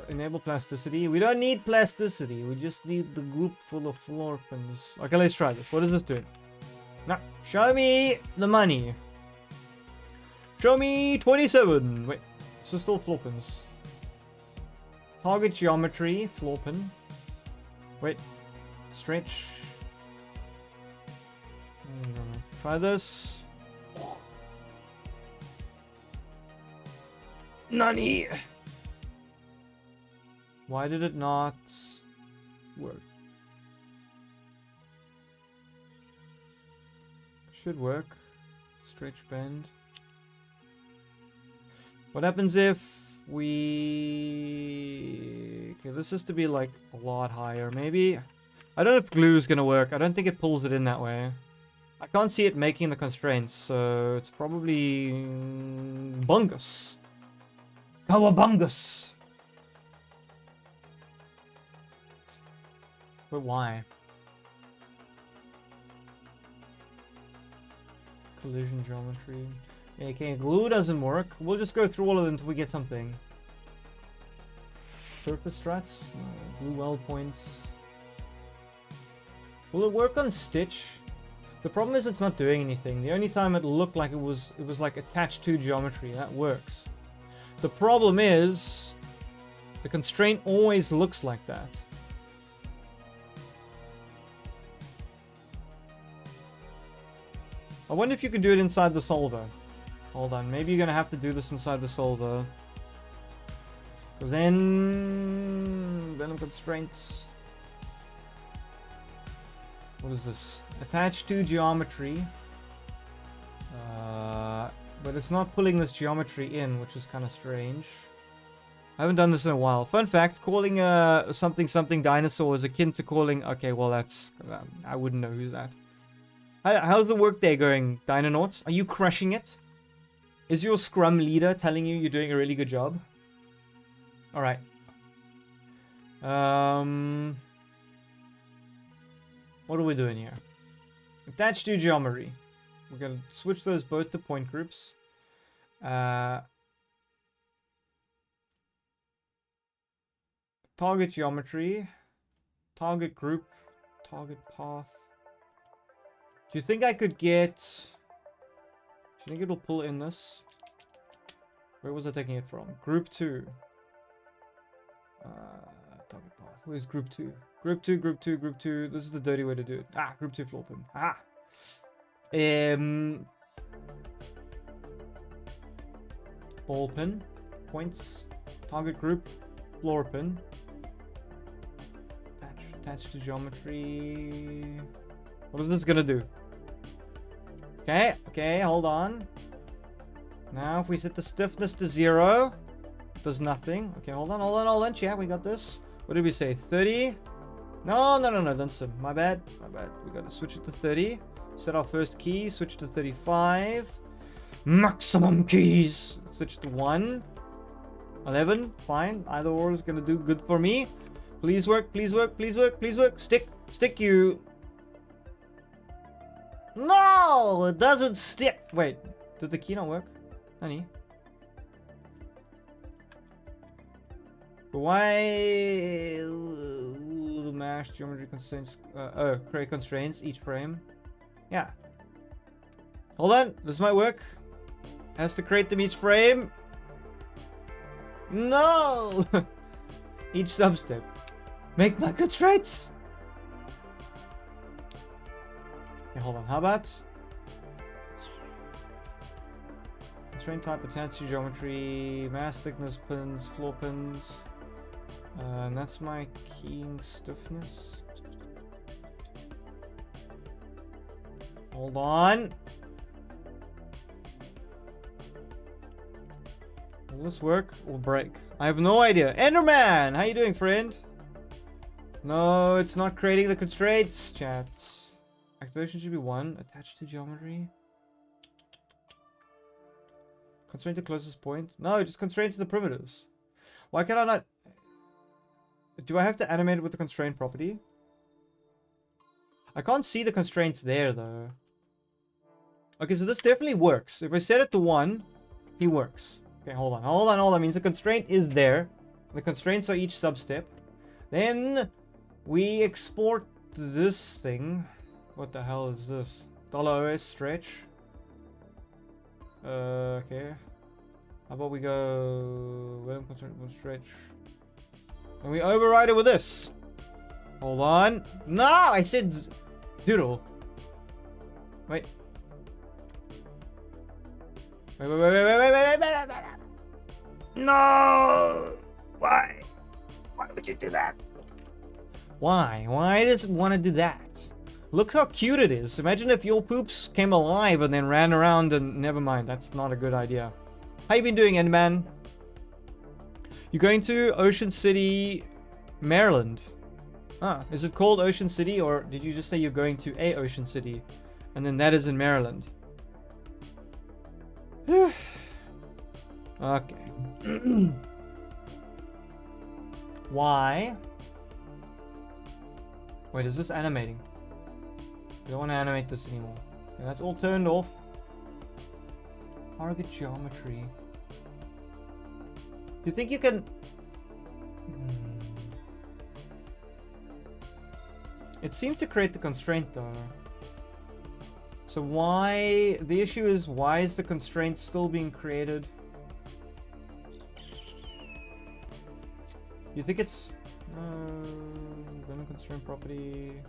Enable plasticity. We don't need plasticity. We just need the group full of floor pins. Okay, let's try this. What is this doing? Now, show me the money. Show me 27. Wait, this is still floor pins. Target geometry, floor pin. Wait, stretch. Try this. Nani? Why did it not work? Should work. Stretch bend. What happens if we... Okay, this is to be like a lot higher. Maybe... I don't know if glue is going to work. I don't think it pulls it in that way. I can't see it making the constraints, so it's probably... bungus. Cowabungus! But why? Collision geometry. Okay, glue doesn't work. We'll just go through all of them until we get something. Surface struts. Glue weld points. Will it work on stitch? The problem is it's not doing anything. The only time it looked like it was like attached to geometry. That works. The problem is the constraint always looks like that. I wonder if you can do it inside the solver. Hold on, maybe you're gonna have to do this inside the solver. Because then... Venom constraints. What is this? Attached to geometry. But it's not pulling this geometry in, which is kind of strange. I haven't done this in a while. Fun fact, calling something something dinosaur is akin to calling... Okay, well that's... I wouldn't know who's that. How's the workday going, Dinonauts? Are you crushing it? Is your scrum leader telling you you're doing a really good job? Alright. What are we doing here? Attached to geometry. We're going to switch those both to point groups. Target geometry. Target group. Target path. Do you think I could get... Do you think it'll pull in this? Where was I taking it from? Group 2. Target path. Where's group 2? Group 2, group 2, group 2. This is the dirty way to do it. Ah, group 2 floor pin. Ah! Ball pin. Points. Target group. Floor pin. Attach to geometry. What is this gonna do? Okay, okay, hold on. Now if we set the stiffness to 0, it does nothing. Okay, hold on, chat, we got this. What did we say, 30? No, Dunson, my bad. We gotta switch it to 30. Set our first key, switch to 35. Maximum keys. Switch to 1. 11, fine. Either or is gonna do good for me. Please work, please work, please work, please work. Stick you. No, it doesn't stick. Wait, did the key not work? Honey. But why the mash geometry constraints? Create constraints each frame. Yeah. Hold on, this might work. Has to create them each frame. No. Each substep. Make my constraints. Okay, hold on. How about constraint type, attach to geometry, mass thickness pins, floor pins, and that's my keying stiffness. Hold on. Will this work or break? I have no idea. Enderman! How you doing, friend? No, it's not creating the constraints, chat. Activation should be 1. Attached to geometry. Constraint to closest point. No, just constraint to the primitives. Why can I not... Do I have to animate it with the constraint property? I can't see the constraints there, though. Okay, so this definitely works. If I set it to 1, he works. Okay, hold on. Hold on, hold on. Means the constraint is there. The constraints are each sub-step. Then we export this thing. What the hell is this? $OS stretch. Okay. How about we go... Random constraint stretch. And we override it with this. Hold on. No, I said doodle. Wait. Wait. No! Why? Why would you do that? Why? Why does it want to do that? Look how cute it is. Imagine if your poops came alive and then ran around and... Never mind, that's not a good idea. How you been doing, Endman? You're going to Ocean City, Maryland. Ah, is it called Ocean City, or did you just say you're going to a Ocean City? And then that is in Maryland. Okay. Why? Wait, is this animating? I don't want to animate this anymore. Okay, that's all turned off. Target geometry. Do you think you can... It seemed to create the constraint though. So why... The issue is, why is the constraint still being created? You think it's... Random constraint property...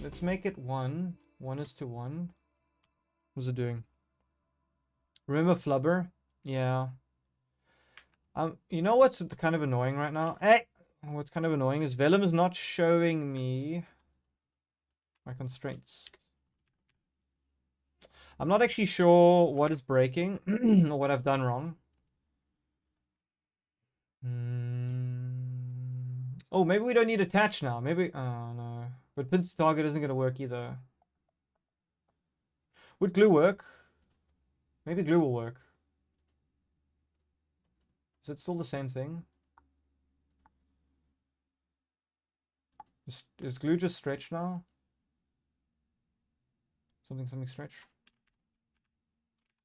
Let's make it 1. 1 is to 1. What's it doing? Remember Flubber? Yeah. You know what's kind of annoying right now? Hey! What's kind of annoying is Vellum is not showing me my constraints. I'm not actually sure what is breaking or what I've done wrong. Oh, maybe we don't need attach now. Maybe... Oh, no. But pin to target isn't going to work either. Would glue work? Maybe glue will work. Is it still the same thing? Is glue just stretch now? Something stretch?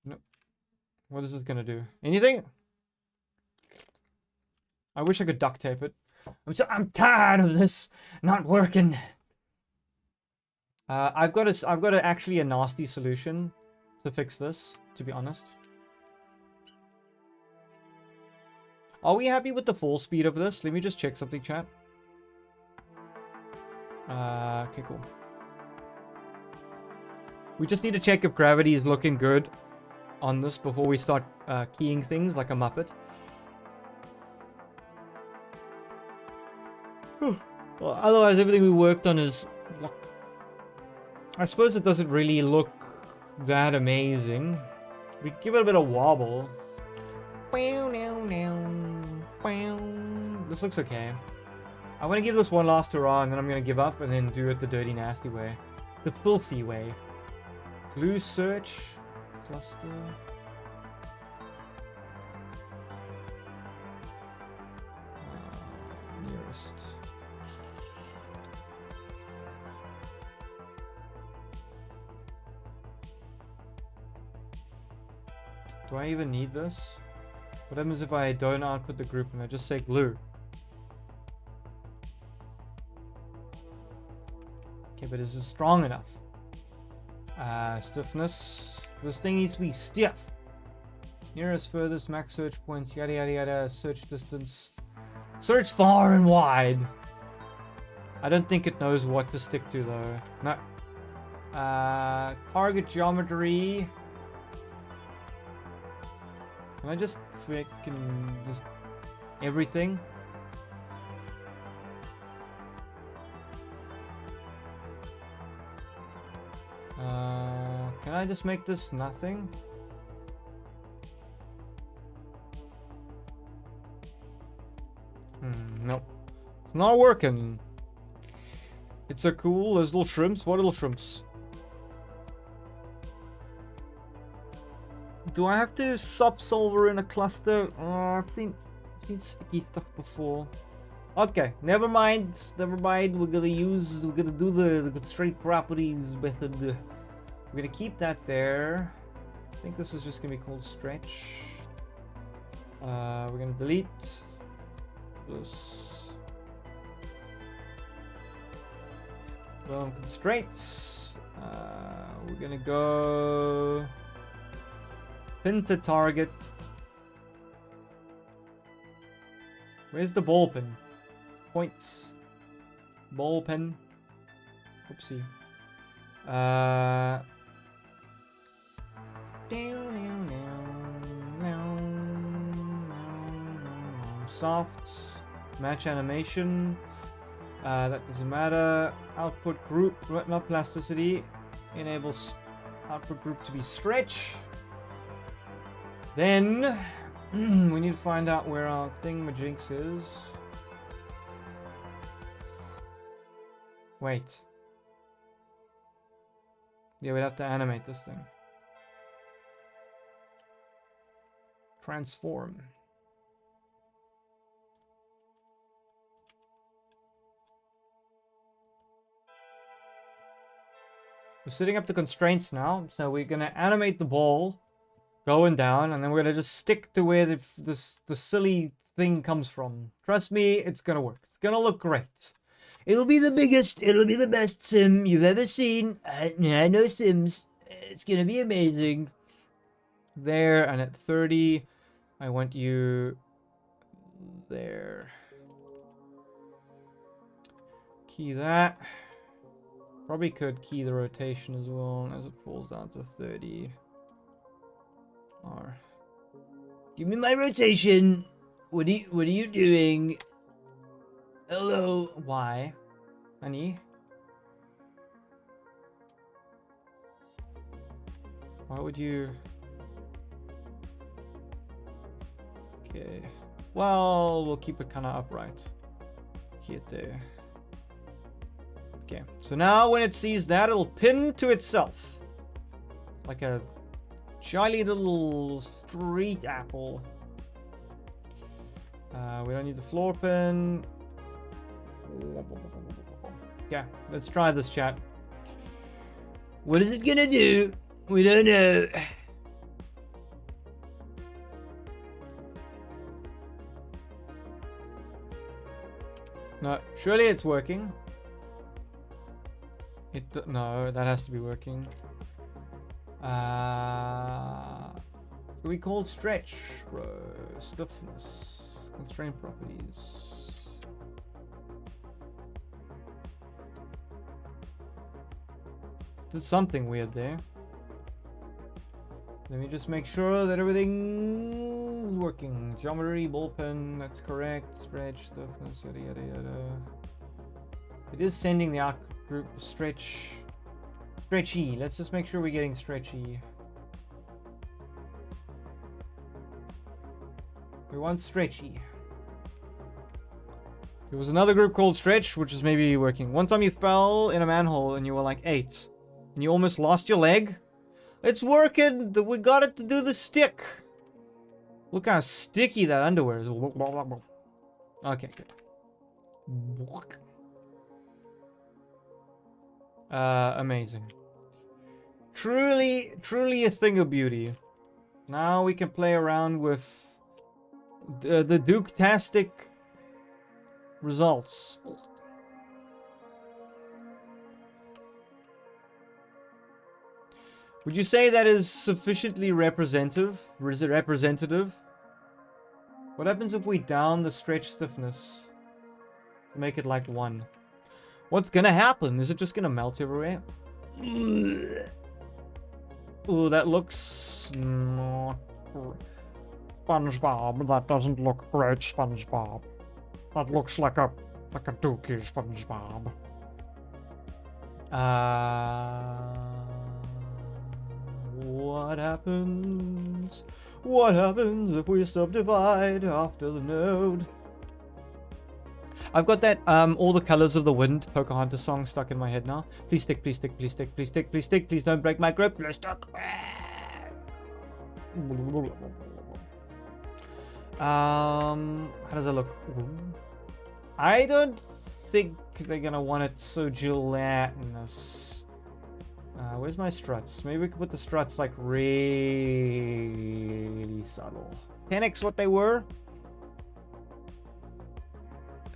No. What is it gonna do? Anything? I wish I could duct tape it. I'm tired of this not working. I've got actually a nasty solution to fix this, to be honest. Are we happy with the fall speed of this? Let me just check something, chat. Okay, cool. We just need to check if gravity is looking good on this before we start keying things like a Muppet. Well, otherwise everything we worked on is... I suppose it doesn't really look that amazing. We give it a bit of wobble. This looks okay. I want to give this one last hurrah and then I'm going to give up and then do it the dirty, nasty way. The filthy way. Glue search. Cluster. Nearest. Do I even need this? What happens if I don't output the group and I just say glue? Okay, but is this strong enough? Stiffness. This thing needs to be stiff. Nearest, furthest, max search points, yada yada yada, search distance. Search far and wide. I don't think it knows what to stick to though. No. Target geometry. Can I just freaking just everything? Can I just make this nothing? Nope. It's not working. It's a cool. There's little shrimps. What little shrimps? Do I have to subsolver in a cluster? I've seen sticky stuff before. Okay, never mind. Never mind. We're gonna do the constraint properties method. We're gonna keep that there. I think this is just gonna be called stretch. We're gonna delete this. Constraints. We're gonna go pin to target. Where's the ball pin? Points. Ball pin. Oopsie. Softs. Match animation. That doesn't matter. Output group, not plasticity. Enables output group to be stretch. Then we need to find out where our thingamajinx is. Wait. Yeah, we'd have to animate this thing. Transform. We're setting up the constraints now, so we're gonna animate the ball going down, and then we're gonna just stick to where the silly thing comes from. Trust me, it's gonna work. It's gonna look great. It'll be the biggest, it'll be the best sim you've ever seen. I know Sims. It's gonna be amazing. There, and at 30, I want you there. Key that. Probably could key the rotation as well as it falls down to 30. Or give me my rotation. What are you doing? Hello. Why? Honey? Why would you? Okay. Well, we'll keep it kind of upright. Key it there. Okay, so now when it sees that, it'll pin to itself. Like a jolly little street apple. We don't need the floor pin. Okay, let's try this, chat. What is it gonna do? We don't know. No, surely it's working. No, that has to be working. We call stretch, bro. Stiffness. Constraint properties. Did something weird there. Let me just make sure that everything is working. Geometry, ballpen, that's correct. Stretch, stiffness, yada yada yada. It is sending the out group stretchy. Let's just make sure we're getting stretchy. We want stretchy. There was another group called stretch, which is maybe working. One time you fell in a manhole and you were like 8. And you almost lost your leg. It's working! We got it to do the stick. Look how sticky that underwear is. Okay, good. Amazing. Truly a thing of beauty. Now we can play around with the Duke-tastic results. Would you say that is sufficiently representative? Or is it representative? What happens if we down the stretch stiffness to make it like 1? What's gonna happen? Is it just gonna melt everywhere? Ooh, that looks not... SpongeBob, that doesn't look great, SpongeBob. That looks like a dookie, SpongeBob. What happens? What happens if we subdivide after the node? I've got that All the Colors of the Wind Pocahontas song stuck in my head now. Please stick, please stick, please stick, please stick, please stick, please don't break my grip. Please stick. How does that look? I don't think they're gonna want it so gelatinous. Where's my struts? Maybe we could put the struts like really subtle. 10x what they were.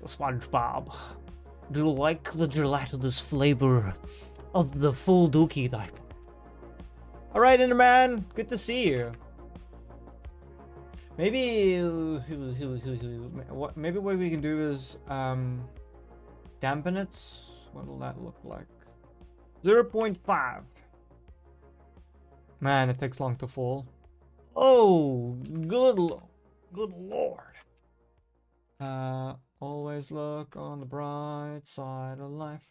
SpongeBob, do you like the gelatinous flavor of the full dookie diaper? All right, Enderman, good to see you. Maybe what we can do is dampen it. What will that look like? 0.5. Man, it takes long to fall. Oh, good lord. Always look on the bright side of life.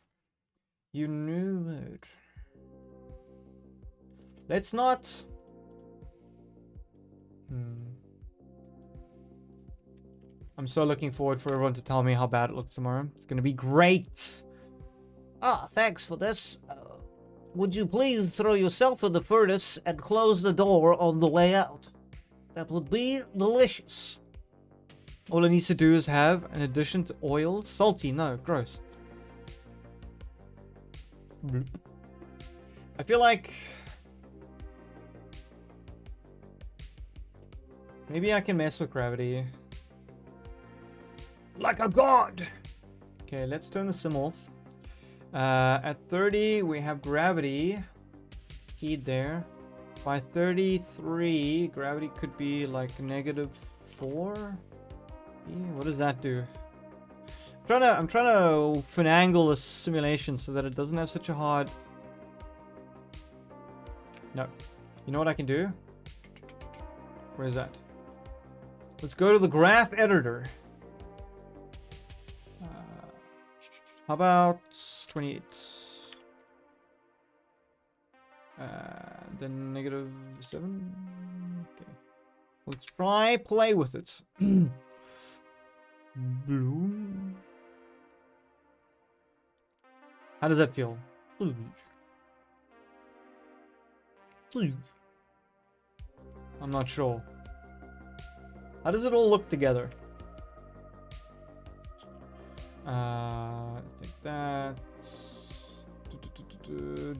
You knew it. Let's not. I'm so looking forward for everyone to tell me how bad it looks tomorrow. It's gonna be great. Ah, thanks for this. Would you please throw yourself in the furnace and close the door on the way out? That would be delicious. All it needs to do is have an addition to oil. Salty, no, gross. I feel like maybe I can mess with gravity. Like a god! Okay, let's turn the sim off. At 30, we have gravity keyed there. By 33, gravity could be like -4. What does that do? I'm trying to finagle a simulation so that it doesn't have such a hard. No, you know what I can do? Where is that? Let's go to the graph editor. How about 28? Then -7. Okay, let's try play with it. Bloom. How does that feel? I'm not sure. How does it all look together? Take that.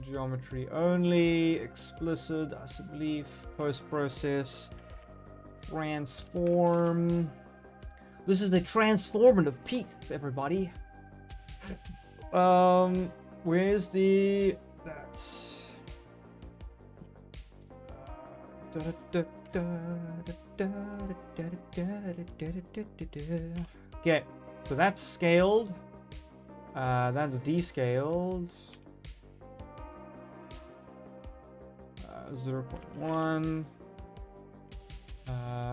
Geometry only. Explicit. Acid leaf. Post-process. Transform. This is the transformative peak, everybody. Where's the... That's... Okay, so that's scaled. That's descaled. 0.1.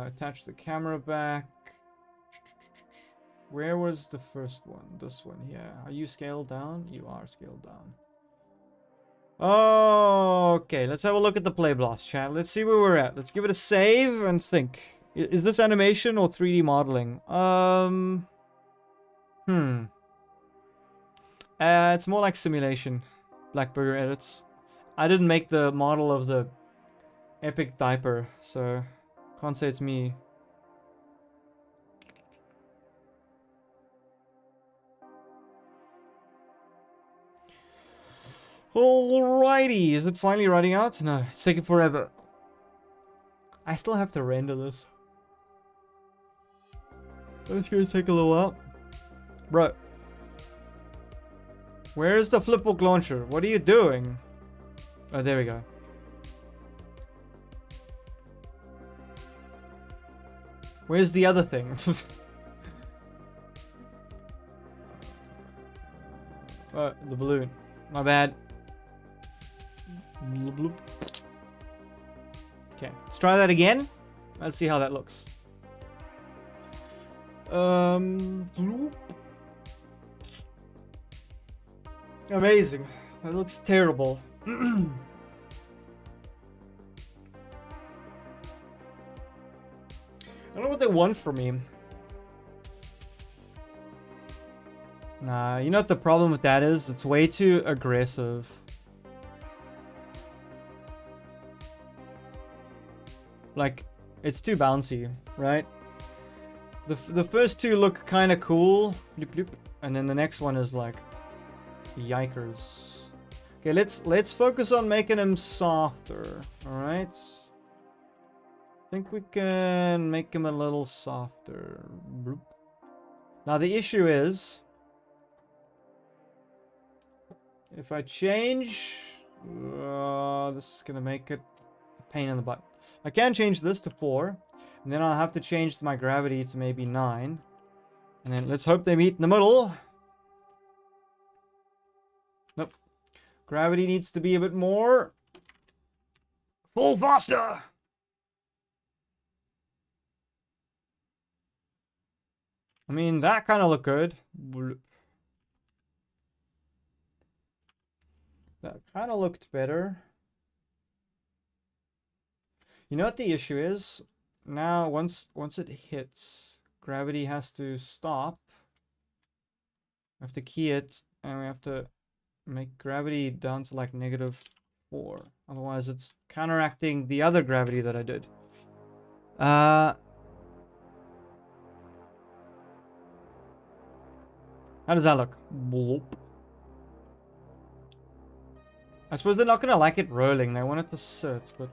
Attach the camera back. Where was the first one? This one here. Are you scaled down? You are scaled down. Okay, let's have a look at the play blast chat. Let's see where we're at. Let's give it a save and think. Is this animation or 3D modeling? It's more like simulation. Blackburger edits. I didn't make the model of the epic diaper, so can't say it's me. Alrighty, is it finally running out? No, it's taking forever. I still have to render this. That's gonna take a little while. Bro. Where's the flipbook launcher? What are you doing? Oh, there we go. Where's the other thing? Oh, the balloon. My bad. Bloop, bloop. Okay, let's try that again. Let's see how that looks. Bloop. Amazing. That looks terrible. don't know what they want from me. Nah, you know what the problem with that is? It's way too aggressive. Like, it's too bouncy, right? The first two look kind of cool, bloop, bloop, and then the next one is like, yikers. Okay, let's focus on making him softer. All right. I think we can make him a little softer. Bloop. Now the issue is, if I change, this is gonna make it a pain in the butt. I can change this to 4, and then I'll have to change my gravity to maybe 9. And then let's hope they meet in the middle. Nope. Gravity needs to be a bit more. Full faster! I mean, that kind of looked good. That kind of looked better. You know what the issue is? Now, once it hits, gravity has to stop. We have to key it, and we have to make gravity down to like -4. Otherwise, it's counteracting the other gravity that I did. How does that look? Bloop. I suppose they're not gonna like it rolling. They want it to sit, but...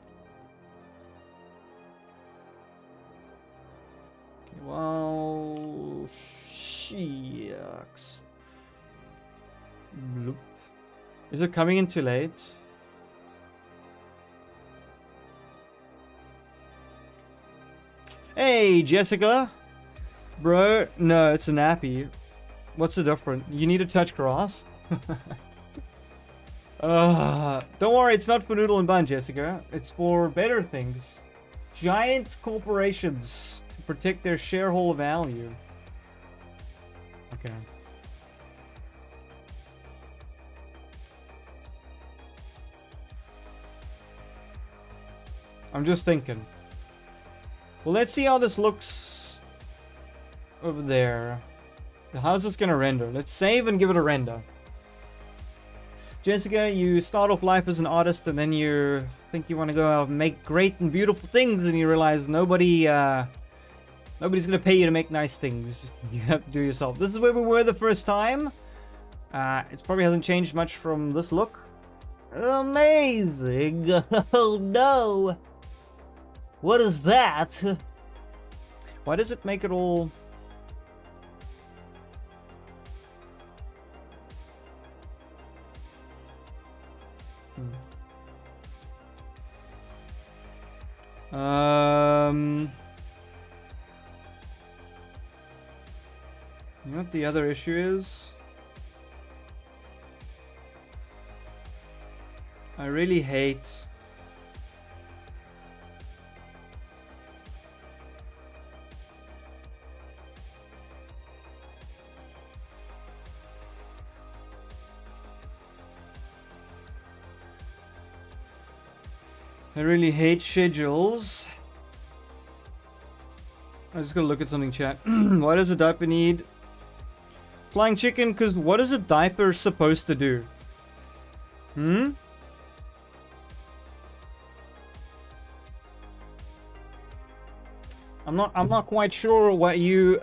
Okay, well... Shucks. Bloop. Is it coming in too late? Hey, Jessica! Bro, no, it's a nappy. What's the difference? You need to touch grass? Don't worry, it's not for Noodle and Bun, Jessica. It's for better things. Giant corporations to protect their shareholder value. Okay. I'm just thinking. Well, let's see how this looks over there. How's this gonna render? Let's save and give it a render. Jessica, you start off life as an artist and then you think you want to go out and make great and beautiful things, and you realize nobody's gonna pay you to make nice things. You have to do it yourself. This is where we were the first time. It probably hasn't changed much from this look. Amazing! Oh no! What is that? Why does it make it all... You know what the other issue is? I really hate... I really hate schedules. I'm just gonna look at something, chat. Why does a diaper need flying chicken? Because what is a diaper supposed to do? I'm not quite sure what you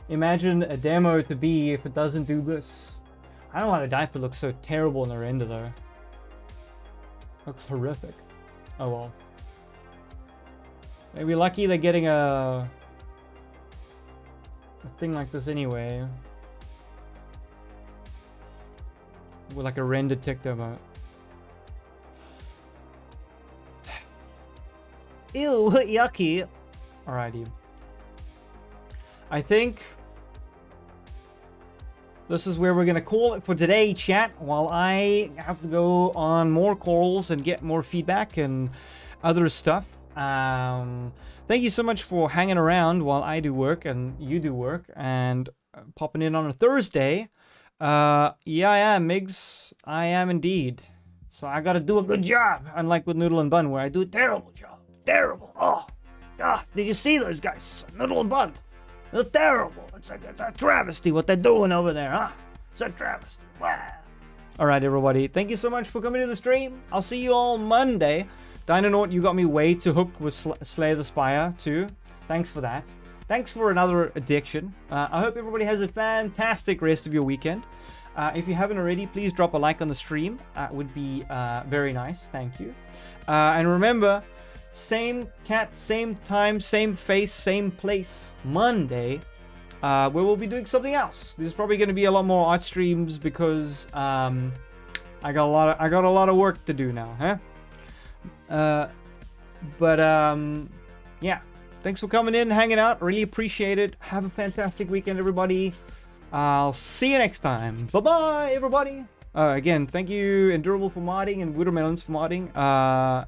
imagine a demo to be if it doesn't do this. I don't know why the diaper looks so terrible in the render though. Looks horrific. Oh well. Maybe lucky they're getting a thing like this anyway. With like a rendered tech demo. Ew, yucky. Alrighty. I think this is where we're gonna call it for today, chat, while I have to go on more calls and get more feedback and other stuff. Thank you so much for hanging around while I do work and you do work and popping in on a Thursday. Yeah, I am, Migs. I am indeed. So I gotta do a good job, unlike with Noodle and Bun, where I do a terrible job. terrible. Oh, did you see those guys? Noodle and Bun. They're terrible. It's a travesty what they're doing over there, huh? It's a travesty. Wow. All right, everybody. Thank you so much for coming to the stream. I'll see you all Monday. Dynanaut, you got me way too hooked with Slay the Spire too. Thanks for that. Thanks for another addiction. I hope everybody has a fantastic rest of your weekend. If you haven't already, please drop a like on the stream. That would be very nice. Thank you. And remember, same cat, same time, same face, same place, Monday, where we'll be doing something else. This is probably going to be a lot more art streams because I got a lot of work to do now, huh? Yeah. Thanks for coming in, hanging out. Really appreciate it. Have a fantastic weekend, everybody. I'll see you next time. Bye-bye, everybody. Again, thank you, Endurable, for modding, and Woodermelons for modding.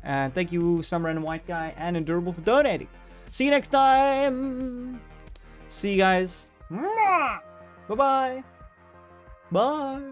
And thank you, Summer and White Guy, and Endurable for donating. See you next time. See you guys. Bye-bye. Bye.